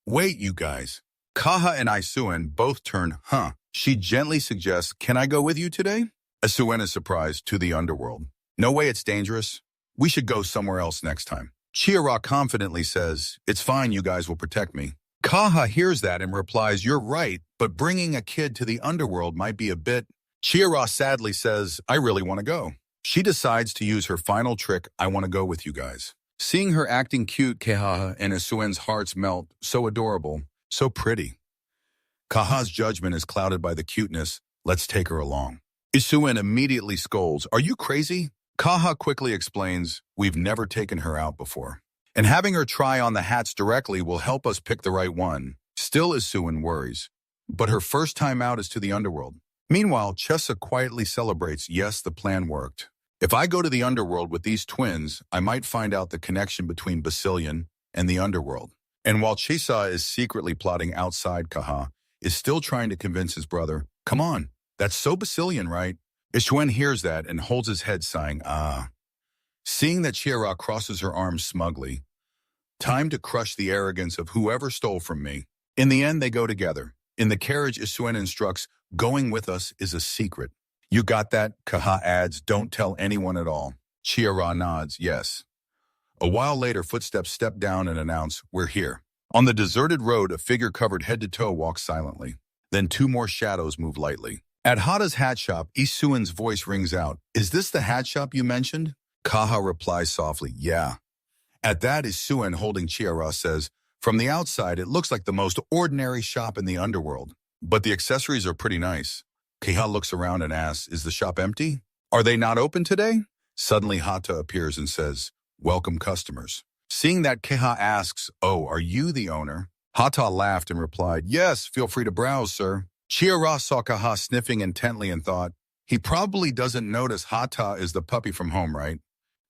Wait, you guys. Kaha and Isuen both turn, huh? She gently suggests, can I go with you today? Isuen is surprised, to the underworld. No way, it's dangerous. We should go somewhere else next time. Chia-Ra confidently says, it's fine, you guys will protect me. Kaha hears that and replies, you're right, but bringing a kid to the underworld might be a bit. Chia-Ra sadly says, I really want to go. She decides to use her final trick, I want to go with you guys. Seeing her acting cute, Kaha and Isuen's hearts melt, so adorable, so pretty. Kaha's judgment is clouded by the cuteness, let's take her along. Isuen immediately scolds, are you crazy? Kaha quickly explains, we've never taken her out before. And having her try on the hats directly will help us pick the right one. Still, Isuen worries. But her first time out is to the underworld. Meanwhile, Chessa quietly celebrates, yes, the plan worked. If I go to the underworld with these twins, I might find out the connection between Basilian and the underworld. And while Chisa is secretly plotting outside, Kaha is still trying to convince his brother, come on, that's so Basilian, right? Isuen hears that and holds his head sighing, ah. Seeing that Chia-Ra crosses her arms smugly, time to crush the arrogance of whoever stole from me. In the end, they go together. In the carriage, Isuen instructs, going with us is a secret. You got that? Kaha adds, don't tell anyone at all. Chia-Ra nods, yes. A while later, footsteps step down and announce, we're here. On the deserted road, a figure covered head to toe walks silently. Then two more shadows move lightly. At Hata's hat shop, Isuen's voice rings out, is this the hat shop you mentioned? Kaha replies softly, yeah. At that, Isuen holding Chiara says, "From the outside, it looks like the most ordinary shop in the underworld. But the accessories are pretty nice." Keha looks around and asks, "Is the shop empty? Are they not open today?" Suddenly, Hata appears and says, "Welcome customers." Seeing that, Keha asks, "Oh, are you the owner?" Hata laughed and replied, "Yes, feel free to browse, sir." Chiara saw Keha sniffing intently and thought, he probably doesn't notice Hata is the puppy from home, right?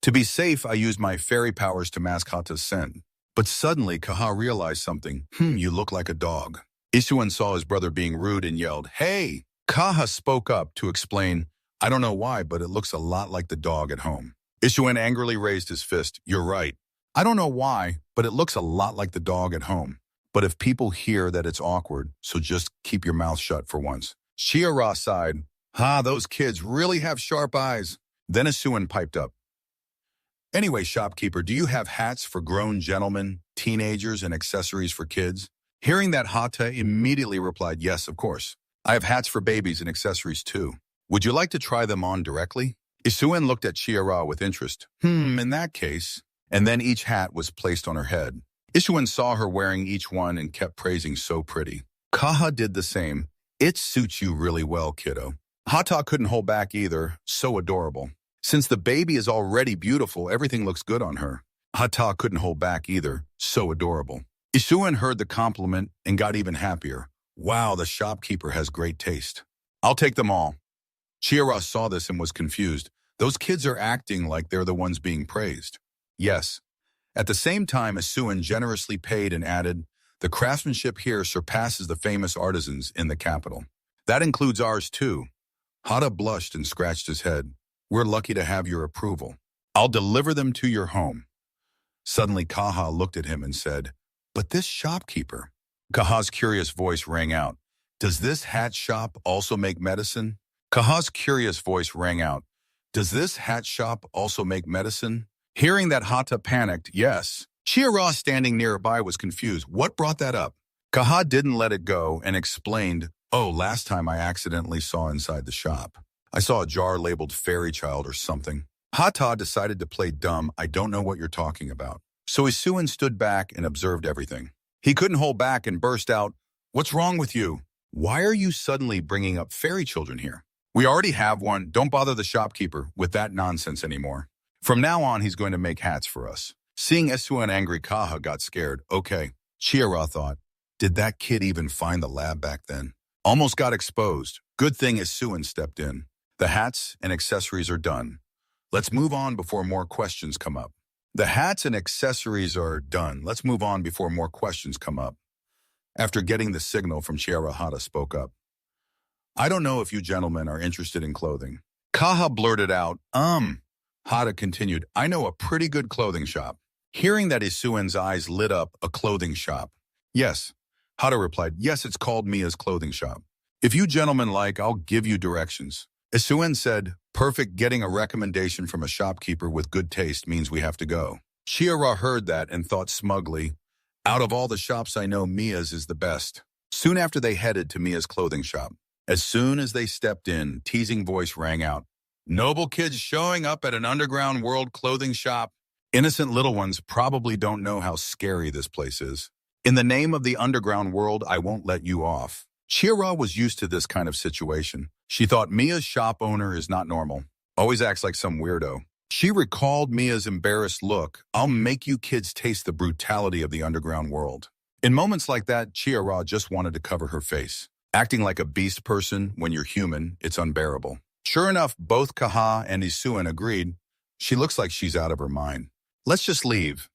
To be safe, I used my fairy powers to mask Hata's scent. But suddenly, Keha realized something. You look like a dog." Isuen saw his brother being rude and yelled, "Hey!" Keha spoke up to explain, "I don't know why, but it looks a lot like the dog at home." Isuen angrily raised his fist. "You're right. I don't know why, but it looks a lot like the dog at home. But if people hear that it's awkward, so just keep your mouth shut for once." Chiara sighed. Those kids really have sharp eyes." Then Isuen piped up, "Anyway, shopkeeper, do you have hats for grown gentlemen, teenagers, and accessories for kids?" Hearing that, Hata immediately replied, "Yes, of course. I have hats for babies and accessories too. Would you like to try them on directly?" Isuen looked at Chiara with interest. In that case." And then each hat was placed on her head. Isuen saw her wearing each one and kept praising, "So pretty." Keha did the same. "It suits you really well, kiddo." Hata couldn't hold back either. "So adorable. Since the baby is already beautiful, everything looks good on her." Hata couldn't hold back either. "So adorable." Isuen heard the compliment and got even happier. "Wow, the shopkeeper has great taste. I'll take them all." Chiara saw this and was confused. Those kids are acting like they're the ones being praised. Yes. At the same time, Isuen generously paid and added, "The craftsmanship here surpasses the famous artisans in the capital. That includes ours too." Hata blushed and scratched his head. "We're lucky to have your approval. I'll deliver them to your home." Suddenly, Keha looked at him and said, "But this shopkeeper." Keha's curious voice rang out, "Does this hat shop also make medicine?" Keha's curious voice rang out, "Does this hat shop also make medicine?" Hearing that, Hata panicked, "Yes." Chiara, standing nearby, was confused. "What brought that up?" Keha didn't let it go and explained, "Oh, last time I accidentally saw inside the shop. I saw a jar labeled Fairy Child or something." Hata decided to play dumb. "I don't know what you're talking about." So Isuen stood back and observed everything. He couldn't hold back and burst out, "What's wrong with you? Why are you suddenly bringing up fairy children here? We already have one. Don't bother the shopkeeper with that nonsense anymore. From now on, he's going to make hats for us." Seeing Isuen angry, Keha got scared. "Okay." Chiara thought, "Did that kid even find the lab back then? Almost got exposed. Good thing Isuen stepped in. The hats and accessories are done. Let's move on before more questions come up." The hats and accessories are done. Let's move on before more questions come up. After getting the signal from Chiara, Hata spoke up. "I don't know if you gentlemen are interested in clothing." Keha blurted out, Hata continued, "I know a pretty good clothing shop." Hearing that, Isuen's eyes lit up. "A clothing shop?" "Yes." Hata replied, "Yes, it's called Mia's Clothing Shop. If you gentlemen like, I'll give you directions." Isuen said, "Perfect, getting a recommendation from a shopkeeper with good taste means we have to go." Chiara heard that and thought smugly, "Out of all the shops I know, Mia's is the best." Soon after, they headed to Mia's Clothing Shop. As soon as they stepped in, teasing voice rang out, "Noble kids showing up at an underground world clothing shop." Innocent little ones probably don't know how scary this place is. "In the name of the underground world, I won't let you off." Chiara was used to this kind of situation. She thought Mia's shop owner is not normal. Always acts like some weirdo. She recalled Mia's embarrassed look. "I'll make you kids taste the brutality of the underground world." In moments like that, Chiara just wanted to cover her face. Acting like a beast person when you're human, it's unbearable. Sure enough, both Keha and Isuen agreed. "She looks like she's out of her mind. Let's just leave."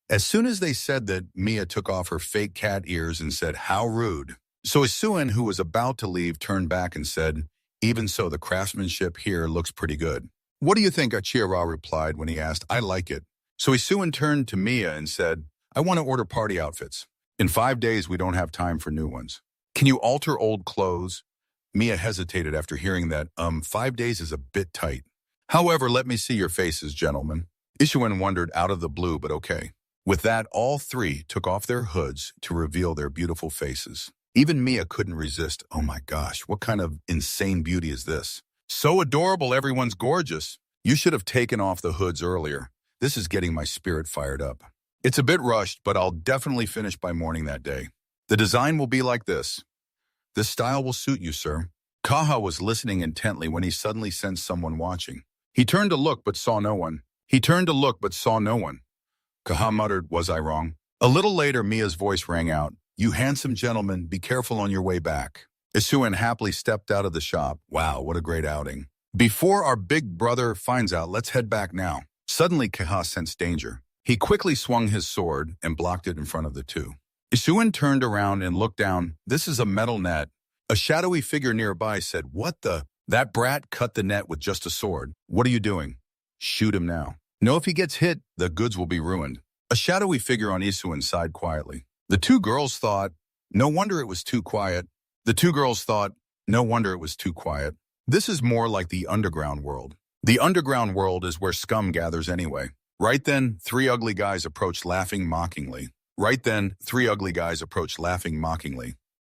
As soon as they said that, Mia took off her fake cat ears and said, "How rude." So Isuen, who was about to leave, turned back and said, "Even so, the craftsmanship here looks pretty good." "What do you think?" Chiara replied when he asked. "I like it." So Isuen turned to Mia and said, "I want to order party outfits. In 5 days, we don't have time for new ones. Can you alter old clothes?" Mia hesitated after hearing that. 5 days is a bit tight. "However, let me see your faces, gentlemen." Isuen wondered out of the blue, but okay. With that, all three took off their hoods to reveal their beautiful faces. Even Mia couldn't resist. "Oh my gosh, what kind of insane beauty is this? So adorable, everyone's gorgeous. You should have taken off the hoods earlier. This is getting my spirit fired up." It's a bit rushed, but I'll definitely finish by morning that day. The design will be like this. This style will suit you, sir. Kaha was listening intently when he suddenly sensed someone watching. He turned to look but saw no one. Kaha muttered, was I wrong? A little later, Mia's voice rang out. You handsome gentleman, be careful on your way back. Isuan happily stepped out of the shop. Wow, what a great outing. Before our big brother finds out, let's head back now. Suddenly, Kaha sensed danger. He quickly swung his sword and blocked it in front of the two. Isuan turned around and looked down. This is a metal net. A shadowy figure nearby said, what the? That brat cut the net with just a sword. What are you doing? Shoot him now. No, if he gets hit, the goods will be ruined. A shadowy figure on Isuan sighed quietly. The two girls thought, no wonder it was too quiet. This is more like the underground world. The underground world is where scum gathers anyway. Right then, three ugly guys approached laughing mockingly.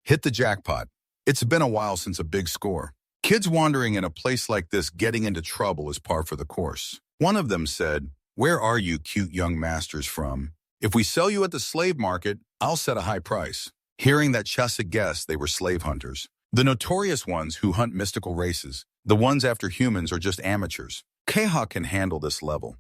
Hit the jackpot. It's been a while since a big score. Kids wandering in a place like this getting into trouble is par for the course. One of them said, where are you cute young masters from? If we sell you at the slave market, I'll set a high price. Hearing that Chesa guessed they were slave hunters. The notorious ones who hunt mystical races. The ones after humans are just amateurs. Kaha can handle this level.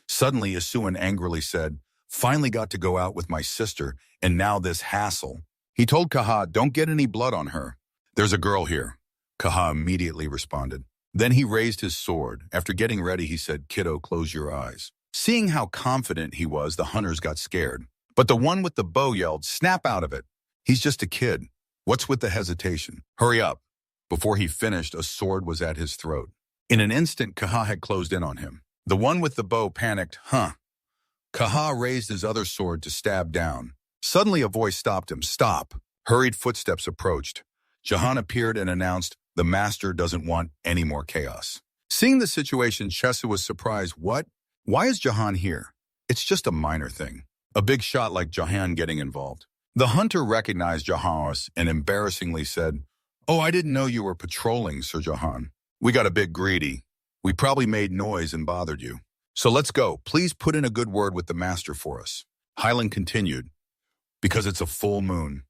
Suddenly, Isuan angrily said, finally got to go out with my sister, and now this hassle. He told Kaha, don't get any blood on her. There's a girl here. Kaha immediately responded. Then he raised his sword. After getting ready, he said, kiddo, close your eyes. Seeing how confident he was, the hunters got scared. But the one with the bow yelled, snap out of it. He's just a kid. What's with the hesitation? Hurry up. Before he finished, a sword was at his throat. In an instant, Kaha had closed in on him. The one with the bow panicked, Kaha raised his other sword to stab down. Suddenly a voice stopped him. Stop. Hurried footsteps approached. Jahan appeared and announced, the master doesn't want any more chaos. Seeing the situation, Chesa was surprised. What? Why is Jahan here? It's just a minor thing. A big shot like Jahan getting involved. The hunter recognized Jahan and embarrassingly said, oh, I didn't know you were patrolling, Sir Jahan. We got a bit greedy. We probably made noise and bothered you. So let's go. Please put in a good word with the master for us. Hyland continued, because it's a full moon.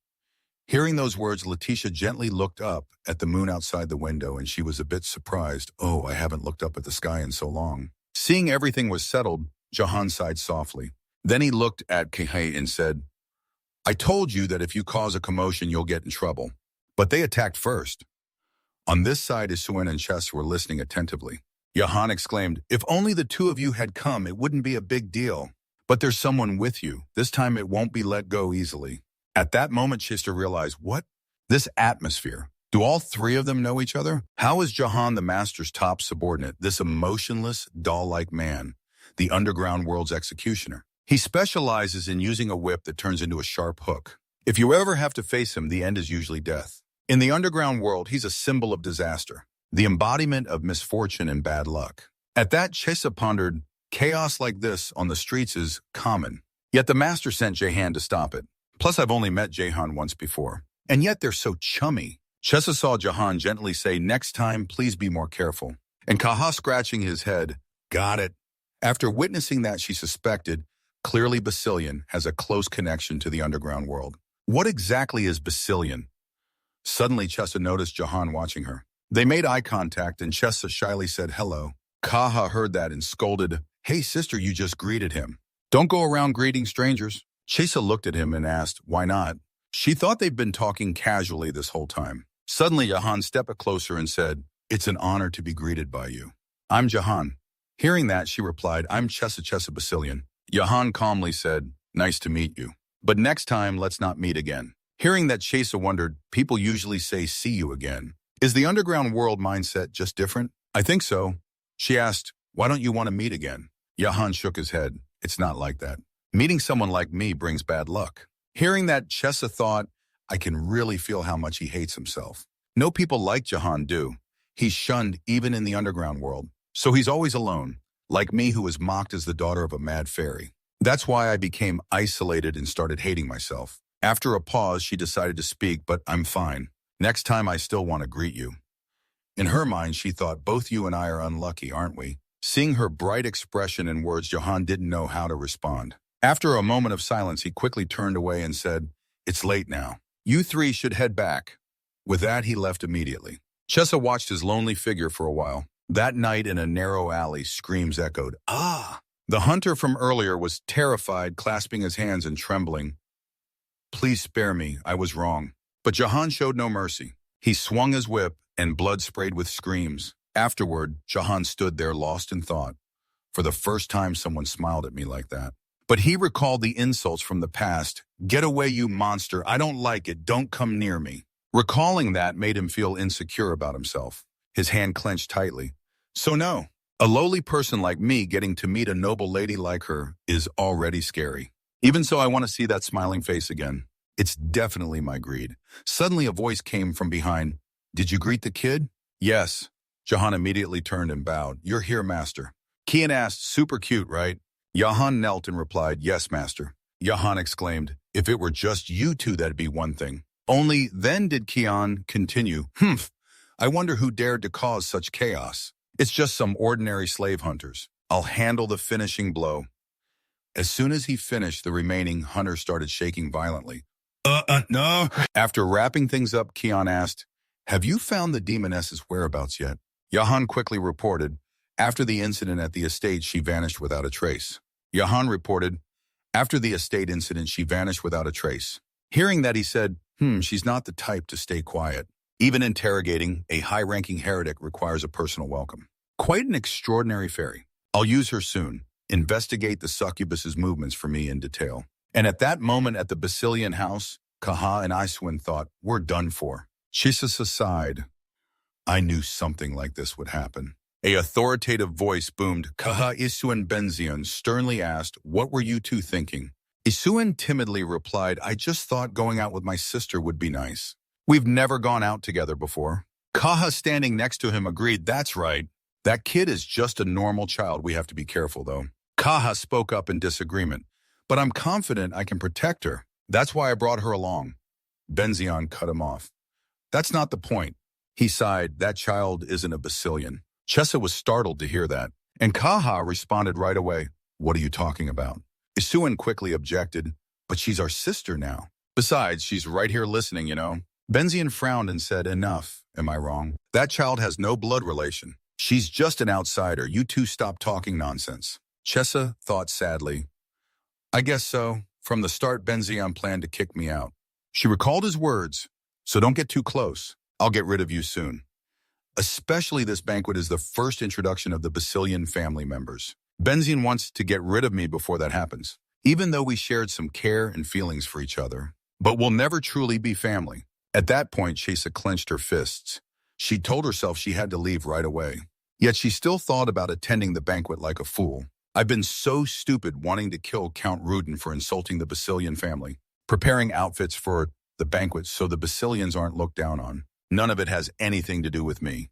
Hearing those words, Letitia gently looked up at the moon outside the window, and she was a bit surprised. Oh, I haven't looked up at the sky in so long. Seeing everything was settled, Jahan sighed softly. Then he looked at Kehei and said, I told you that if you cause a commotion, you'll get in trouble. But they attacked first. On this side, Isuan and Chess were listening attentively. Jahan exclaimed, if only the two of you had come, it wouldn't be a big deal. But there's someone with you. This time it won't be let go easily. At that moment, Chester realized, what? This atmosphere. Do all three of them know each other? How is Jahan the master's top subordinate, this emotionless, doll-like man, the underground world's executioner? He specializes in using a whip that turns into a sharp hook. If you ever have to face him, the end is usually death. In the underground world, he's a symbol of disaster, the embodiment of misfortune and bad luck. At that, Chesa pondered, chaos like this on the streets is common. Yet the master sent Jahan to stop it. Plus, I've only met Jahan once before. And yet they're so chummy. Chesa saw Jahan gently say, next time, please be more careful. And Kaha scratching his head, got it. After witnessing that, she suspected, clearly Basilian has a close connection to the underground world. What exactly is Basilian? Suddenly, Chesa noticed Jahan watching her. They made eye contact, and Chesa shyly said hello. Kaha heard that and scolded, hey sister, you just greeted him. Don't go around greeting strangers. Chesa looked at him and asked, why not? She thought they'd been talking casually this whole time. Suddenly, Jahan stepped closer and said, it's an honor to be greeted by you. I'm Jahan. Hearing that, she replied, I'm Chesa Basilian. Jahan calmly said, nice to meet you. But next time, let's not meet again. Hearing that, Chesa wondered, people usually say see you again. Is the underground world mindset just different? I think so. She asked, why don't you want to meet again? Jahan shook his head. It's not like that. Meeting someone like me brings bad luck. Hearing that, Chesa thought, I can really feel how much he hates himself. No people like Jahan do. He's shunned even in the underground world. So he's always alone, like me who was mocked as the daughter of a mad fairy. That's why I became isolated and started hating myself. After a pause, she decided to speak, but I'm fine. Next time I still want to greet you. In her mind, she thought, both you and I are unlucky, aren't we? Seeing her bright expression and words, Jahan didn't know how to respond. After a moment of silence, he quickly turned away and said, "It's late now. You three should head back." With that, he left immediately. Chessa watched his lonely figure for a while. That night in a narrow alley, screams echoed, "Ah!" The hunter from earlier was terrified, clasping his hands and trembling. "Please spare me, I was wrong." But Jahan showed no mercy. He swung his whip, and blood sprayed with screams. Afterward, Jahan stood there lost in thought. For the first time, someone smiled at me like that. But he recalled the insults from the past. "Get away, you monster. I don't like it. Don't come near me." Recalling that made him feel insecure about himself. His hand clenched tightly. So no, a lowly person like me getting to meet a noble lady like her is already scary. Even so, I want to see that smiling face again. It's definitely my greed. Suddenly a voice came from behind. "Did you greet the kid?" "Yes." Jahan immediately turned and bowed. "You're here, master." Kian asked, "Super cute, right?" Jahan knelt and replied, "Yes, master." Jahan exclaimed, "If it were just you two, that'd be one thing." Only then did Kian continue, "Humph, I wonder who dared to cause such chaos. It's just some ordinary slave hunters. I'll handle the finishing blow." As soon as he finished, the remaining hunters started shaking violently. No. After wrapping things up, Kian asked, "Have you found the demoness's whereabouts yet?" Jahan quickly reported, "After the incident at the estate, she vanished without a trace." Jahan reported, "After the estate incident, she vanished without a trace." Hearing that, he said, She's not the type to stay quiet. Even interrogating a high-ranking heretic requires a personal welcome. Quite an extraordinary fairy. I'll use her soon. Investigate the succubus's movements for me in detail." And at that moment at the Basilian house, Kaha and Iswin thought, "We're done for." Chisisa sighed. "I knew something like this would happen." A authoritative voice boomed. Kaha Iswin Benzion sternly asked, "What were you two thinking?" Iswin timidly replied, "I just thought going out with my sister would be nice. We've never gone out together before." Kaha, standing next to him, agreed, "That's right. That kid is just a normal child. We have to be careful, though." Kaha spoke up in disagreement. "But I'm confident I can protect her. That's why I brought her along." Benzion cut him off. "That's not the point." He sighed, "That child isn't a Basilian." Chessa was startled to hear that, and Kaha responded right away, "What are you talking about?" Isuin quickly objected, "But she's our sister now. Besides, she's right here listening, you know." Benzion frowned and said, "Enough. Am I wrong? That child has no blood relation. She's just an outsider. You two stop talking nonsense." Chessa thought sadly, "I guess so. From the start, Benzion planned to kick me out." She recalled his words, "So don't get too close. I'll get rid of you soon." Especially this banquet is the first introduction of the Basilian family members. Benzion wants to get rid of me before that happens, even though we shared some care and feelings for each other. But we'll never truly be family. At that point, Chesa clenched her fists. She told herself she had to leave right away. Yet she still thought about attending the banquet like a fool. "I've been so stupid wanting to kill Count Rudin for insulting the Basilian family, preparing outfits for the banquet so the Basilians aren't looked down on. None of it has anything to do with me."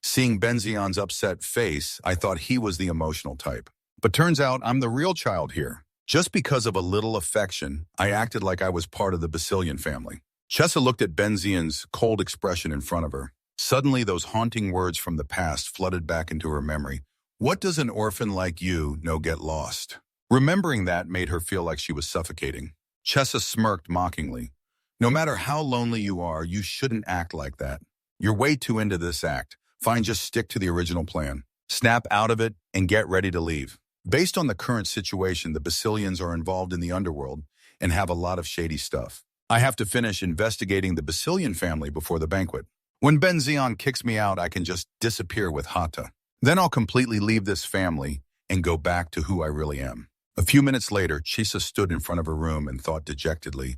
Seeing Benzion's upset face, I thought he was the emotional type. But turns out I'm the real child here. Just because of a little affection, I acted like I was part of the Basilian family. Chessa looked at Benzion's cold expression in front of her. Suddenly, those haunting words from the past flooded back into her memory. "What does an orphan like you know get lost?" Remembering that made her feel like she was suffocating. Chessa smirked mockingly. "No matter how lonely you are, you shouldn't act like that. You're way too into this act. Fine, just stick to the original plan. Snap out of it and get ready to leave." Based on the current situation, the Basilians are involved in the underworld and have a lot of shady stuff. I have to finish investigating the Basilian family before the banquet. When Benzion kicks me out, I can just disappear with Hata. Then I'll completely leave this family and go back to who I really am. A few minutes later, Chisa stood in front of her room and thought dejectedly,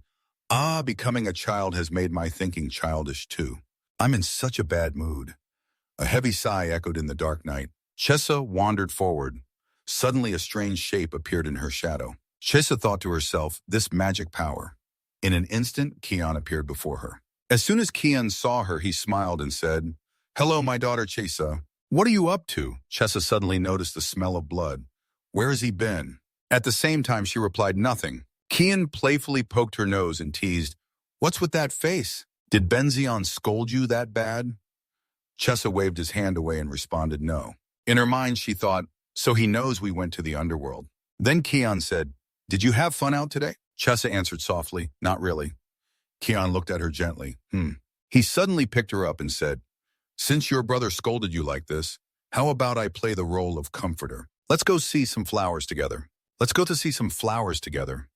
becoming a child has made my thinking childish too. I'm in such a bad mood." A heavy sigh echoed in the dark night. Chessa wandered forward. Suddenly a strange shape appeared in her shadow. Chessa thought to herself, "This magic power." In an instant, Kian appeared before her. As soon as Kian saw her, he smiled and said, "Hello, my daughter Chessa. What are you up to?" Chessa suddenly noticed the smell of blood. "Where has he been?" At the same time, she replied, "Nothing." Kian playfully poked her nose and teased, "What's with that face? Did Benzion scold you that bad?" Chessa waved his hand away and responded no. In her mind, she thought, "So he knows we went to the underworld." Then Kian said, Did you have fun out today? Chessa answered softly, not really. Kian looked at her gently. He suddenly picked her up and said, since your brother scolded you like this, how about I play the role of comforter? Let's go see some flowers together. Let's go to see some flowers together.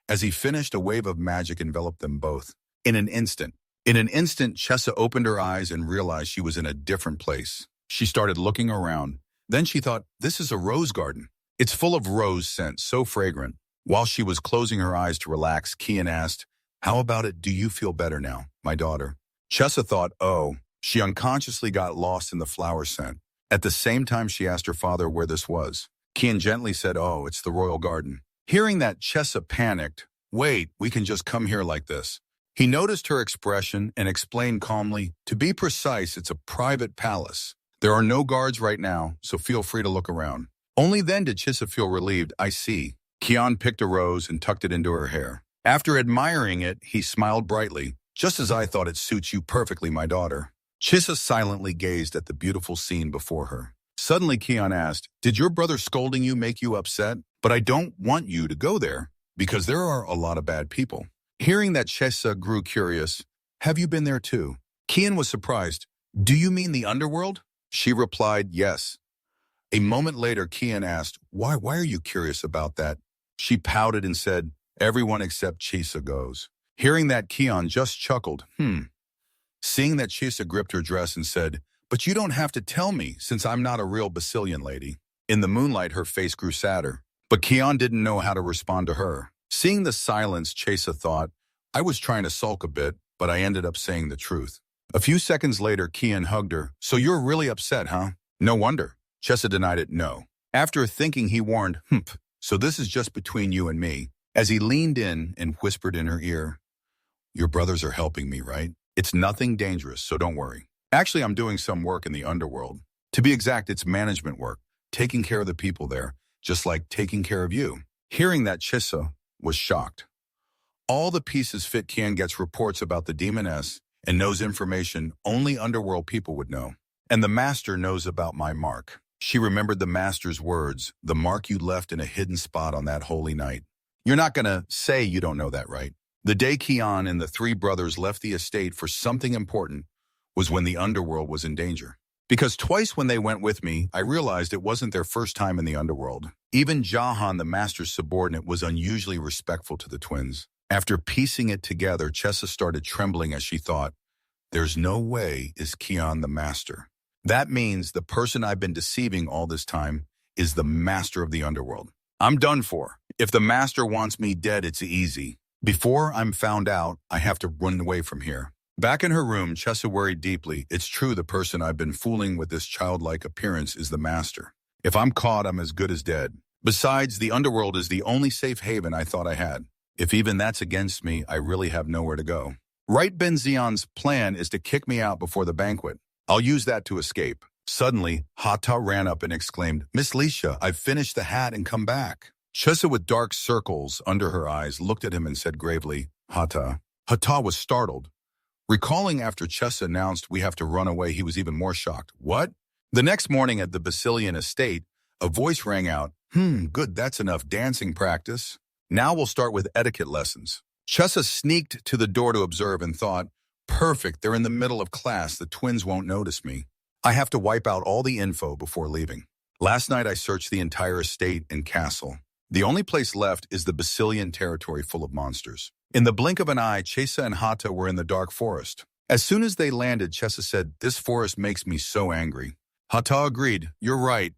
As he finished, a wave of magic enveloped them both. In an instant, Chessa opened her eyes and realized she was in a different place. She started looking around. Then she thought, this is a rose garden. It's full of rose scent, so fragrant. While she was closing her eyes to relax, Kian asked, how about it? Do you feel better now, my daughter? Chessa thought, oh. She unconsciously got lost in the flower scent. At the same time, she asked her father where this was. Kian gently said, oh, it's the royal garden. Hearing that, Chessa panicked. Wait, we can just come here like this. He noticed her expression and explained calmly, to be precise, it's a private palace. There are no guards right now, so feel free to look around. Only then did Chessa feel relieved. I see. Kian picked a rose and tucked it into her hair. After admiring it, he smiled brightly. Just as I thought, it suits you perfectly, my daughter. Chissa silently gazed at the beautiful scene before her. Suddenly, Kian asked, did your brother scolding you make you upset? But I don't want you to go there, because there are a lot of bad people. Hearing that, Chessa grew curious. Have you been there too? Kian was surprised. Do you mean the underworld? She replied, yes. A moment later, Kian asked, why are you curious about that? She pouted and said, everyone except Chisa goes. Hearing that, Kian just chuckled. Seeing that, Chisa gripped her dress and said, but you don't have to tell me, since I'm not a real Basilian lady. In the moonlight, her face grew sadder. But Kian didn't know how to respond to her. Seeing the silence, Chesa thought, I was trying to sulk a bit, but I ended up saying the truth. A few seconds later, Kian hugged her. So you're really upset, huh? No wonder. Chesa denied it, no. After thinking, he warned, so this is just between you and me. As he leaned in and whispered in her ear, your brothers are helping me, right? It's nothing dangerous, so don't worry. Actually, I'm doing some work in the underworld. To be exact, it's management work, taking care of the people there, just like taking care of you. Hearing that, Chissa was shocked. All the pieces fit. Kian gets reports about the demoness and knows information only underworld people would know. And the master knows about my mark. She remembered the master's words, the mark you left in a hidden spot on that holy night. You're not going to say you don't know that, right? The day Kian and the three brothers left the estate for something important was when the underworld was in danger. Because twice when they went with me, I realized it wasn't their first time in the underworld. Even Jahan, the master's subordinate, was unusually respectful to the twins. After piecing it together, Chessa started trembling as she thought, there's no way is Kian the master. That means the person I've been deceiving all this time is the master of the underworld. I'm done for. If the master wants me dead, it's easy. Before I'm found out, I have to run away from here. Back in her room, Chessa worried deeply. It's true, the person I've been fooling with this childlike appearance is the master. If I'm caught, I'm as good as dead. Besides, the underworld is the only safe haven I thought I had. If even that's against me, I really have nowhere to go. Right, Ben Zion's plan is to kick me out before the banquet. I'll use that to escape. Suddenly, Hata ran up and exclaimed, Miss Lisha, I've finished the hat and come back. Chessa, with dark circles under her eyes, looked at him and said gravely, Hata. Hata was startled. Recalling after Chessa announced we have to run away, he was even more shocked. What? The next morning at the Basilian estate, a voice rang out, good, that's enough dancing practice. Now we'll start with etiquette lessons. Chessa sneaked to the door to observe and thought, perfect, they're in the middle of class, the twins won't notice me. I have to wipe out all the info before leaving. Last night I searched the entire estate and castle. The only place left is the Basilian territory full of monsters. In the blink of an eye, Chesa and Hata were in the dark forest. As soon as they landed, Chesa said, this forest makes me so angry. Hata agreed, you're right.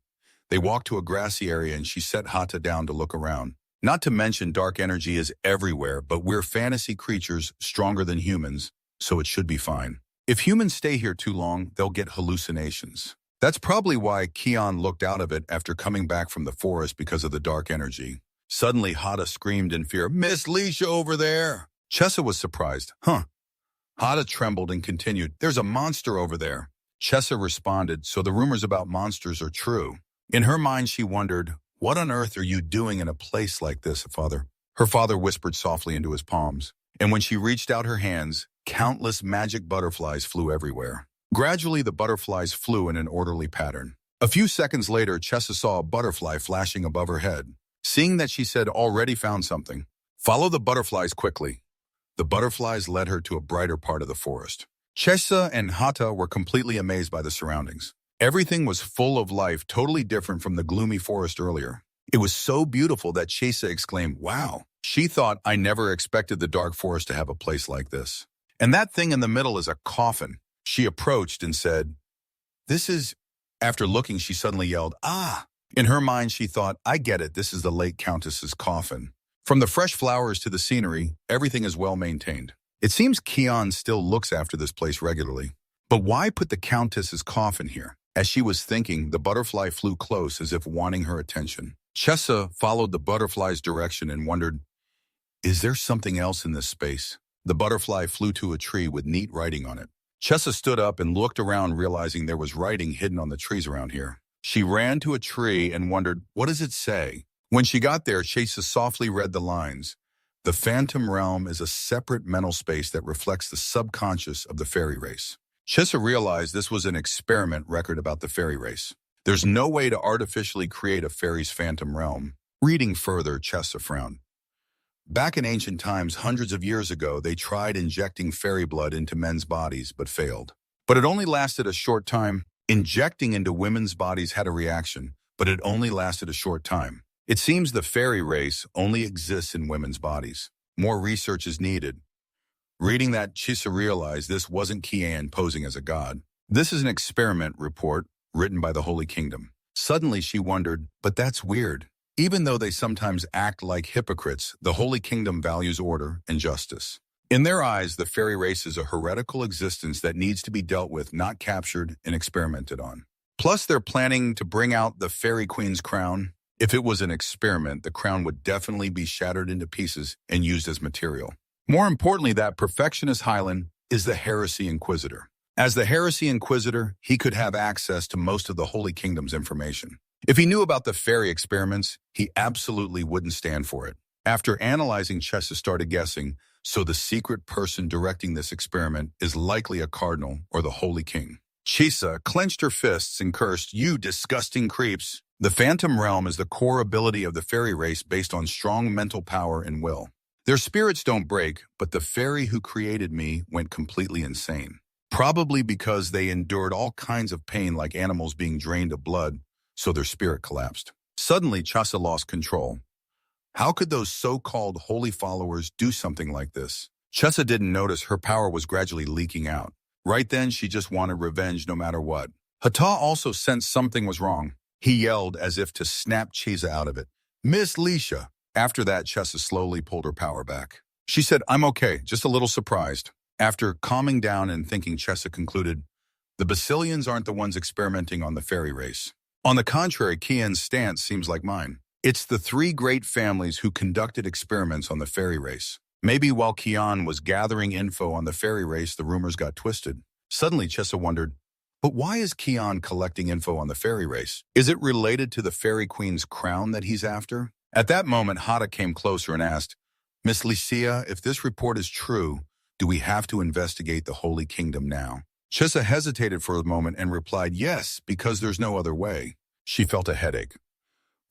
They walked to a grassy area and she set Hata down to look around. Not to mention dark energy is everywhere, but we're fantasy creatures stronger than humans, so it should be fine. If humans stay here too long, they'll get hallucinations. That's probably why Kian looked out of it after coming back from the forest because of the dark energy. Suddenly, Hata screamed in fear, Miss Lisha over there! Chessa was surprised. Hata trembled and continued, there's a monster over there. Chessa responded, so the rumors about monsters are true. In her mind, she wondered, what on earth are you doing in a place like this, father? Her father whispered softly into his palms, and when she reached out her hands, countless magic butterflies flew everywhere. Gradually, the butterflies flew in an orderly pattern. A few seconds later, Chessa saw a butterfly flashing above her head. Seeing that she said already found something, follow the butterflies quickly. The butterflies led her to a brighter part of the forest. Chesa and Hata were completely amazed by the surroundings. Everything was full of life, totally different from the gloomy forest earlier. It was so beautiful that Chesa exclaimed, "Wow." She thought, "I never expected the dark forest to have a place like this. And that thing in the middle is a coffin." She approached and said, "This is..." After looking, she suddenly yelled, "Ah!" In her mind, she thought, "I get it, this is the late Countess's coffin." From the fresh flowers to the scenery, everything is well maintained. It seems Kian still looks after this place regularly. But why put the Countess's coffin here? As she was thinking, the butterfly flew close as if wanting her attention. Chesa followed the butterfly's direction and wondered, "Is there something else in this space?" The butterfly flew to a tree with neat writing on it. Chesa stood up and looked around, realizing there was writing hidden on the trees around here. She ran to a tree and wondered, what does it say? When she got there, Chesa softly read the lines. The phantom realm is a separate mental space that reflects the subconscious of the fairy race. Chesa realized this was an experiment record about the fairy race. There's no way to artificially create a fairy's phantom realm. Reading further, Chesa frowned. Back in ancient times, hundreds of years ago, they tried injecting fairy blood into men's bodies, but failed. But it only lasted a short time. Injecting into women's bodies had a reaction, but it only lasted a short time. It seems the fairy race only exists in women's bodies. More research is needed. Reading that, Chisa realized this wasn't Kian posing as a god. This is an experiment report written by the Holy Kingdom. Suddenly she wondered, but that's weird. Even though they sometimes act like hypocrites, the Holy Kingdom values order and justice. In their eyes, the fairy race is a heretical existence that needs to be dealt with, not captured and experimented on. Plus, they're planning to bring out the Fairy Queen's crown. If it was an experiment, the crown would definitely be shattered into pieces and used as material. More importantly, that perfectionist Hylan is the Heresy Inquisitor. As the Heresy Inquisitor, he could have access to most of the Holy Kingdom's information. If he knew about the fairy experiments, he absolutely wouldn't stand for it. After analyzing, Chesa started guessing, so the secret person directing this experiment is likely a cardinal or the Holy King. Chesa clenched her fists and cursed, "You disgusting creeps." The Phantom Realm is the core ability of the fairy race based on strong mental power and will. Their spirits don't break, but the fairy who created me went completely insane. Probably because they endured all kinds of pain like animals being drained of blood, so their spirit collapsed. Suddenly, Chesa lost control. How could those so-called holy followers do something like this? Chesa didn't notice her power was gradually leaking out. Right then, she just wanted revenge no matter what. Hata also sensed something was wrong. He yelled as if to snap Chesa out of it. "Miss Lisha." After that, Chesa slowly pulled her power back. She said, "I'm okay, just a little surprised." After calming down and thinking, Chesa concluded, the Basilians aren't the ones experimenting on the fairy race. On the contrary, Kian's stance seems like mine. It's the three great families who conducted experiments on the fairy race. Maybe while Kian was gathering info on the fairy race, the rumors got twisted. Suddenly, Chesa wondered, but why is Kian collecting info on the fairy race? Is it related to the Fairy Queen's crown that he's after? At that moment, Hata came closer and asked, "Miss Licia, if this report is true, do we have to investigate the Holy Kingdom now?" Chesa hesitated for a moment and replied, "Yes, because there's no other way." She felt a headache.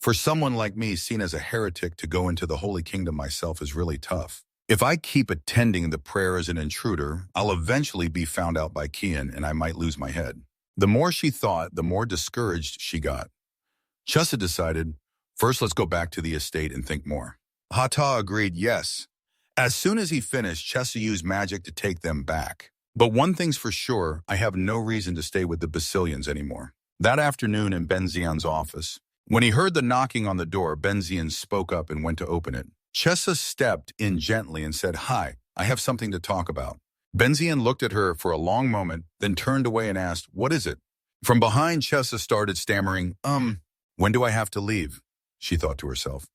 For someone like me, seen as a heretic, to go into the Holy Kingdom myself is really tough. If I keep attending the prayer as an intruder, I'll eventually be found out by Kian and I might lose my head. The more she thought, the more discouraged she got. Chesa decided, first let's go back to the estate and think more. Hata agreed, yes. As soon as he finished, Chesa used magic to take them back. But one thing's for sure, I have no reason to stay with the Basilians anymore. That afternoon in Benzian's office, when he heard the knocking on the door, Benzian spoke up and went to open it. Chesa stepped in gently and said, "Hi, I have something to talk about." Benzian looked at her for a long moment, then turned away and asked, "What is it?" From behind, Chesa started stammering, "When do I have to leave?" She thought to herself.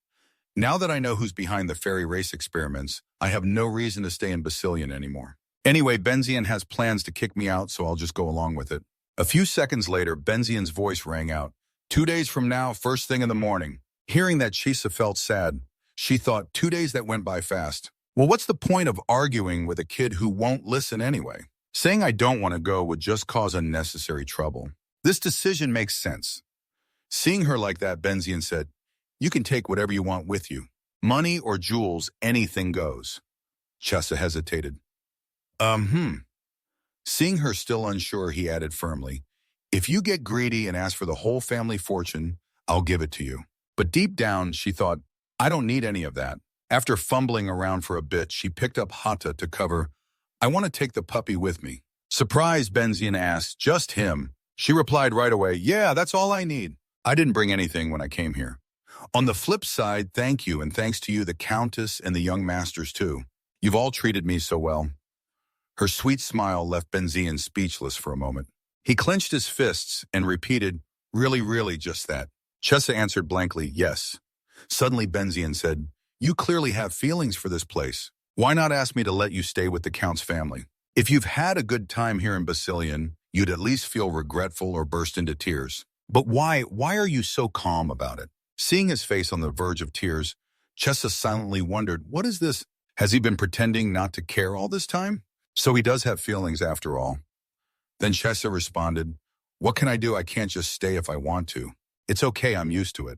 Now that I know who's behind the fairy race experiments, I have no reason to stay in Basilian anymore. Anyway, Benzian has plans to kick me out, so I'll just go along with it. A few seconds later, Benzian's voice rang out. 2 days from now, first thing in the morning. Hearing that, Chesa felt sad. She thought, 2 days that went by fast. Well, what's the point of arguing with a kid who won't listen anyway? Saying I don't want to go would just cause unnecessary trouble. This decision makes sense. Seeing her like that, Benzian said, You can take whatever you want with you. Money or jewels, anything goes. Chessa hesitated. Seeing her still unsure, he added firmly, if you get greedy and ask for the whole family fortune, I'll give it to you. But deep down, she thought, I don't need any of that. After fumbling around for a bit, she picked up Hata to cover, I want to take the puppy with me. Surprised, Benzian asked, just him? She replied right away, yeah, that's all I need. I didn't bring anything when I came here. On the flip side, thank you, and thanks to you, the Countess and the young masters too. You've all treated me so well. Her sweet smile left Benzian speechless for a moment. He clenched his fists and repeated, really, really just that. Chessa answered blankly, yes. Suddenly Benzian said, you clearly have feelings for this place. Why not ask me to let you stay with the Count's family? If you've had a good time here in Basilian, you'd at least feel regretful or burst into tears. But why are you so calm about it? Seeing his face on the verge of tears, Chessa silently wondered, what is this? Has he been pretending not to care all this time? So he does have feelings after all. Then Chessa responded, what can I do? I can't just stay if I want to. It's okay, I'm used to it.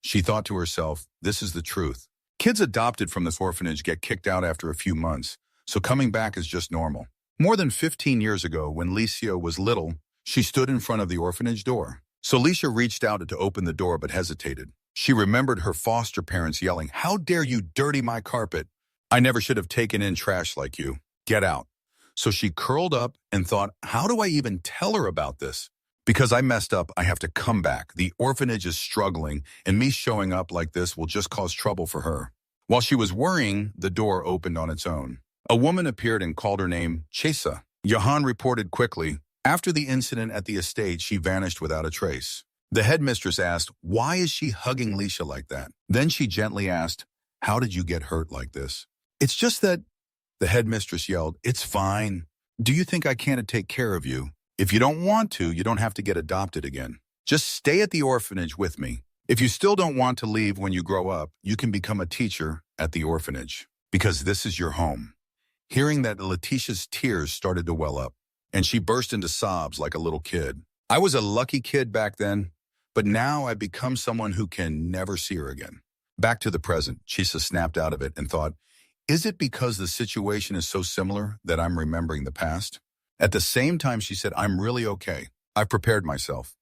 She thought to herself, this is the truth. Kids adopted from this orphanage get kicked out after a few months, so coming back is just normal. More than 15 years ago, when Licia was little, she stood in front of the orphanage door. So Licia reached out to open the door but hesitated. She remembered her foster parents yelling, how dare you dirty my carpet? I never should have taken in trash like you. Get out. So she curled up and thought, how do I even tell her about this? Because I messed up, I have to come back. The orphanage is struggling, and me showing up like this will just cause trouble for her. While she was worrying, the door opened on its own. A woman appeared and called her name Chesa. Johan reported quickly. After the incident at the estate, she vanished without a trace. The headmistress asked, why is she hugging Licia like that? Then she gently asked, how did you get hurt like this? It's just that, the headmistress yelled, it's fine. Do you think I can't take care of you? If you don't want to, you don't have to get adopted again. Just stay at the orphanage with me. If you still don't want to leave when you grow up, you can become a teacher at the orphanage, because this is your home. Hearing that, Letitia's tears started to well up, and she burst into sobs like a little kid. I was a lucky kid back then, but now I've become someone who can never see her again. Back to the present, Chisa snapped out of it and thought, is it because the situation is so similar that I'm remembering the past? At the same time, she said, I'm really okay. I've prepared myself.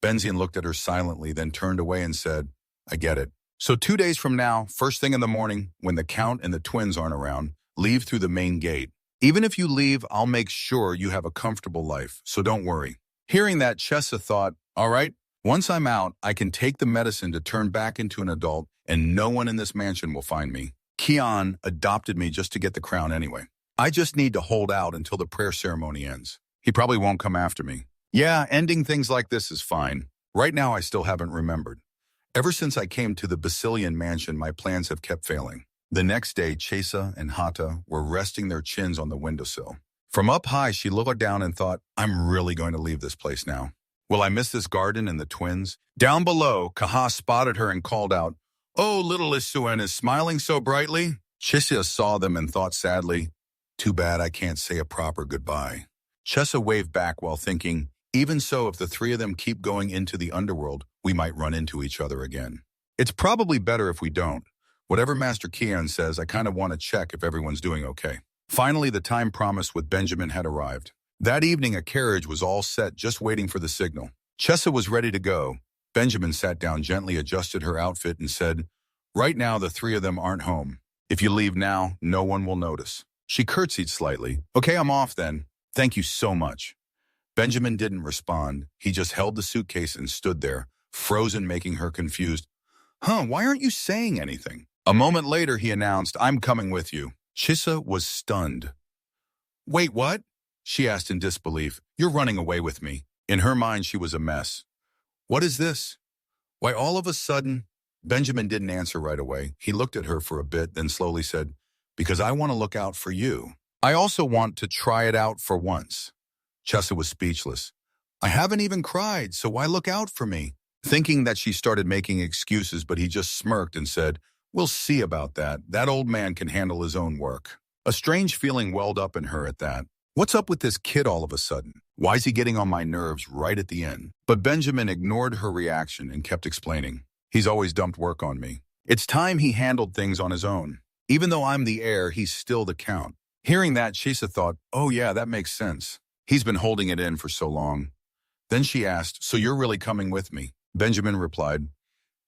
Benzian looked at her silently, then turned away and said, I get it. So 2 days from now, first thing in the morning, when the Count and the twins aren't around, leave through the main gate. Even if you leave, I'll make sure you have a comfortable life, so don't worry. Hearing that, Chessa thought, all right, once I'm out, I can take the medicine to turn back into an adult, and no one in this mansion will find me. Kian adopted me just to get the crown anyway. I just need to hold out until the prayer ceremony ends. He probably won't come after me. Yeah, ending things like this is fine. Right now, I still haven't remembered. Ever since I came to the Basilian mansion, my plans have kept failing. The next day, Chesa and Hata were resting their chins on the windowsill. From up high, she looked down and thought, I'm really going to leave this place now. Will I miss this garden and the twins? Down below, Kaha spotted her and called out, oh, little Isuen is smiling so brightly. Chesa saw them and thought sadly, too bad I can't say a proper goodbye. Chesa waved back while thinking, even so, if the three of them keep going into the underworld, we might run into each other again. It's probably better if we don't. Whatever Master Kian says, I kind of want to check if everyone's doing okay. Finally, the time promised with Benjamin had arrived. That evening, a carriage was all set, just waiting for the signal. Chesa was ready to go. Benjamin sat down, gently adjusted her outfit, and said, right now, the three of them aren't home. If you leave now, no one will notice. She curtsied slightly. Okay, I'm off then. Thank you so much. Benjamin didn't respond. He just held the suitcase and stood there, frozen, making her confused. Why aren't you saying anything? A moment later, he announced, I'm coming with you. Chisa was stunned. Wait, what? She asked in disbelief. You're running away with me. In her mind, she was a mess. What is this? Why, all of a sudden, Benjamin didn't answer right away. He looked at her for a bit, then slowly said, because I want to look out for you. I also want to try it out for once. Chessa was speechless. I haven't even cried, so why look out for me? Thinking that she started making excuses, but he just smirked and said, we'll see about that. That old man can handle his own work. A strange feeling welled up in her at that. What's up with this kid all of a sudden? Why is he getting on my nerves right at the end? But Benjamin ignored her reaction and kept explaining. He's always dumped work on me. It's time he handled things on his own. Even though I'm the heir, he's still the count. Hearing that, Chisa thought, oh yeah, that makes sense. He's been holding it in for so long. Then she asked, so you're really coming with me? Benjamin replied,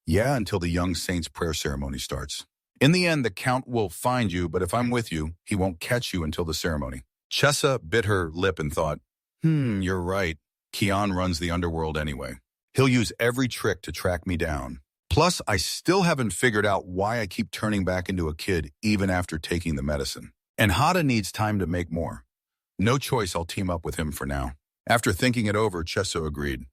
yeah, until the young saint's prayer ceremony starts. In the end, the count will find you, but if I'm with you, he won't catch you until the ceremony. Chessa bit her lip and thought, you're right. Kian runs the underworld anyway. He'll use every trick to track me down. Plus, I still haven't figured out why I keep turning back into a kid even after taking the medicine. And Hada needs time to make more. No choice, I'll team up with him for now. After thinking it over, Chesso agreed.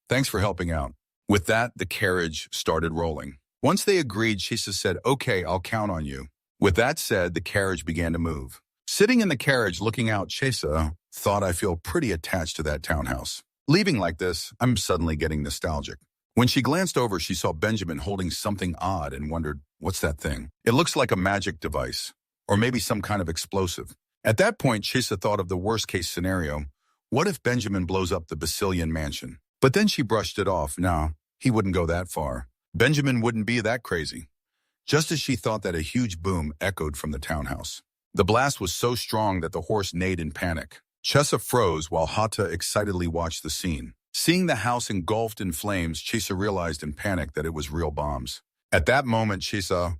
Thanks for helping out. With that, the carriage started rolling. Once they agreed, Chisa said, okay, I'll count on you. With that said, the carriage began to move. Sitting in the carriage looking out, Chisa thought, I feel pretty attached to that townhouse. Leaving like this, I'm suddenly getting nostalgic. When she glanced over, she saw Benjamin holding something odd and wondered, what's that thing? It looks like a magic device, or maybe some kind of explosive. At that point, Chisa thought of the worst-case scenario. What if Benjamin blows up the Basilian mansion? But then she brushed it off. No, he wouldn't go that far. Benjamin wouldn't be that crazy. Just as she thought that, a huge boom echoed from the townhouse. The blast was so strong that the horse neighed in panic. Chesa froze while Hata excitedly watched the scene. Seeing the house engulfed in flames, Chisa realized in panic that it was real bombs. At that moment, Chisa